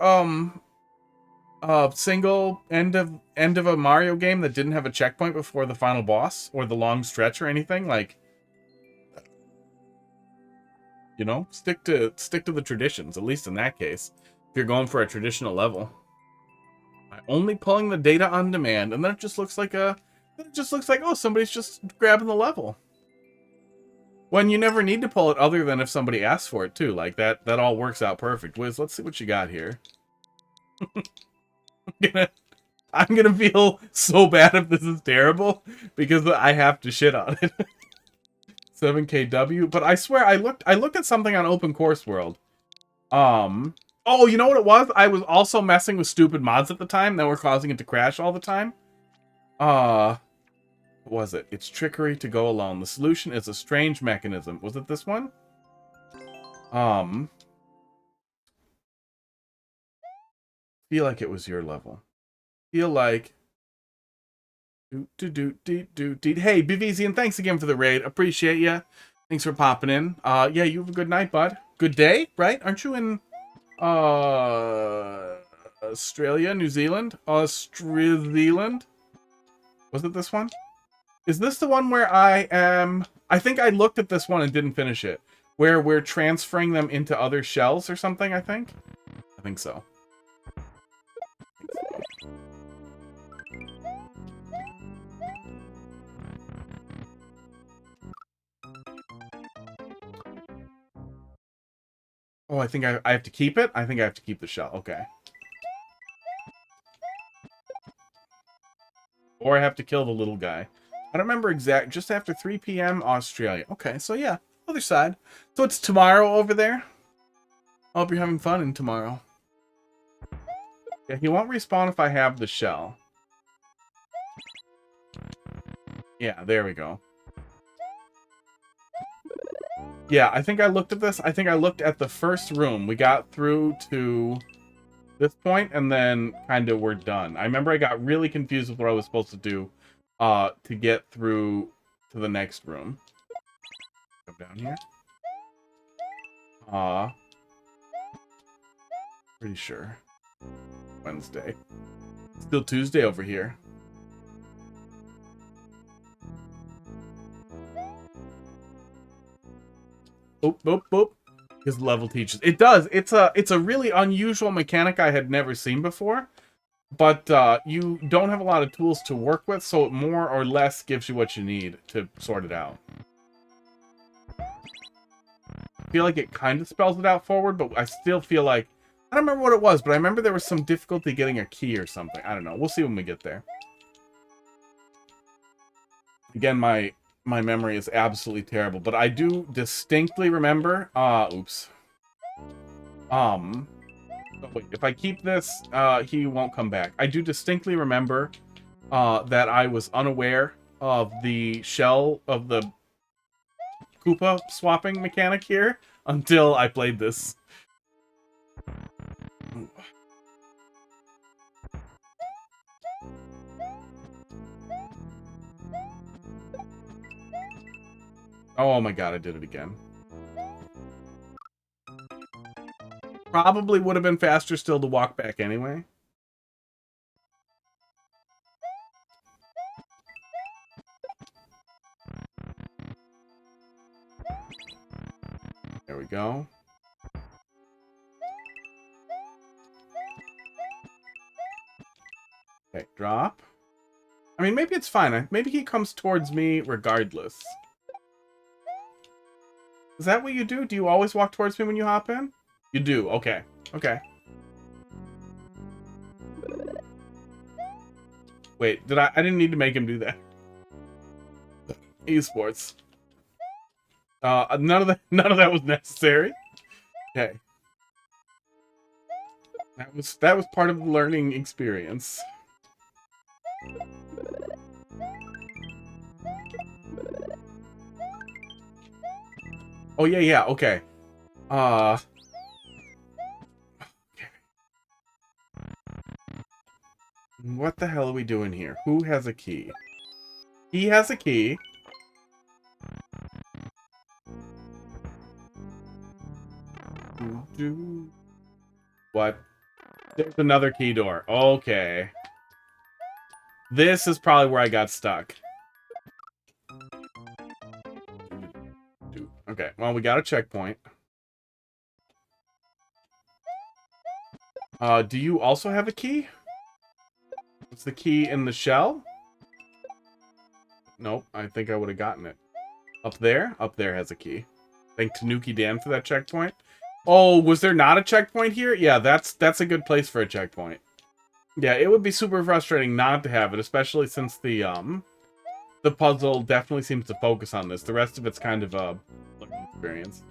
Speaker 2: a single end of a Mario game that didn't have a checkpoint before the final boss or the long stretch or anything? Like, you know, stick to the traditions, at least in that case. If you're going for a traditional level. Only pulling the data on demand, and then it just looks like oh, somebody's just grabbing the level. When you never need to pull it other than if somebody asks for it too. Like that all works out perfect. Wiz, let's see what you got here. I'm gonna feel so bad if this is terrible because I have to shit on it. 7KW, but I swear I looked at something on Open Course World. Oh, you know what it was? I was also messing with stupid mods at the time that were causing it to crash all the time. What was it? It's trickery to go alone. The solution is a strange mechanism. Was it this one? Feel like it was your level. Feel like Hey, Bivizian, thanks again for the raid. Appreciate ya. Thanks for popping in. Yeah, you have a good night, bud. Good day, right? Aren't you in Australia, New Zealand? Australia? Was it this one? Is this the one where I think I looked at this one and didn't finish it. Where we're transferring them into other shells or something, I think? I think so. Oh, I think I have to keep it? I think I have to keep the shell. Okay. Or I have to kill the little guy. I don't remember just after 3 p.m. Australia. Okay, so yeah, other side. So it's tomorrow over there. I hope you're having fun in tomorrow. Yeah, he won't respawn if I have the shell. Yeah, there we go. Yeah, I think I looked at this. I think I looked at the first room. We got through to this point, and then kind of we're done. I remember I got really confused with what I was supposed to do to get through to the next room. Come down here. Pretty sure. Wednesday. Still Tuesday over here. Boop, boop, boop. His level teaches. It does. It's a really unusual mechanic I had never seen before. But you don't have a lot of tools to work with, so it more or less gives you what you need to sort it out. I feel like it kind of spells it out forward, but I still feel like... I don't remember what it was, but I remember there was some difficulty getting a key or something. I don't know. We'll see when we get there. Again, my memory is absolutely terrible, but I do distinctly remember... oops. Oh, wait, if I keep this, he won't come back. I do distinctly remember that I was unaware of the shell of the Koopa swapping mechanic here until I played this. Oh my god, I did it again. Probably would have been faster still to walk back anyway. There we go. Okay, drop. I mean, maybe it's fine. Maybe he comes towards me regardless. Is that what you do? Do you always walk towards me when you hop in? You do. Okay. Okay. Wait, did I didn't need to make him do that. Esports. None of that was necessary. Okay. That was part of the learning experience. Oh yeah, okay. Okay. What the hell are we doing here? Who has a key? He has a key. What? There's another key door. Okay. This is probably where I got stuck. Okay, well, we got a checkpoint. Do you also have a key? What's the key in the shell? Nope, I think I would have gotten it. Up there? Up there has a key. Thank Tanuki Dan for that checkpoint. Oh, was there not a checkpoint here? Yeah, that's a good place for a checkpoint. Yeah, it would be super frustrating not to have it, especially since the puzzle definitely seems to focus on this. The rest of it's kind of a learning experience.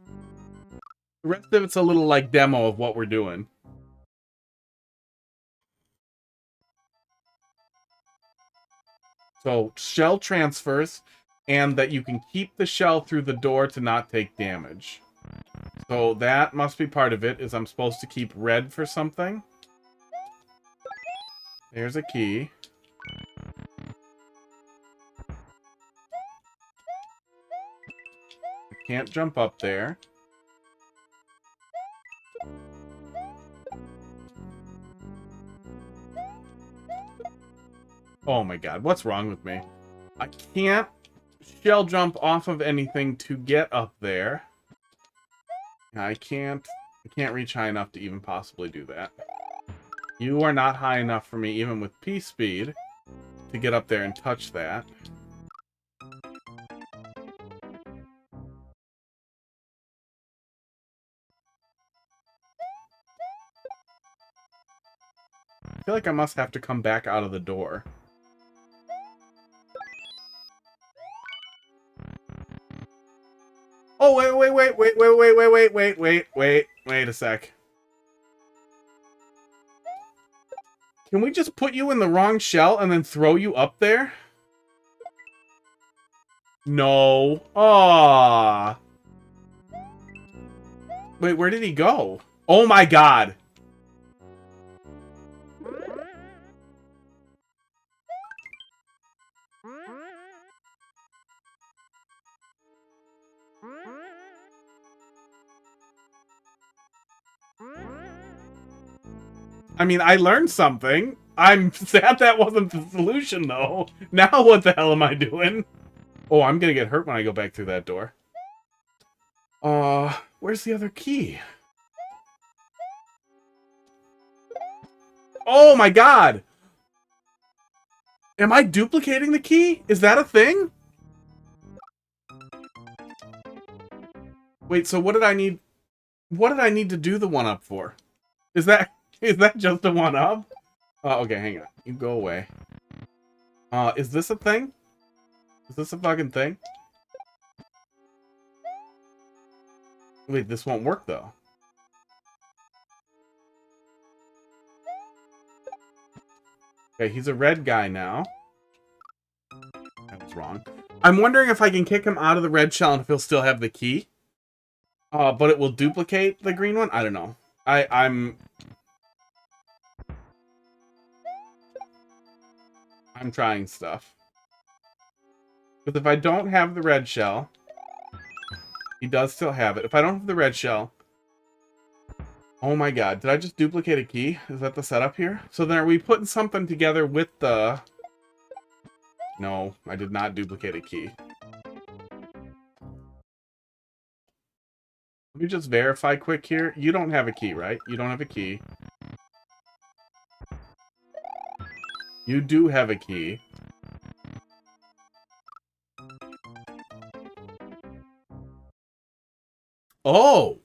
Speaker 2: The rest of it's a little like demo of what we're doing. So, shell transfers, and that you can keep the shell through the door to not take damage. So that must be part of it, is I'm supposed to keep red for something. There's a key. I can't jump up there. Oh my god, what's wrong with me? I can't shell jump off of anything to get up there. I can't reach high enough to even possibly do that. You are not high enough for me, even with P speed, to get up there and touch that. I feel like I must have to come back out of the door. Oh, wait a sec. Can we just put you in the wrong shell and then throw you up there? No. Aww. Wait, where did he go? Oh my god. I mean, I learned something. I'm sad that wasn't the solution, though. Now what the hell am I doing? Oh, I'm gonna get hurt when I go back through that door. Where's the other key? Oh my god! Am I duplicating the key? Is that a thing? Wait, so what did I need? What did I need to do the 1-up for? Is that just a 1-up? Okay, hang on. You go away. Is this a thing? Is this a fucking thing? Wait, this won't work though. Okay, he's a red guy now. That was wrong. I'm wondering if I can kick him out of the red shell and if he'll still have the key. But it will duplicate the green one? I don't know. I'm trying stuff. Because if I don't have the red shell, he does still have it. If I don't have the red shell... Oh my god, did I just duplicate a key? Is that the setup here? So then are we putting something together with the... No, I did not duplicate a key. Let me just verify quick here. You don't have a key, right? You don't have a key. You do have a key. Oh!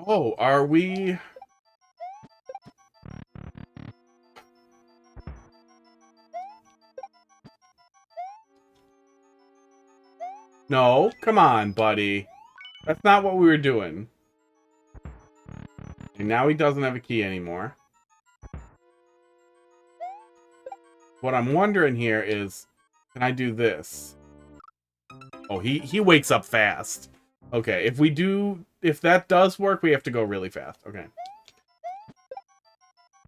Speaker 2: Oh, are we... No, come on, buddy. That's not what we were doing. And now he doesn't have a key anymore. What I'm wondering here is, can I do this? Oh, he wakes up fast. Okay, if that does work, we have to go really fast. Okay.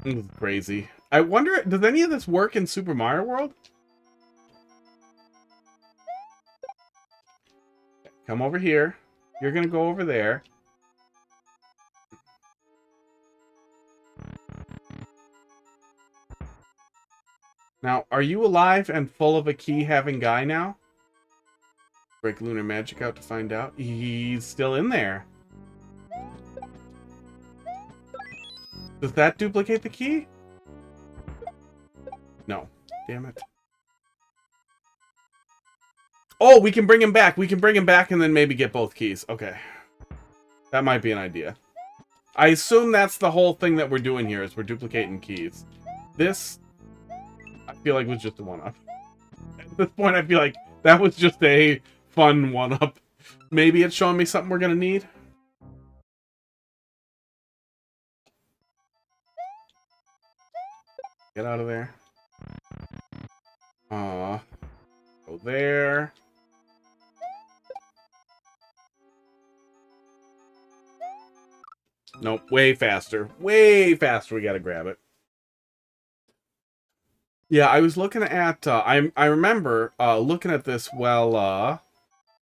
Speaker 2: This is crazy. I wonder, does any of this work in Super Mario World? Come over here. You're gonna go over there. Now, are you alive and full of a key-having guy now? Break Lunar Magic out to find out. He's still in there. Does that duplicate the key? No. Damn it. Oh, we can bring him back. We can bring him back and then maybe get both keys. Okay. That might be an idea. I assume that's the whole thing that we're doing here, is we're duplicating keys. This, I feel like, was just a 1-up. At this point, I feel like that was just a fun 1-up. Maybe it's showing me something we're gonna need. Get out of there. Go there. Nope, way faster. Way faster, we gotta grab it. Yeah, I was looking at, I remember looking at this while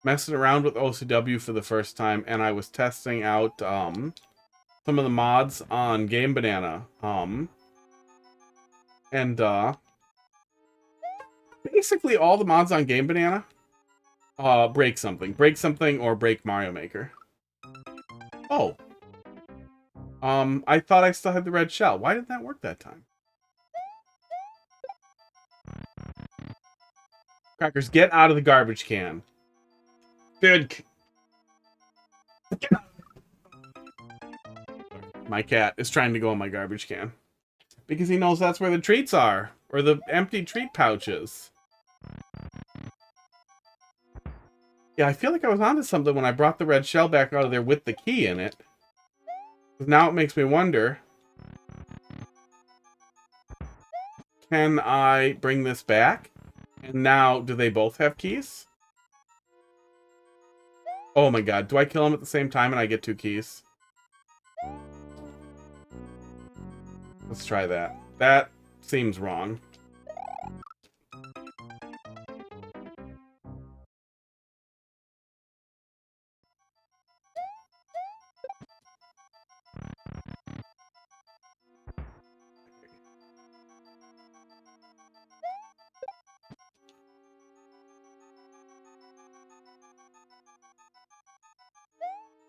Speaker 2: messing around with OCW for the first time, and I was testing out some of the mods on Game Banana. And basically all the mods on Game Banana break something. Break something or break Mario Maker. Oh. I thought I still had the red shell. Why did that work that time? Crackers, get out of the garbage can. Good. My cat is trying to go in my garbage can. Because he knows that's where the treats are. Or the empty treat pouches. Yeah, I feel like I was onto something when I brought the red shell back out of there with the key in it. Because now it makes me wonder. Can I bring this back? And now, do they both have keys? Oh my god, do I kill them at the same time and I get 2 keys? Let's try that. That seems wrong.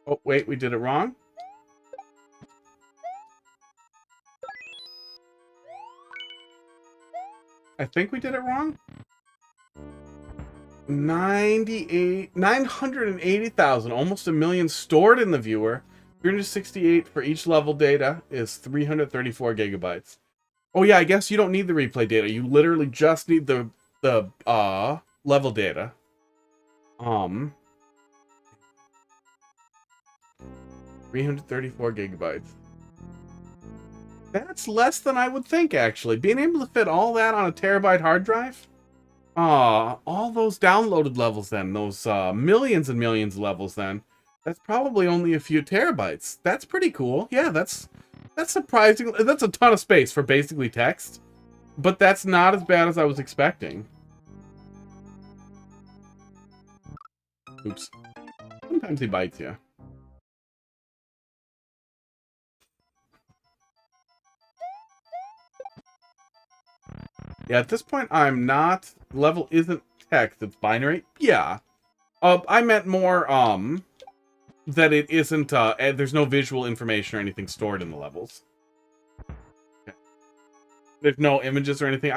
Speaker 2: Oh, wait, we did it wrong? I think we did it wrong. 980,000, almost 1,000,000 stored in the viewer. 368 for each level data is 334 gigabytes. Oh yeah, I guess you don't need the replay data. You literally just need the level data. 334 gigabytes. That's less than I would think, actually. Being able to fit all that on a terabyte hard drive? All those downloaded levels then, those millions and millions of levels then, that's probably only a few terabytes. That's pretty cool. Yeah, that's surprising. That's a ton of space for basically text, but that's not as bad as I was expecting. Oops. Sometimes he bites you. Yeah, at this point, I'm not... Level isn't text, it's binary. Yeah. I meant more, that it isn't, there's no visual information or anything stored in the levels. Okay. There's no images or anything.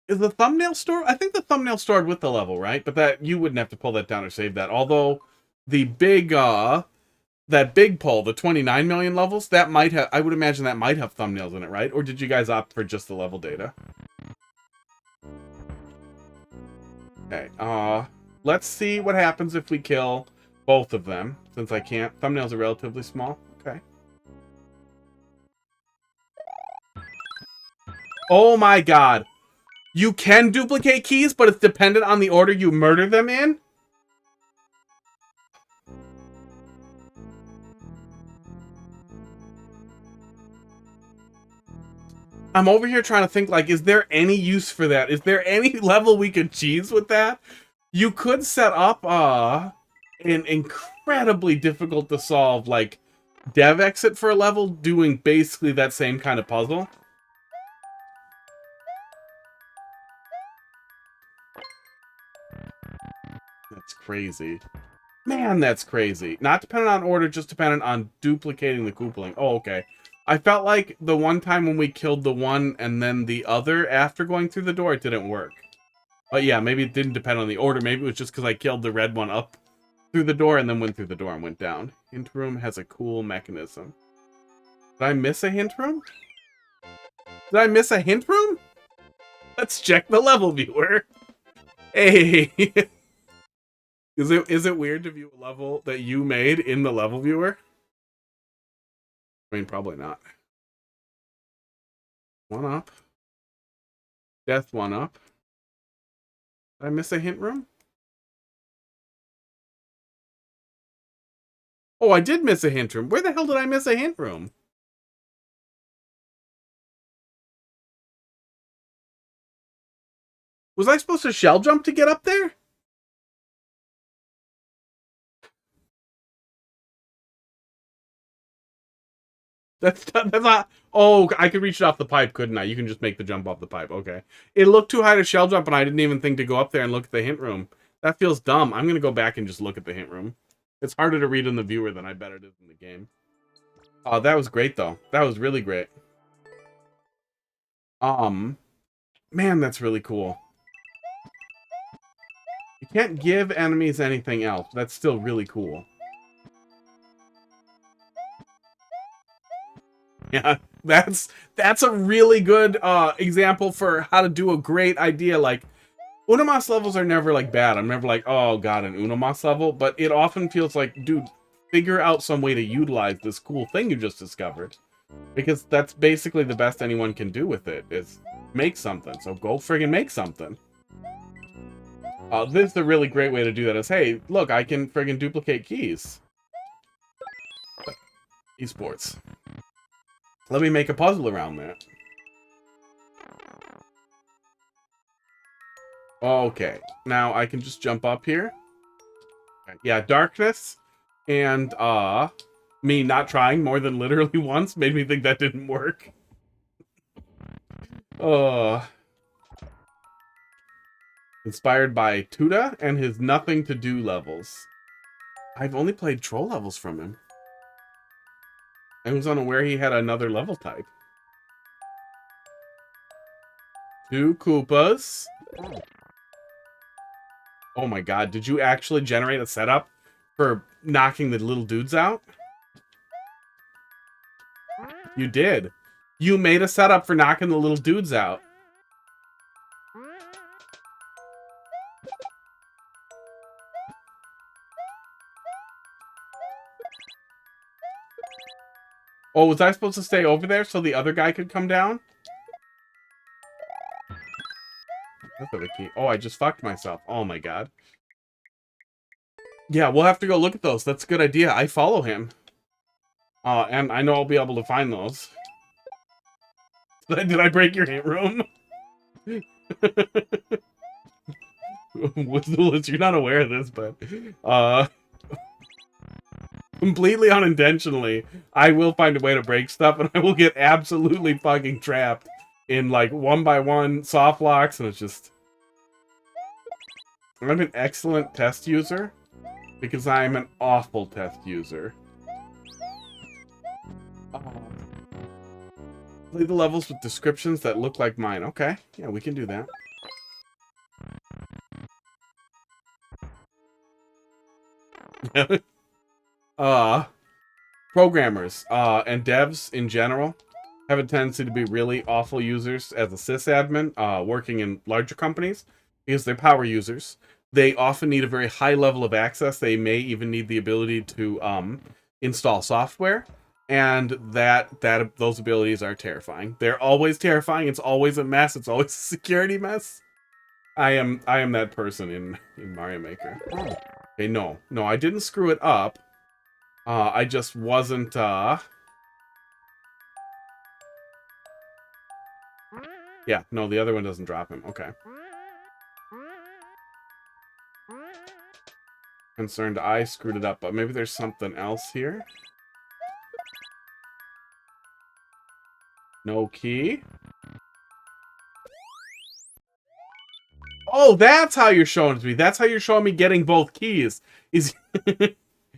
Speaker 2: Is the thumbnail stored? I think the thumbnail stored with the level, right? But that, you wouldn't have to pull that down or save that. Although, the big, that big poll, the 29 million levels, that might have, I would imagine that might have thumbnails in it, right? Or did you guys opt for just the level data? Okay, let's see what happens if we kill both of them, since I can't. Thumbnails are relatively small. Okay. Oh my god. You can duplicate keys, but it's dependent on the order you murder them in? I'm over here trying to think, like, is there any use for that? Is there any level we could cheese with that? You could set up, an incredibly difficult to solve, like, dev exit for a level doing basically that same kind of puzzle. That's crazy. Man, that's crazy. Not dependent on order, just dependent on duplicating the coupling. Oh, okay. I felt like the one time when we killed the one and then the other after going through the door, it didn't work. But yeah, maybe it didn't depend on the order. Maybe it was just because I killed the red one up through the door and then went through the door and went down. Hint room has a cool mechanism. Did I miss a hint room? Did I miss a hint room? Let's check the level viewer. Hey. Is it weird to view a level that you made in the level viewer? I mean, probably not. One up. Death one up. Did I miss a hint room? Oh, I did miss a hint room. Where the hell did I miss a hint room? Was I supposed to shell jump to get up there? That's not... Oh, I could reach it off the pipe, couldn't I? You can just make the jump off the pipe. Okay. It looked too high to shell jump, and I didn't even think to go up there and look at the hint room. That feels dumb. I'm going to go back and just look at the hint room. It's harder to read in the viewer than I bet it is in the game. Oh, that was great, though. That was really great. Man, that's really cool. You can't give enemies anything else. That's still really cool. Yeah, that's a really good example for how to do a great idea. Like, Unomas levels are never, like, bad. I'm never like, oh, god, an Unomas level. But it often feels like, dude, figure out some way to utilize this cool thing you just discovered. Because that's basically the best anyone can do with it, is make something. So go friggin' make something. This is a really great way to do that is, hey, look, I can friggin' duplicate keys. Esports. Let me make a puzzle around that. Okay, now I can just jump up here. Okay. Yeah, darkness and me not trying more than literally once made me think that didn't work. Inspired by Tuda and his nothing to do levels. I've only played troll levels from him. I was unaware he had another level type. 2 Koopas. Oh my god, did you actually generate a setup for knocking the little dudes out? You did. You made a setup for knocking the little dudes out. Oh, was I supposed to stay over there so the other guy could come down? That's the key. Oh, I just fucked myself. Oh my god. Yeah, we'll have to go look at those. That's a good idea. I follow him. And I know I'll be able to find those. Did I break your hint room? Wizulus, you're not aware of this, but completely unintentionally, I will find a way to break stuff, and I will get absolutely fucking trapped in like 1x1 soft locks, and it's just. I'm an excellent test user because I'm an awful test user. Play the levels with descriptions that look like mine. Okay, yeah, we can do that. Programmers and devs in general have a tendency to be really awful users as a sysadmin working in larger companies because they're power users. They often need a very high level of access. They may even need the ability to install software, and those abilities are terrifying. They're always terrifying. It's always a mess. It's always a security mess. I am that person in Mario Maker. Okay, no, I didn't screw it up. I just wasn't, Yeah, no, the other one doesn't drop him. Okay. Concerned I screwed it up, but maybe there's something else here. No key. Oh, that's how you're showing it to me. That's how you're showing me getting both keys. Is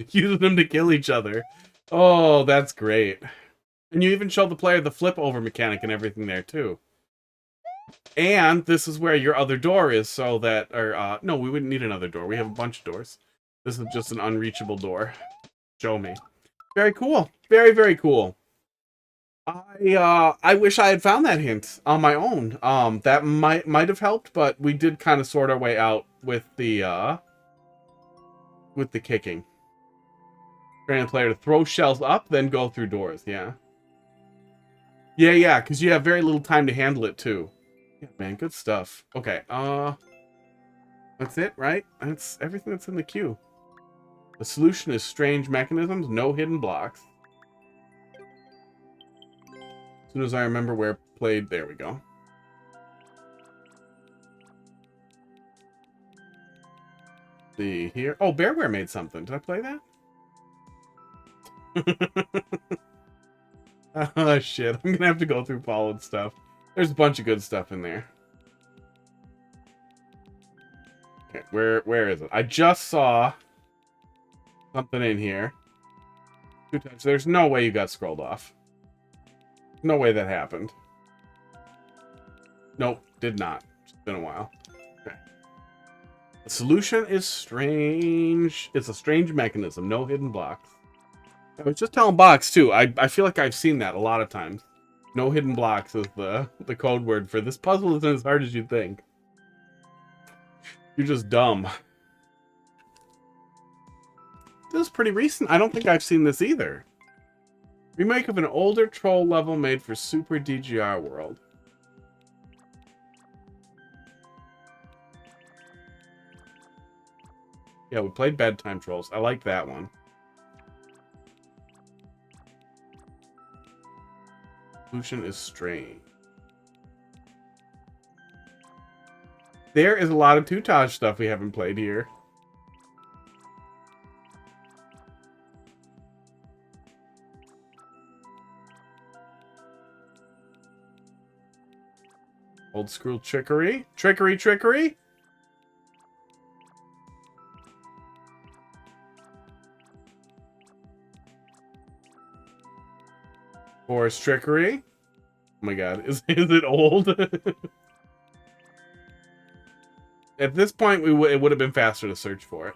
Speaker 2: using them to kill each other. Oh, that's great. And you even show the player the flip over mechanic and everything there too. And this is where your other door is, so that, or, no, we wouldn't need another door. We have a bunch of doors. This is just an unreachable door. Show me. Very cool. Very, very cool. I wish I had found that hint on my own. That might have helped, but we did kind of sort our way out with the kicking. Training the player to throw shells up, then go through doors, yeah. Yeah, because you have very little time to handle it, too. Yeah, man, good stuff. Okay, that's it, right? That's everything that's in the queue. The solution is strange mechanisms, no hidden blocks. As soon as I remember where played, there we go. See here. Oh, Bearware made something. Did I play that? Oh, shit. I'm gonna have to go through followed stuff. There's a bunch of good stuff in there. Okay, where is it? I just saw something in here. 2 times. There's no way you got scrolled off. No way that happened. Nope, did not. It's been a while. Okay. The solution is strange. It's a strange mechanism. No hidden blocks. I was just telling Box, too. I feel like I've seen that a lot of times. No hidden blocks is the code word for this puzzle isn't as hard as you think. You're just dumb. This is pretty recent. I don't think I've seen this either. Remake of an older troll level made for Super DGR World. Yeah, we played Bedtime Trolls. I like that one. Solution is strange. There is a lot of Tutage stuff we haven't played here. Old school trickery. Trickery, trickery. Forest trickery. Oh my god, is it old? At this point, it would have been faster to search for it.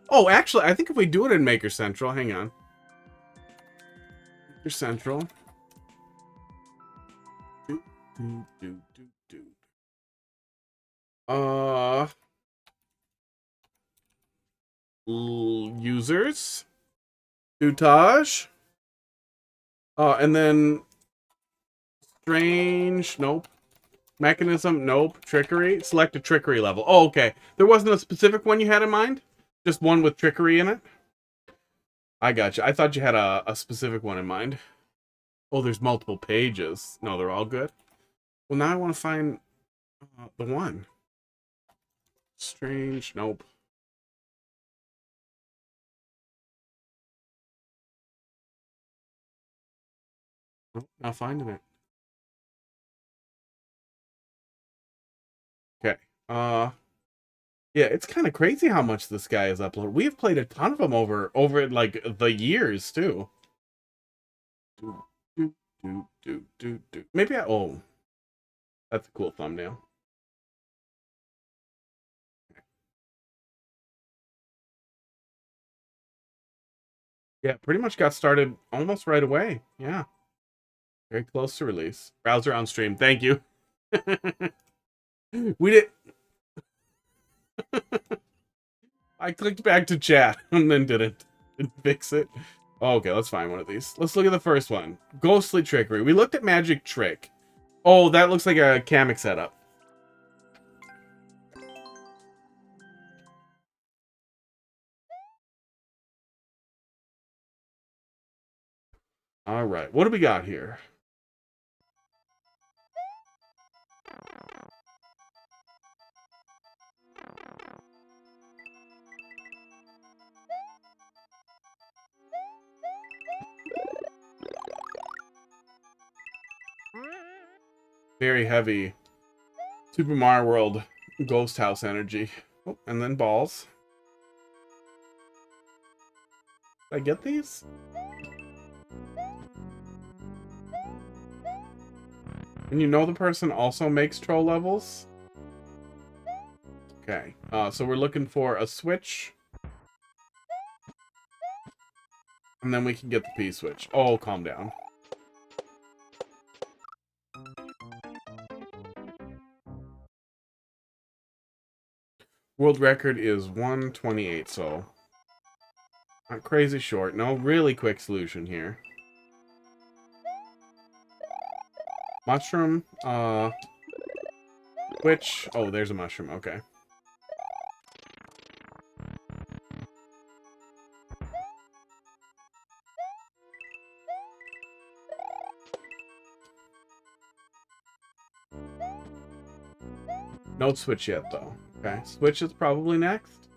Speaker 2: Oh, actually, I think if we do it in Maker Central, hang on. Maker Central. Users. Tutage. And then strange. Nope. Mechanism. Nope. Trickery. Select a trickery level. Oh, okay. There wasn't a specific one you had in mind? Just one with trickery in it? I got you. I thought you had a specific one in mind. Oh, there's multiple pages. No, they're all good. Well, now I want to find the one. Strange. Nope. Nope, not finding it. Okay. Yeah, it's kind of crazy how much this guy has uploaded. We've played a ton of them over like the years too. Maybe oh, that's a cool thumbnail. Yeah, pretty much got started almost right away. Yeah, very close to release. Browser on stream. Thank you. We did. I clicked back to chat and then didn't fix it. Oh, okay, let's find one of these. Let's look at the first one. Ghostly Trickery. We looked at Magic Trick. Oh, that looks like a Kamek setup. All right, what do we got here? Very heavy Super Mario World Ghost House energy. Oh, and then balls. Did I get these? And you know the person also makes troll levels? Okay, so we're looking for a switch. And then we can get the P-switch. Oh, calm down. World record is 128, so not crazy short. No really quick solution here. Mushroom, which... Oh, there's a mushroom, okay. No switch yet, though. Okay, switch is probably next.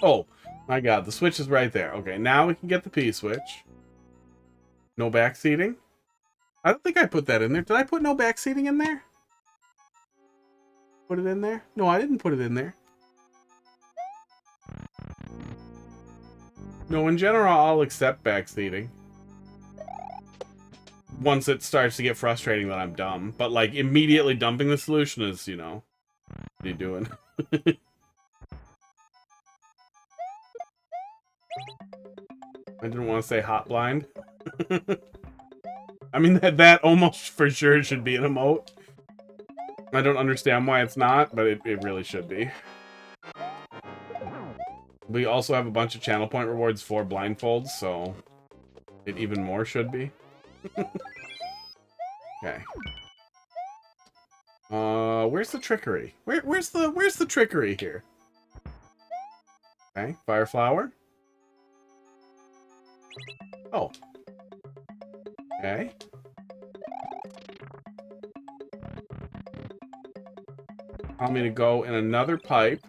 Speaker 2: Oh, my god, the switch is right there. Okay, now we can get the P-switch. No backseating? I don't think I put that in there. Did I put no backseating in there? Put it in there? No, I didn't put it in there. No, in general, I'll accept backseating. Once it starts to get frustrating that I'm dumb. But, like, immediately dumping the solution is, you know... What are you doing?
Speaker 3: I didn't want to say hot blind. I mean, that almost for sure should be an emote. I don't understand why it's not, but it really should be. We also have a bunch of channel point rewards for blindfolds, so it even more should be. Okay. Where's the trickery? Where's the trickery here? Okay, fire flower. Oh. Okay. Want me to go in another pipe.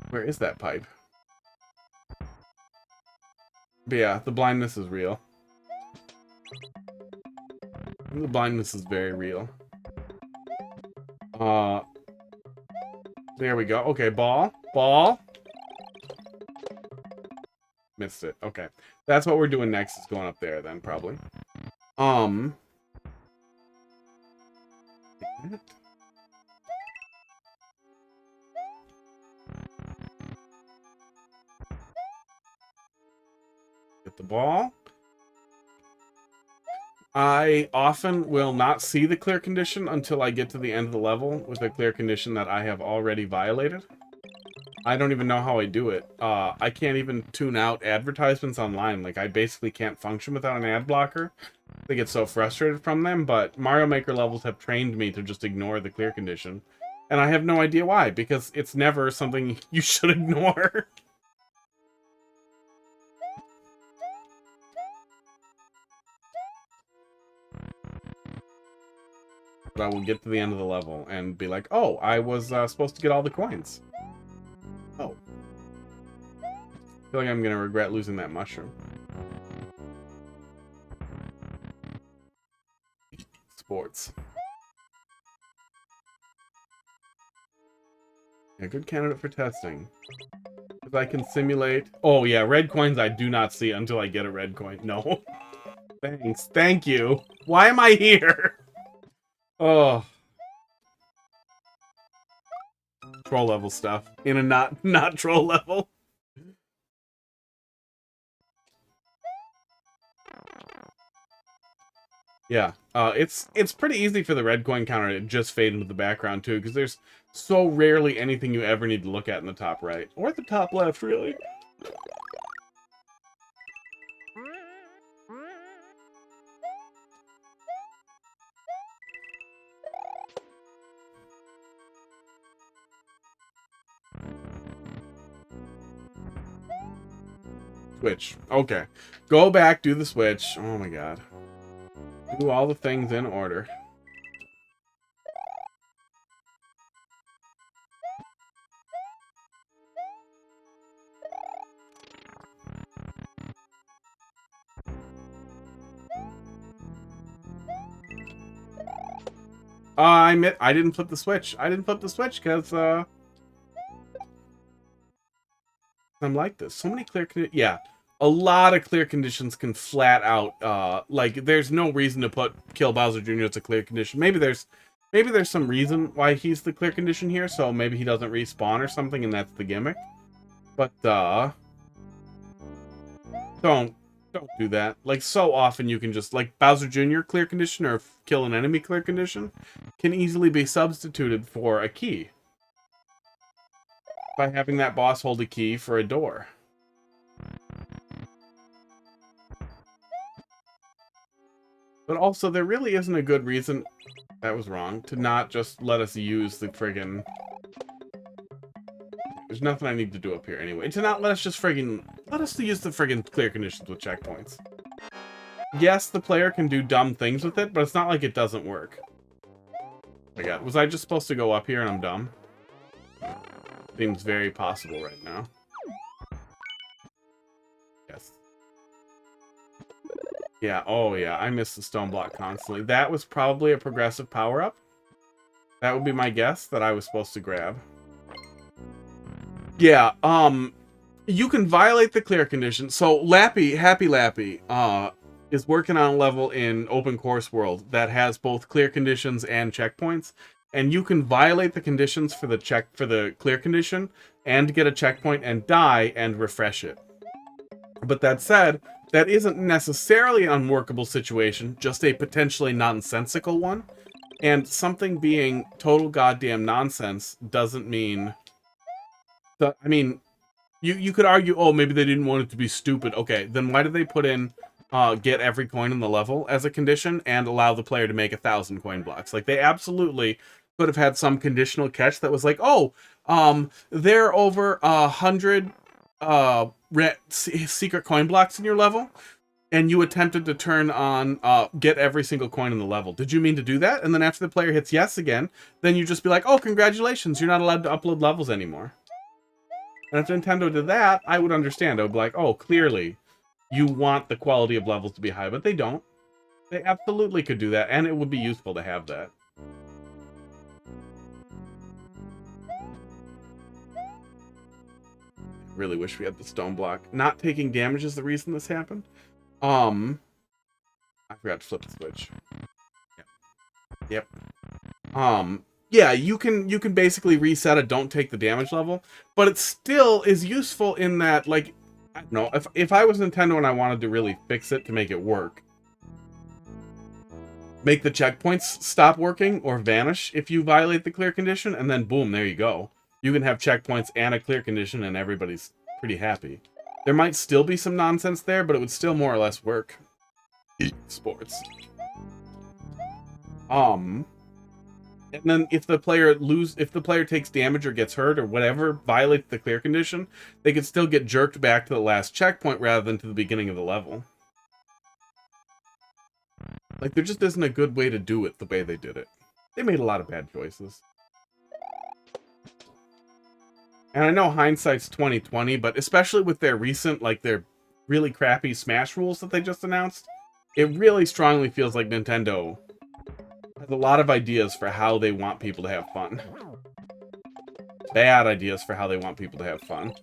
Speaker 3: Where is that pipe? But yeah, the blindness is real. The blindness is very real. There we go. Okay, ball. Ball. Missed it. Okay. That's what we're doing next, is going up there then, probably. Get the ball. I often will not see the clear condition until I get to the end of the level with a clear condition that I have already violated. I don't even know how I do it. I can't even tune out advertisements online. Like, I basically can't function without an ad blocker. I get so frustrated from them, but Mario Maker levels have trained me to just ignore the clear condition. And I have no idea why, because it's never something you should ignore. But I will get to the end of the level and be like, oh, I was supposed to get all the coins. Oh. I feel like I'm going to regret losing that mushroom. Sports. Yeah, good candidate for testing. Because I can simulate... Oh, yeah, red coins I do not see until I get a red coin. No. Thanks. Thank you. Why am I here? Oh. Troll level stuff. In a not troll level. Yeah, it's pretty easy for the red coin counter to just fade into the background too, because there's so rarely anything you ever need to look at in the top right. Or the top left, really. Switch. Okay. Go back, do the switch. Oh my god. Do all the things in order. I didn't flip the switch. I didn't flip the switch because I'm like this. So many clear conditions. Yeah. A lot of clear conditions can flat out like there's no reason to kill Bowser Jr. as a clear condition. Maybe there's some reason why he's the clear condition here, so maybe he doesn't respawn or something and that's the gimmick. But don't do that. Like, so often you can just, like, Bowser Jr. clear condition or kill an enemy clear condition can easily be substituted for a key by having that boss hold a key for a door. But also, there really isn't a good reason, that was wrong, to not just let us use the friggin'... There's nothing I need to do up here anyway. To not let us just friggin'... Let us use the friggin' clear conditions with checkpoints. Yes, the player can do dumb things with it, but it's not like it doesn't work. Oh my god, was I just supposed to go up here and I'm dumb? Seems very possible right now. Yes. Yeah, oh yeah, I miss the stone block constantly. That was probably a progressive power-up. That would be my guess that I was supposed to grab. Yeah, you can violate the clear condition. So Happy Lappy, is working on a level in Open Course World that has both clear conditions and checkpoints. and you can violate the conditions for the clear condition and get a checkpoint and die and refresh it. But that said, that isn't necessarily an unworkable situation, just a potentially nonsensical one. And something being total goddamn nonsense doesn't mean... I mean, you could argue, oh, maybe they didn't want it to be stupid. Okay, then why did they put in get every coin in the level as a condition and allow the player to make 1,000 coin blocks? Like, they absolutely could have had some conditional catch that was like, oh, there are over 100 secret coin blocks in your level, and you attempted to turn on get every single coin in the level. Did you mean to do that? And then after the player hits yes again, then you just be like, oh, congratulations, you're not allowed to upload levels anymore. And if Nintendo did that, I would understand. I would be like, oh, clearly you want the quality of levels to be high, but they don't. They absolutely could do that, and it would be useful to have that. Really wish we had the stone block. Not taking damage is the reason this happened. I forgot to flip the switch. Yep. Yeah, you can basically reset a don't take the damage level, but it still is useful in that, like, I don't know, if I was Nintendo and I wanted to really fix it to make it work, make the checkpoints stop working or vanish if you violate the clear condition, and then boom, there you go. You can have checkpoints and a clear condition and everybody's pretty happy. There might still be some nonsense there, but it would still more or less work. Sports. And then if the player takes damage or gets hurt or whatever, violates the clear condition, they could still get jerked back to the last checkpoint rather than to the beginning of the level. Like, there just isn't a good way to do it the way they did it. They made a lot of bad choices. And I know hindsight's 20/20, but especially with their recent, like, their really crappy Smash rules that they just announced, it really strongly feels like Nintendo has a lot of ideas for how they want people to have fun. Bad ideas for how they want people to have fun.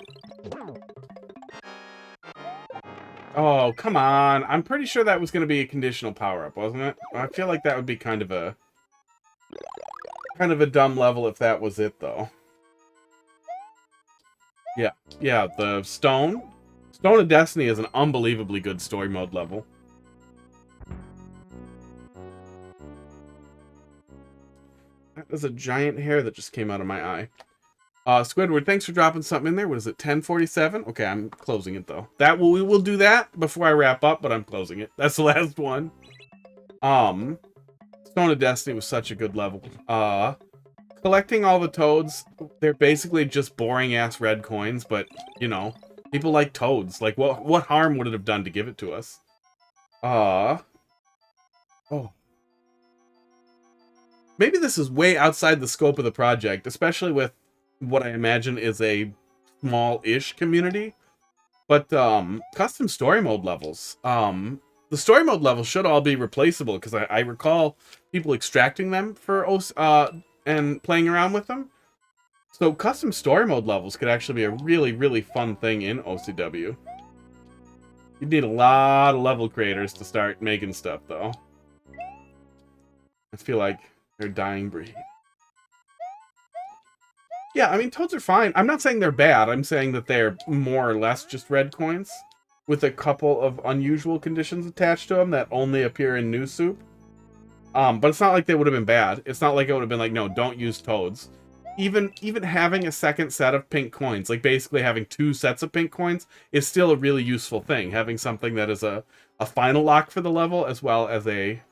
Speaker 3: Oh, come on. I'm pretty sure that was going to be a conditional power-up, wasn't it? I feel like that would be kind of a dumb level if that was it, though. Yeah, the Stone of Destiny is an unbelievably good story mode level. That is a giant hair that just came out of my eye. Squidward, thanks for dropping something in there. What is it, 10:47? Okay, I'm closing it, though. We will do that before I wrap up, but I'm closing it. That's the last one. Stone of Destiny was such a good level. Collecting all the toads, they're basically just boring-ass red coins, but, you know, people like toads. Like, what harm would it have done to give it to us? Oh. Maybe this is way outside the scope of the project, especially with what I imagine is a small-ish community. But, custom story mode levels. The story mode levels should all be replaceable, because I recall people extracting them for and playing around with them. So custom story mode levels could actually be a really, really fun thing in OCW. You'd need a lot of level creators to start making stuff, though. I feel like they're a dying breed. Yeah, I mean, toads are fine. I'm not saying they're bad. I'm saying that they're more or less just red coins with a couple of unusual conditions attached to them that only appear in New Soup. But it's not like they would have been bad. It's not like it would have been like, no, don't use toads. Even having a second set of pink coins, like basically having 2 sets of pink coins, is still a really useful thing. Having something that is a final lock for the level, as well as a...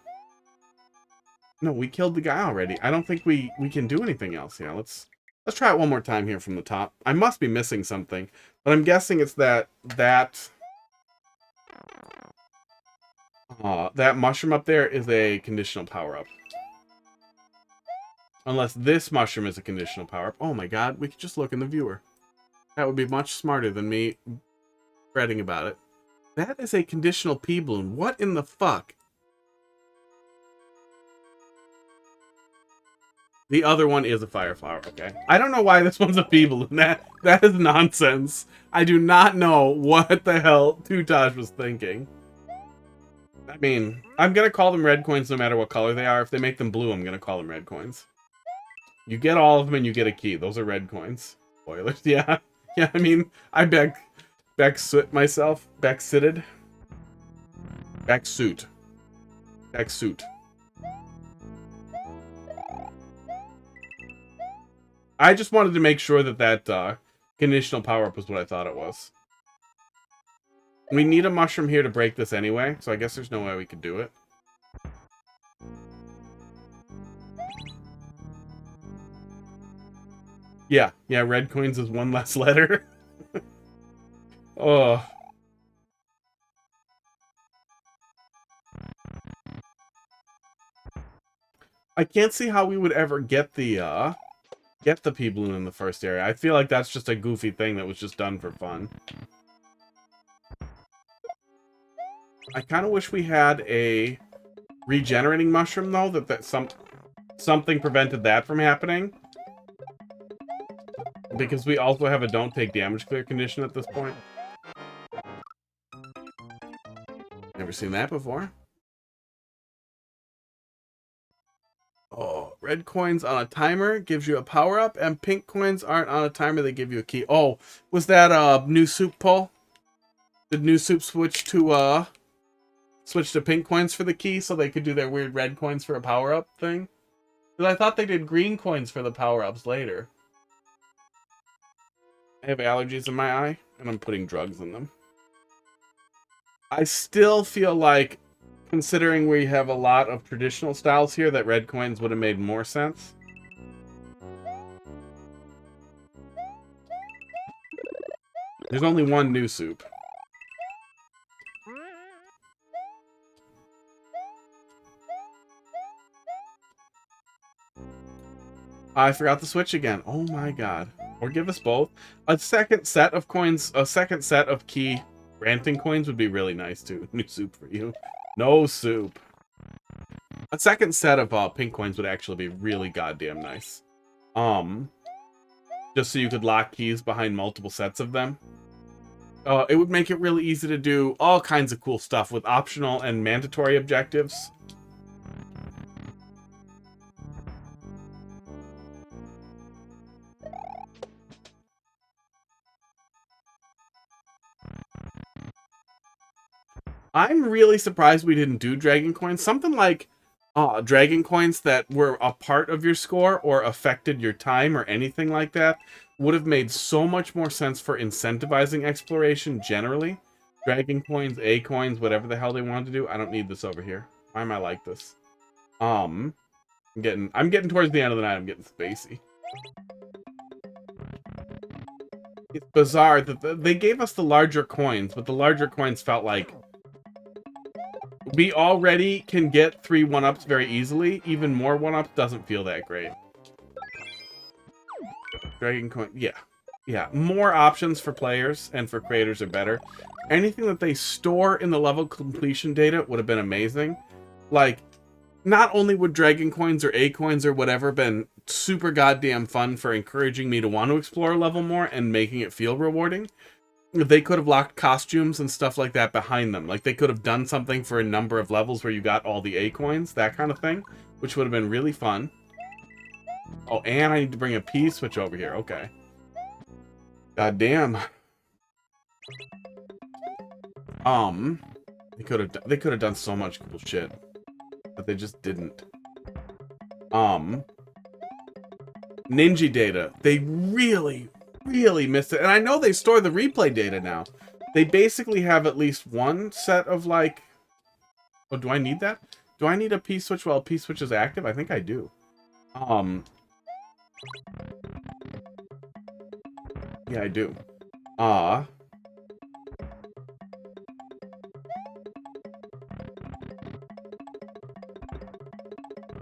Speaker 3: No, we killed the guy already. I don't think we can do anything else. Yeah, let's try it one more time here from the top. I must be missing something, but I'm guessing it's that mushroom up there is a conditional power-up. Unless this mushroom is a conditional power-up. Oh my god, we could just look in the viewer. That would be much smarter than me fretting about it. That is a conditional P-balloon. What in the fuck? The other one is a fire flower, okay. I don't know why this one's a P-balloon. That is nonsense. I do not know what the hell Tutaj was thinking. I mean, I'm gonna call them red coins no matter what color they are. If they make them blue, I'm gonna call them red coins. You get all of them and you get a key. Those are red coins. Spoilers. Yeah. Yeah, I mean, I backsuit myself. Backsuited. Backsuit. Backsuit. I just wanted to make sure that that conditional power-up was what I thought it was. We need a mushroom here to break this anyway, so I guess there's no way we could do it. Yeah, red coins is one less letter. Oh. I can't see how we would ever get the P-Balloon in the first area. I feel like that's just a goofy thing that was just done for fun. I kind of wish we had a regenerating mushroom, though, something prevented that from happening. Because we also have a don't take damage clear condition at this point. Never seen that before. Oh, red coins on a timer gives you a power-up, and pink coins aren't on a timer, they give you a key. Oh, was that new soup pull? Did new soup switch to pink coins for the key so they could do their weird red coins for a power-up thing? Because I thought they did green coins for the power-ups later. I have allergies in my eye, and I'm putting drugs in them. I still feel like, considering we have a lot of traditional styles here, that red coins would have made more sense. There's only one new soup. I forgot the switch again. Oh my god. Or give us both. A second set of coins, a second set of key granting coins would be really nice too. New soup for you. No soup. A second set of pink coins would actually be really goddamn nice. Just so you could lock keys behind multiple sets of them. It would make it really easy to do all kinds of cool stuff with optional and mandatory objectives. I'm really surprised we didn't do dragon coins. Something like dragon coins that were a part of your score or affected your time or anything like that would have made so much more sense for incentivizing exploration generally. Dragon coins, A coins, whatever the hell they wanted to do. I don't need this over here. Why am I like this? I'm getting towards the end of the night. I'm getting spacey. It's bizarre that they gave us the larger coins, but the larger coins felt like we already can get 3 1-ups very easily. Even more 1-ups doesn't feel that great. Dragon coin, yeah. Yeah, more options for players and for creators are better. Anything that they store in the level completion data would have been amazing. Like, not only would dragon coins or A coins or whatever been super goddamn fun for encouraging me to want to explore a level more and making it feel rewarding, they could have locked costumes and stuff like that behind them. Like, they could have done something for a number of levels where you got all the A coins, that kind of thing, which would have been really fun. Oh, and I need to bring a P switch over here. Okay. God damn. They could have done so much cool shit, but they just didn't. Ninja data. They really missed it. And I know they store the replay data now. They basically have at least one set of, like... Oh, do I need that? Do I need a P-switch while P-switch is active? I think I do. Yeah, I do.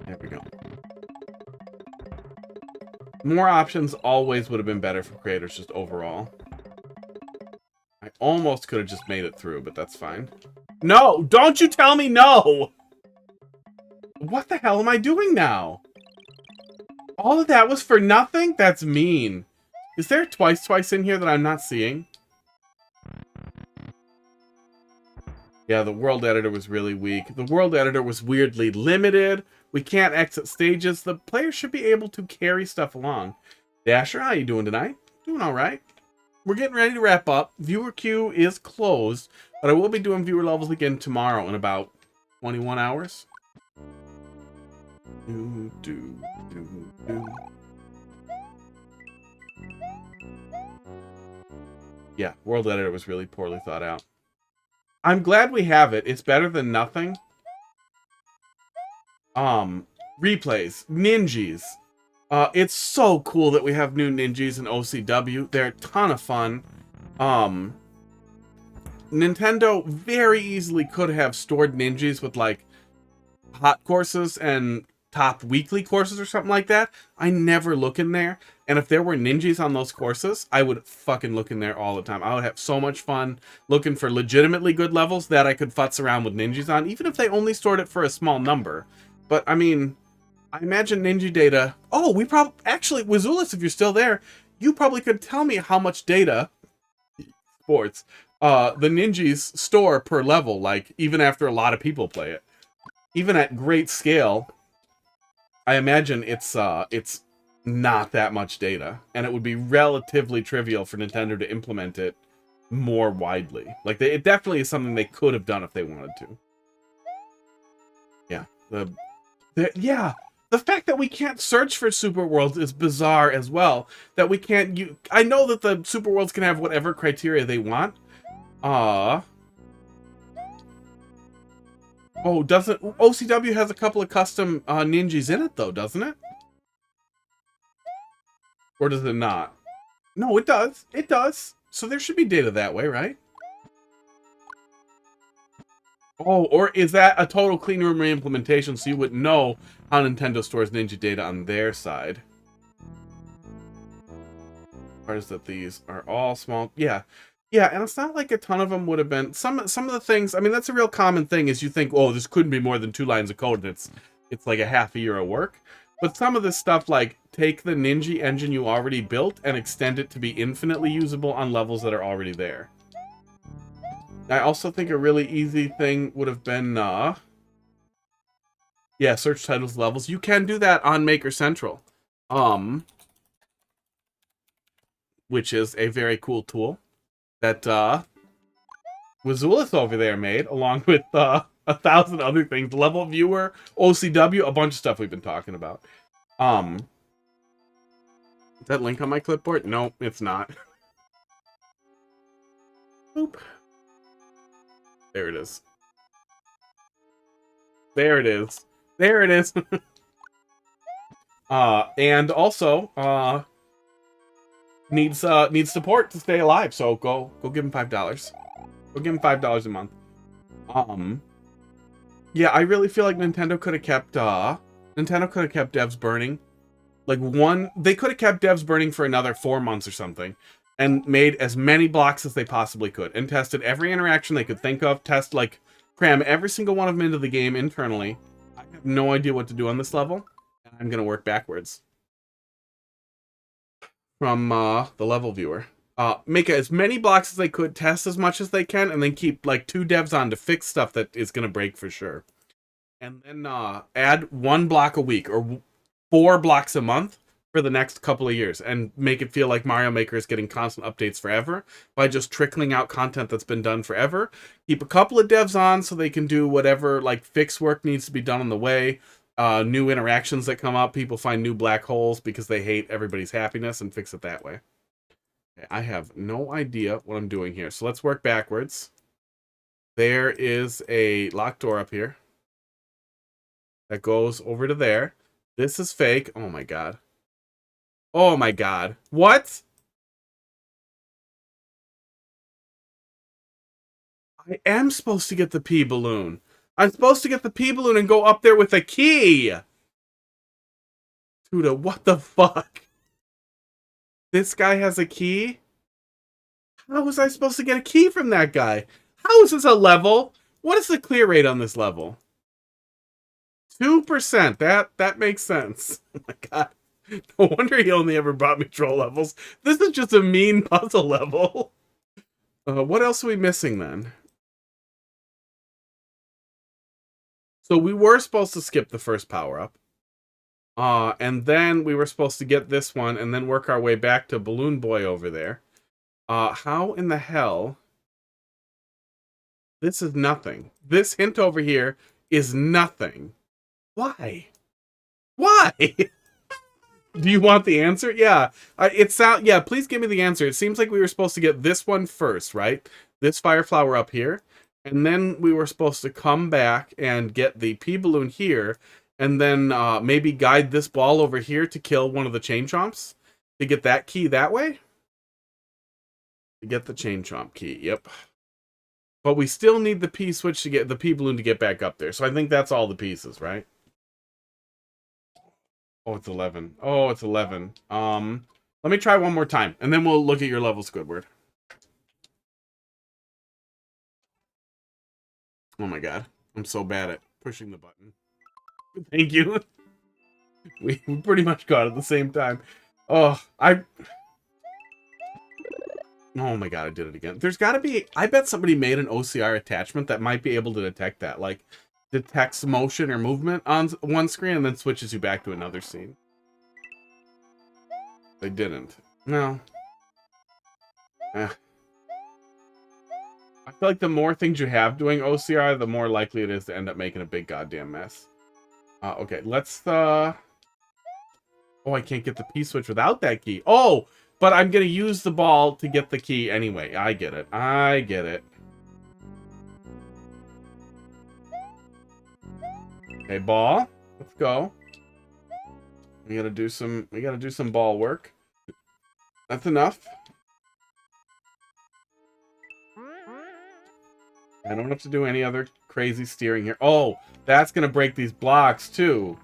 Speaker 3: There we go. More options always would have been better for creators just overall. I almost could have just made it through, but that's fine. No! Don't you tell me no! What the hell am I doing now? All of that was for nothing? That's mean. Is there twice in here that I'm not seeing? Yeah, the world editor was really weak. The world editor was weirdly limited. We can't exit stages. The player should be able to carry stuff along. Dasher, how you doing tonight? Doing all right. We're getting ready to wrap up. Viewer queue is closed, but I will be doing viewer levels again tomorrow in about 21 hours. Do, do, do, do. Yeah, world editor was really poorly thought out. I'm glad we have it. It's better than nothing. Replays, ninjas. It's so cool that we have new ninjas in OCW. They're a ton of fun. Nintendo very easily could have stored ninjas with like hot courses and top weekly courses or something like that. I never look in there. And if there were ninjas on those courses, I would fucking look in there all the time. I would have so much fun looking for legitimately good levels that I could futz around with ninjas on, even if they only stored it for a small number. But, I mean, I imagine ninja data... Oh, we probably... Actually, wizulus, if you're still there, you probably could tell me how much data... Sports. The ninjas store per level, like, even after a lot of people play it. Even at great scale, I imagine it's not that much data, and it would be relatively trivial for Nintendo to implement it more widely. Like, it definitely is something they could have done if they wanted to. Yeah, the fact that we can't search for super worlds is bizarre as well. That we can't. I know that the super worlds can have whatever criteria they want. Oh, doesn't OCW has a couple of custom ninjas in it though, doesn't it? Or does it not? No, it does. It does. So there should be data that way, right? Oh, or is that a total clean room reimplementation so you wouldn't know how Nintendo stores ninja data on their side? Or is that these are all small? Yeah. Yeah, and it's not like a ton of them would have been... Some of the things... I mean, that's a real common thing is you think, oh, this couldn't be more than 2 lines of code, and it's like a half a year of work. But some of this stuff, like, take the Ninja engine you already built and extend it to be infinitely usable on levels that are already there. I also think a really easy thing would have been, yeah, search titles levels. You can do that on Maker Central. Which is a very cool tool that, wizulus over there made, along with, 1,000 other things. Level Viewer, OCW, a bunch of stuff we've been talking about. Is that link on my clipboard? No, it's not. Boop. There it is. There it is. There it is. And also, needs support to stay alive, so go give him $5. Go give him $5 a month. Yeah, I really feel like Nintendo could have kept devs burning. Like they could have kept devs burning for another 4 months or something, and made as many blocks as they possibly could, and tested every interaction they could think of, cram every single one of them into the game internally. I have no idea what to do on this level, and I'm gonna work backwards from the level viewer. Make as many blocks as they could, test as much as they can, and then keep like 2 devs on to fix stuff that is gonna break for sure. And then add 1 block a week or 4 blocks a month for the next couple of years, and make it feel like Mario Maker is getting constant updates forever by just trickling out content that's been done forever. Keep a couple of devs on so they can do whatever like fix work needs to be done on the way. New interactions that come up, people find new black holes because they hate everybody's happiness, and fix it that way. Okay, I have no idea what I'm doing here, so let's work backwards. There is a locked door up here that goes over to there. This is fake. Oh my god. Oh my god. What? I am supposed to get the P balloon. I'm supposed to get the P balloon and go up there with a key. Dude, what the fuck? This guy has a key? How was I supposed to get a key from that guy? How is this a level? What is the clear rate on this level? 2%. That makes sense. Oh my god. No wonder he only ever brought me troll levels. This is just a mean puzzle level. What else are we missing then? So we were supposed to skip the first power-up. And then we were supposed to get this one and then work our way back to Balloon Boy over there. How in the hell? This is nothing. This hint over here is nothing. Why? Why? Do you want the answer? Yeah. Yeah, please give me the answer. It seems like we were supposed to get this one first, right? This fire flower up here. And then we were supposed to come back and get the pea balloon here. And then maybe guide this ball over here to kill one of the chain chomps. To get that key that way? To get the chain chomp key, yep. But we still need the pea switch to get the pea balloon to get back up there. So I think that's all the pieces, right? Oh, it's 11. Oh, it's 11. Let me try one more time, and then we'll look at your level, Squidward. Oh my god. I'm so bad at pushing the button. Thank you. We pretty much got it at the same time. Oh, oh my god, I did it again. There's got to be... I bet somebody made an OCR attachment that might be able to detect that. Like, detects motion or movement on one screen and then switches you back to another scene. They didn't. No. I feel like the more things you have doing OCR, the more likely it is to end up making a big goddamn mess. Okay, let's... Oh, I can't get the P switch without that key. Oh! But I'm going to use the ball to get the key anyway. I get it. I get it. Okay, ball. Let's go. We gotta do some ball work. That's enough. I don't have to do any other crazy steering here. Oh, that's gonna break these blocks too.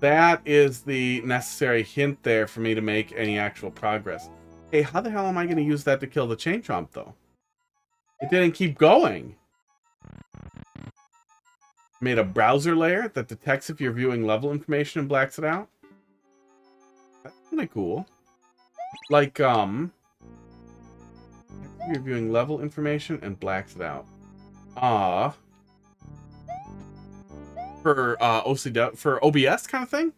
Speaker 3: That is the necessary hint there for me to make any actual progress. Hey, how the hell am I gonna use that to kill the chain chomp though? It didn't keep going. Made a browser layer that detects if you're viewing level information and blacks it out. That's kind of cool. Like, you're viewing level information and blacks it out. For OCW, for OBS kind of thing.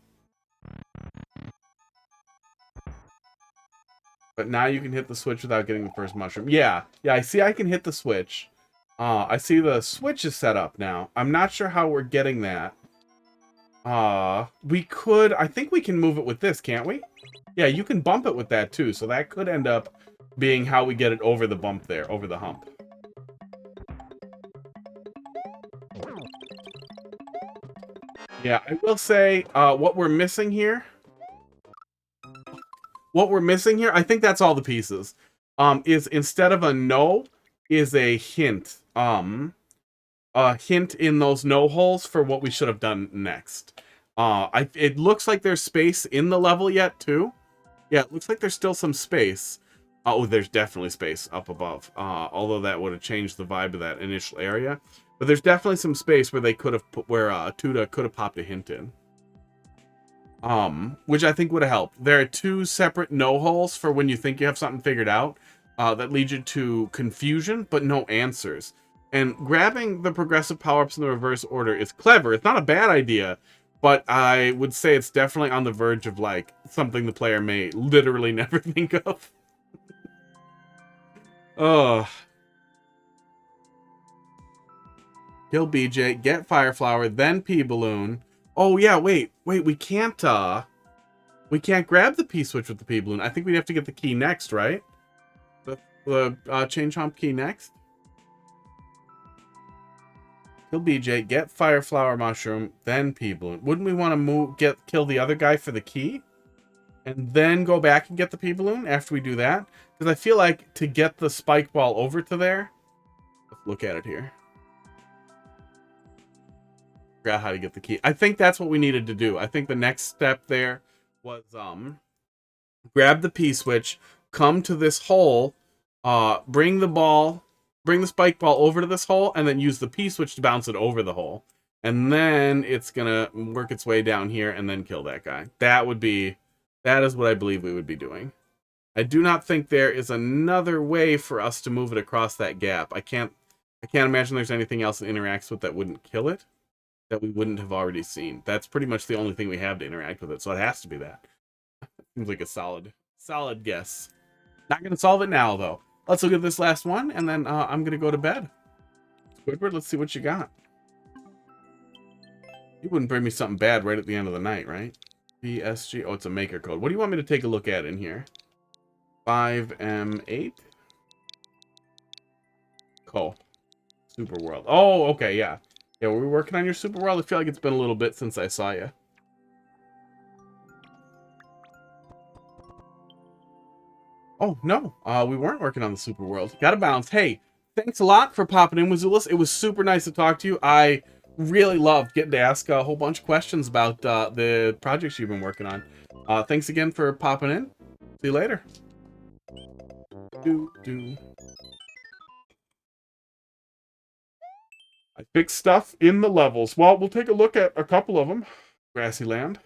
Speaker 3: But now you can hit the switch without getting the first mushroom. Yeah, I see I can hit the switch. I see the switch is set up now. I'm not sure how we're getting that. We could, I think we can move it with this, can't we? Yeah, you can bump it with that too, so that could end up being how we get it over the bump there, over the hump. Yeah, I will say, what we're missing here... I think that's all the pieces. Is instead of a no, is a hint. A hint in those no holes for what we should have done next. It looks like there's space in the level yet, too. Yeah, it looks like there's still some space. Oh, there's definitely space up above. Although that would have changed the vibe of that initial area. But there's definitely some space where they could have put, where Tuda could have popped a hint in. Which I think would have helped. There are two separate no holes for when you think you have something figured out, that lead you to confusion, but no answers. And grabbing the progressive power-ups in the reverse order is clever. It's not a bad idea, but I would say it's definitely on the verge of, like, something the player may literally never think of. Ugh. Kill BJ, get Fire Flower, then Pea Balloon. Oh, yeah, wait, we can't grab the P-switch with the P-balloon. I think we'd have to get the key next, right? The Chain Chomp key next? Kill BJ, get Fire Flower Mushroom, then P-balloon. Wouldn't we want to kill the other guy for the key? And then go back and get the P-balloon after we do that? Because I feel like to get the spike ball over to there... Let's look at it here. Forgot how to get the key. I think that's what we needed to do. I think the next step there was grab the P switch, come to this hole, bring the spike ball over to this hole, and then use the P switch to bounce it over the hole. And then it's gonna work its way down here and then kill that guy. That is what I believe we would be doing. I do not think there is another way for us to move it across that gap. I can't imagine there's anything else it interacts with that wouldn't kill it. that we wouldn't have already seen. That's pretty much the only thing we have to interact with it, so it has to be that. Seems like a solid guess. Not gonna solve it now though. Let's look at this last one, and then I'm gonna go to bed. Squidward, let's see what you got. You wouldn't bring me something bad right at the end of the night, right? BSG. Oh, it's a maker code. What do you want me to take a look at in here? 5M8. Cool. Super World. Oh, okay, yeah. Yeah, were we working on your Super World? I feel like it's been a little bit since I saw you. Oh, no. We weren't working on the Super World. Gotta bounce. Hey, thanks a lot for popping in, wizulus. It was super nice to talk to you. I really loved getting to ask a whole bunch of questions about the projects you've been working on. Thanks again for popping in. See you later. I fixed stuff in the levels. Well, we'll take a look at a couple of them. Grassy Land.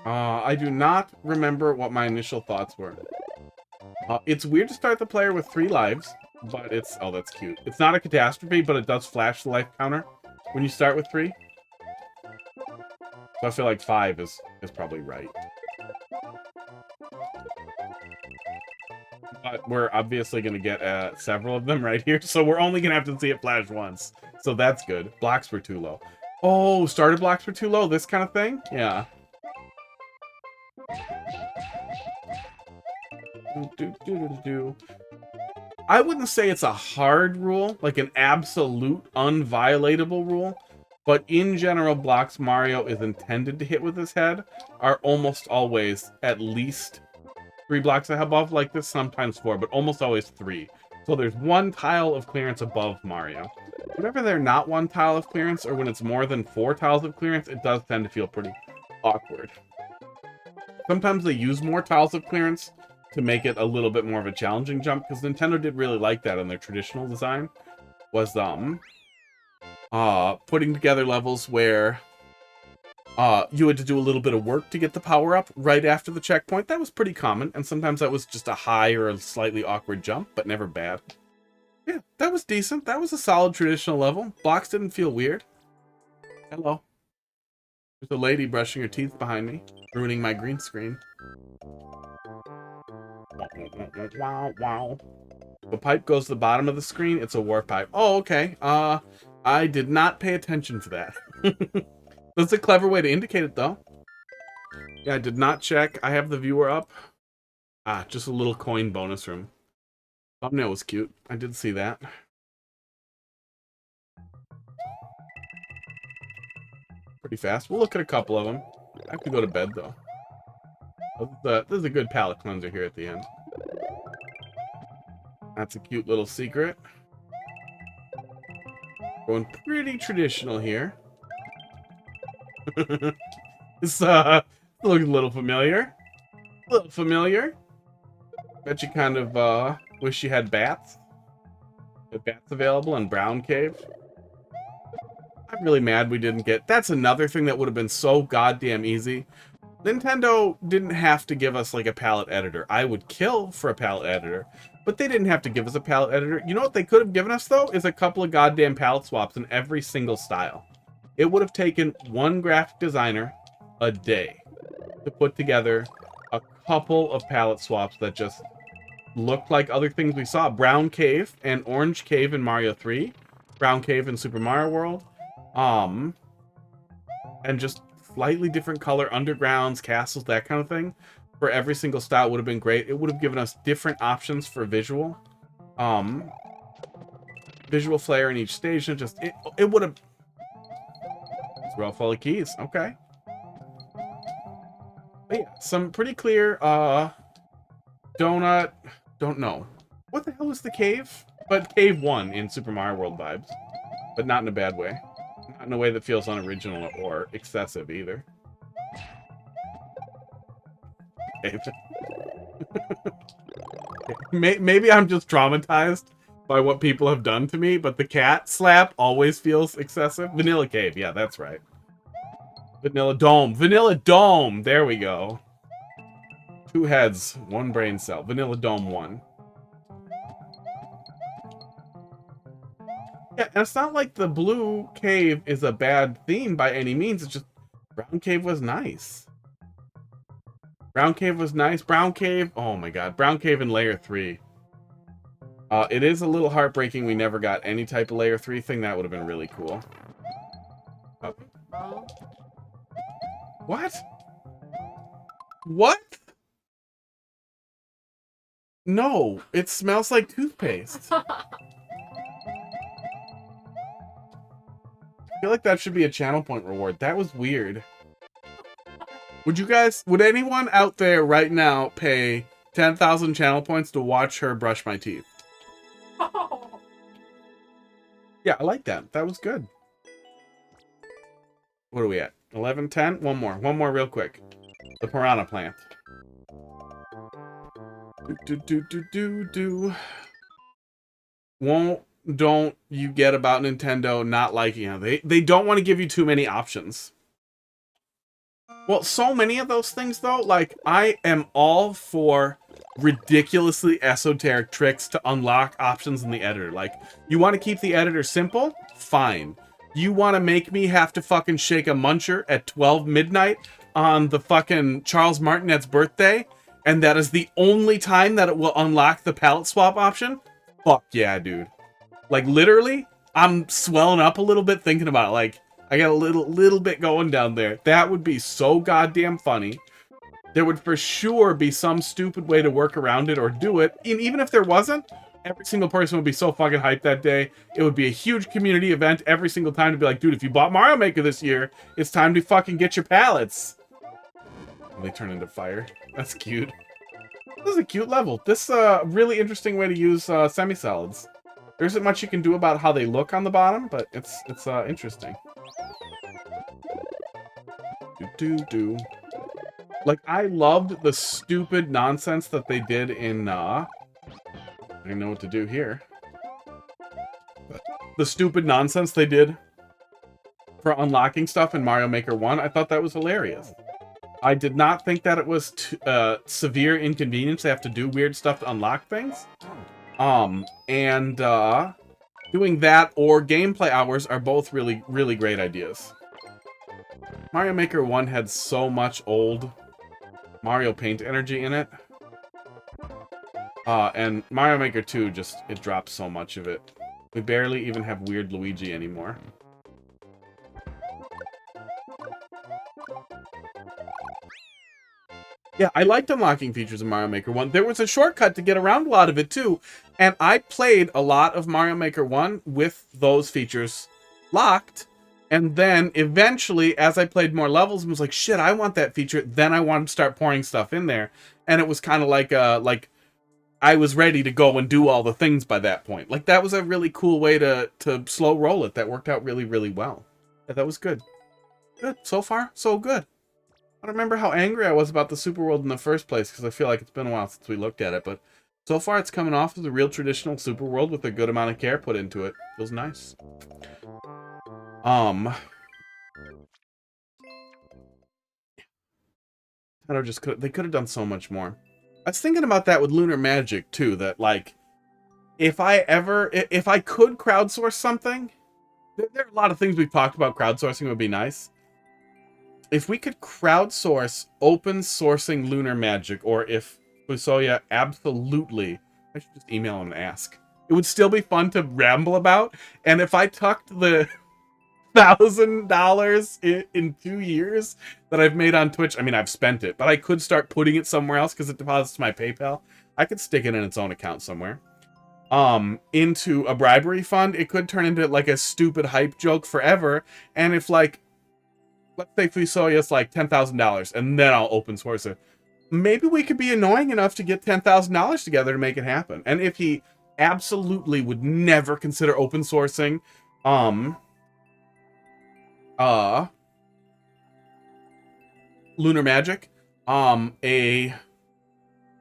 Speaker 3: I do not remember what my initial thoughts were. It's weird to start the player with 3 lives, but it's... Oh, that's cute. It's not a catastrophe, but it does flash the life counter when you start with 3. So I feel like 5 is probably right. But we're obviously going to get several of them right here, so we're only going to have to see it flash once. So that's good. Blocks were too low. Oh, starter blocks were too low? This kind of thing? Yeah. I wouldn't say it's a hard rule, like an absolute unviolatable rule, but in general, blocks Mario is intended to hit with his head are almost always at least 3 blocks above like this, sometimes 4, but almost always 3. So there's 1 tile of clearance above Mario. Whenever they're not 1 tile of clearance, or when it's more than 4 tiles of clearance, it does tend to feel pretty awkward. Sometimes they use more tiles of clearance to make it a little bit more of a challenging jump, because Nintendo did really like that in their traditional design, was putting together levels where you had to do a little bit of work to get the power up right after the checkpoint. That was pretty common, and sometimes that was just a high or a slightly awkward jump, but never bad. Yeah, that was decent. That was a solid traditional level. Blocks didn't feel weird. Hello. There's a lady brushing her teeth behind me, ruining my green screen. Wow, wow. The pipe goes to the bottom of the screen. It's a warp pipe. Oh, okay. I did not pay attention to that. That's a clever way to indicate it, though. Yeah, I did not check. I have the viewer up. Just a little coin bonus room. Thumbnail was cute. I did see that. Pretty fast. We'll look at a couple of them. I have to go to bed, though. This is a good palate cleanser here at the end. That's a cute little secret. Going pretty traditional here. This looks a little familiar. A little familiar. Bet you kind of wish you had bats. The bats available in Brown Cave. I'm really mad we didn't get... That's another thing that would have been so goddamn easy. Nintendo didn't have to give us like a palette editor. I would kill for a palette editor, but they didn't have to give us a palette editor. You know what they could have given us, though, is a couple of goddamn palette swaps in every single style. It would have taken 1 graphic designer a day to put together a couple of palette swaps that just looked like other things we saw. Brown Cave and Orange Cave in Mario 3. Brown Cave in Super Mario World. And just slightly different color undergrounds, castles, that kind of thing. For every single style would have been great. It would have given us different options for visual. Visual flair in each stage, and just it would have... It's real full of keys. Okay. But yeah, some pretty clear donut. Don't know. What the hell is the cave? But Cave 1 in Super Mario World vibes. But not in a bad way. Not in a way that feels unoriginal or excessive either. Maybe I'm just traumatized by what people have done to me, but the cat slap always feels excessive. Vanilla Cave, yeah, that's right. Vanilla Dome. Vanilla Dome! There we go. 2 heads, 1 brain cell. Vanilla Dome 1. Yeah, and it's not like the blue cave is a bad theme by any means. It's just brown cave was nice. Brown cave was nice. Brown cave, oh my god. Brown cave in layer 3. It is a little heartbreaking we never got any type of layer 3 thing. That would have been really cool. Oh. What? What? No, it smells like toothpaste. I feel like that should be a channel point reward. That was weird. Would anyone out there right now pay 10,000 channel points to watch her brush my teeth? Yeah, I like that. That was good. What are we at? 11, 10? One more real quick. The piranha plant. Don't you get about Nintendo not liking it? They don't want to give you too many options. Well, so many of those things though, like I am all for ridiculously esoteric tricks to unlock options in the editor. Like, you want to keep the editor simple? Fine. You want to make me have to fucking shake a muncher at 12 midnight on the fucking Charles Martinet's birthday, and that is the only time that it will unlock the palette swap option? Fuck yeah, dude. Like, literally, I'm swelling up a little bit thinking about it. Like, I got a little bit going down there. That would be so goddamn funny. There would for sure be some stupid way to work around it or do it. And even if there wasn't, every single person would be so fucking hyped that day. It would be a huge community event every single time to be like, dude, if you bought Mario Maker this year, it's time to fucking get your palettes. And they turn into fire. That's cute. This is a cute level. This is a really interesting way to use semi-solids. There isn't much you can do about how they look on the bottom, but it's interesting. Like, I loved the stupid nonsense that they did in, I don't know what to do here. The stupid nonsense they did for unlocking stuff in Mario Maker 1, I thought that was hilarious. I did not think that it was severe inconvenience to have to do weird stuff to unlock things. Doing that or gameplay hours are both really, really great ideas. Mario Maker 1 had so much old Mario Paint energy in it. And Mario Maker 2 just, it dropped so much of it. We barely even have Weird Luigi anymore. Yeah, I liked unlocking features in Mario Maker 1. There was a shortcut to get around a lot of it too. And I played a lot of Mario Maker 1 with those features locked. And then eventually, as I played more levels and was like, shit, I want that feature, then I wanted to start pouring stuff in there. And it was kind of like I was ready to go and do all the things by that point. Like, that was a really cool way to slow roll it. That worked out really, really well. Yeah, that was good. Good. So far, so good. I don't remember how angry I was about the Super World in the first place, because I feel like it's been a while since we looked at it, but so far it's coming off as a real traditional Super World with a good amount of care put into it. Feels nice. They could have done so much more. I was thinking about that with Lunar Magic too, that like, if I could crowdsource something, there are a lot of things we've talked about crowdsourcing would be nice. If we could crowdsource open sourcing Lunar Magic, or if Fusoya absolutely, I should just email him and ask. It would still be fun to ramble about, and if I tucked the $1,000 in 2 years that I've made on Twitch, I mean, I've spent it, but I could start putting it somewhere else because it deposits to my PayPal. I could stick it in its own account somewhere. Into a bribery fund, it could turn into like a stupid hype joke forever, and if like, let's say Fusoya's like $10,000, and then I'll open source it. Maybe we could be annoying enough to get $10,000 together to make it happen. And if he absolutely would never consider open sourcing, Lunar Magic, a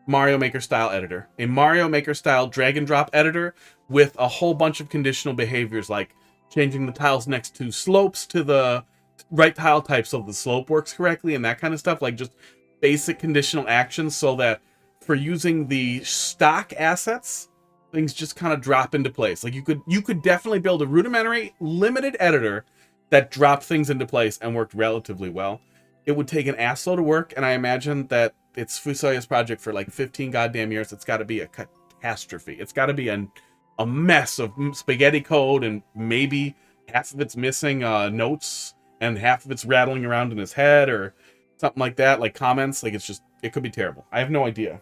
Speaker 3: Mario Maker style editor, a Mario Maker style drag and drop editor with a whole bunch of conditional behaviors, like changing the tiles next to slopes to the right tile type so the slope works correctly and that kind of stuff, like just basic conditional actions, so that for using the stock assets things just kind of drop into place. Like you could definitely build a rudimentary limited editor that dropped things into place and worked relatively well. It would take an assload of work, and I imagine that it's Fusoya's project for like 15 goddamn years. It's got to be a catastrophe. It's got to be a mess of spaghetti code, and maybe half of it's missing notes and half of it's rattling around in his head or something like that, like comments. Like it could be terrible. I have no idea.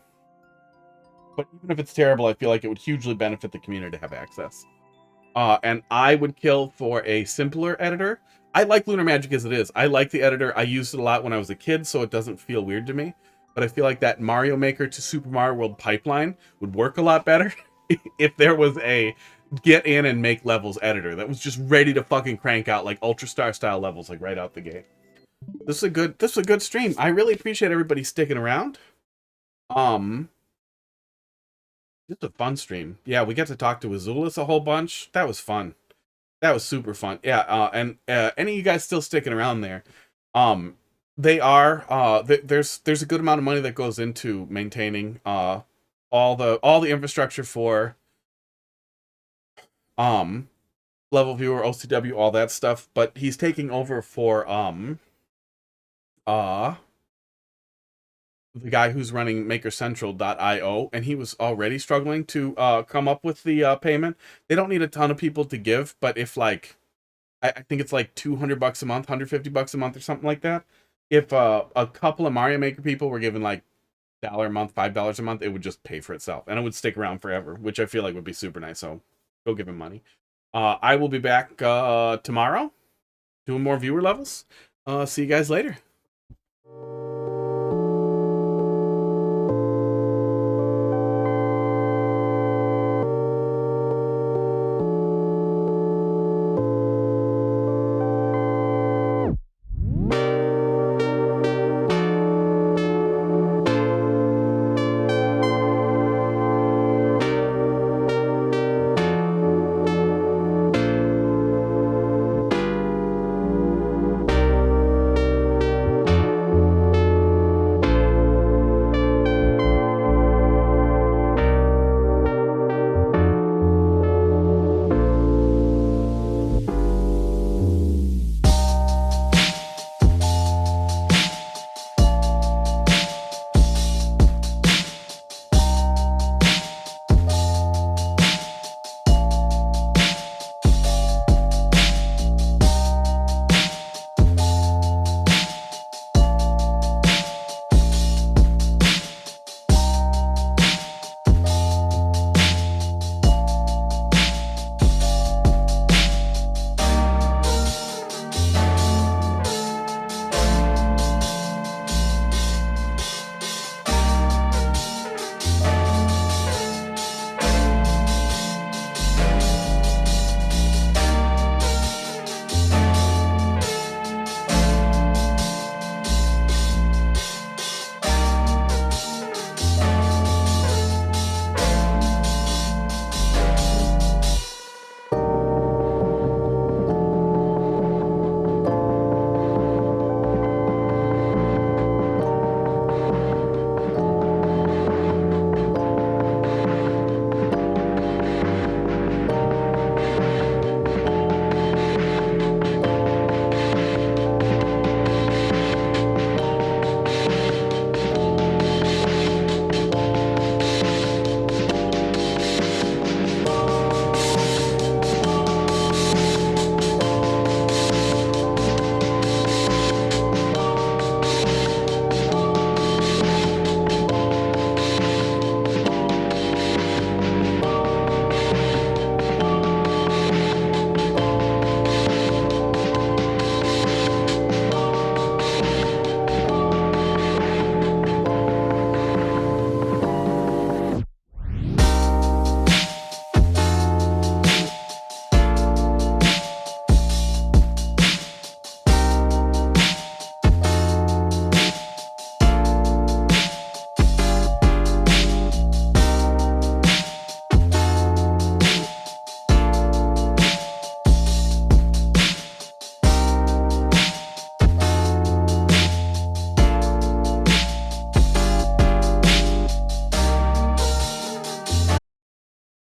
Speaker 3: But even if it's terrible, I feel like it would hugely benefit the community to have access. And I would kill for a simpler editor. I like Lunar Magic as it is. I like the editor. I used it a lot when I was a kid, so it doesn't feel weird to me. But I feel like that Mario Maker to Super Mario World pipeline would work a lot better if there was a get in and make levels editor that was just ready to fucking crank out like Ultra Star style levels like right out the gate. This is a good stream. I really appreciate everybody sticking around. It's a fun stream. Yeah, we get to talk to wizulus a whole bunch. That was fun. That was super fun. Yeah, and any of you guys still sticking around there, they are there's a good amount of money that goes into maintaining all the infrastructure for level viewer, OCW, all that stuff, but he's taking over for the guy who's running makercentral.io, and he was already struggling to come up with the payment. They don't need a ton of people to give, but if like I think it's like $200 a month, $150 a month or something like that. If a couple of Mario Maker people were given like $1 a month, $5 a month, it would just pay for itself and it would stick around forever, which I feel like would be super nice. So go give him money. I will be back tomorrow doing more viewer levels. See you guys later.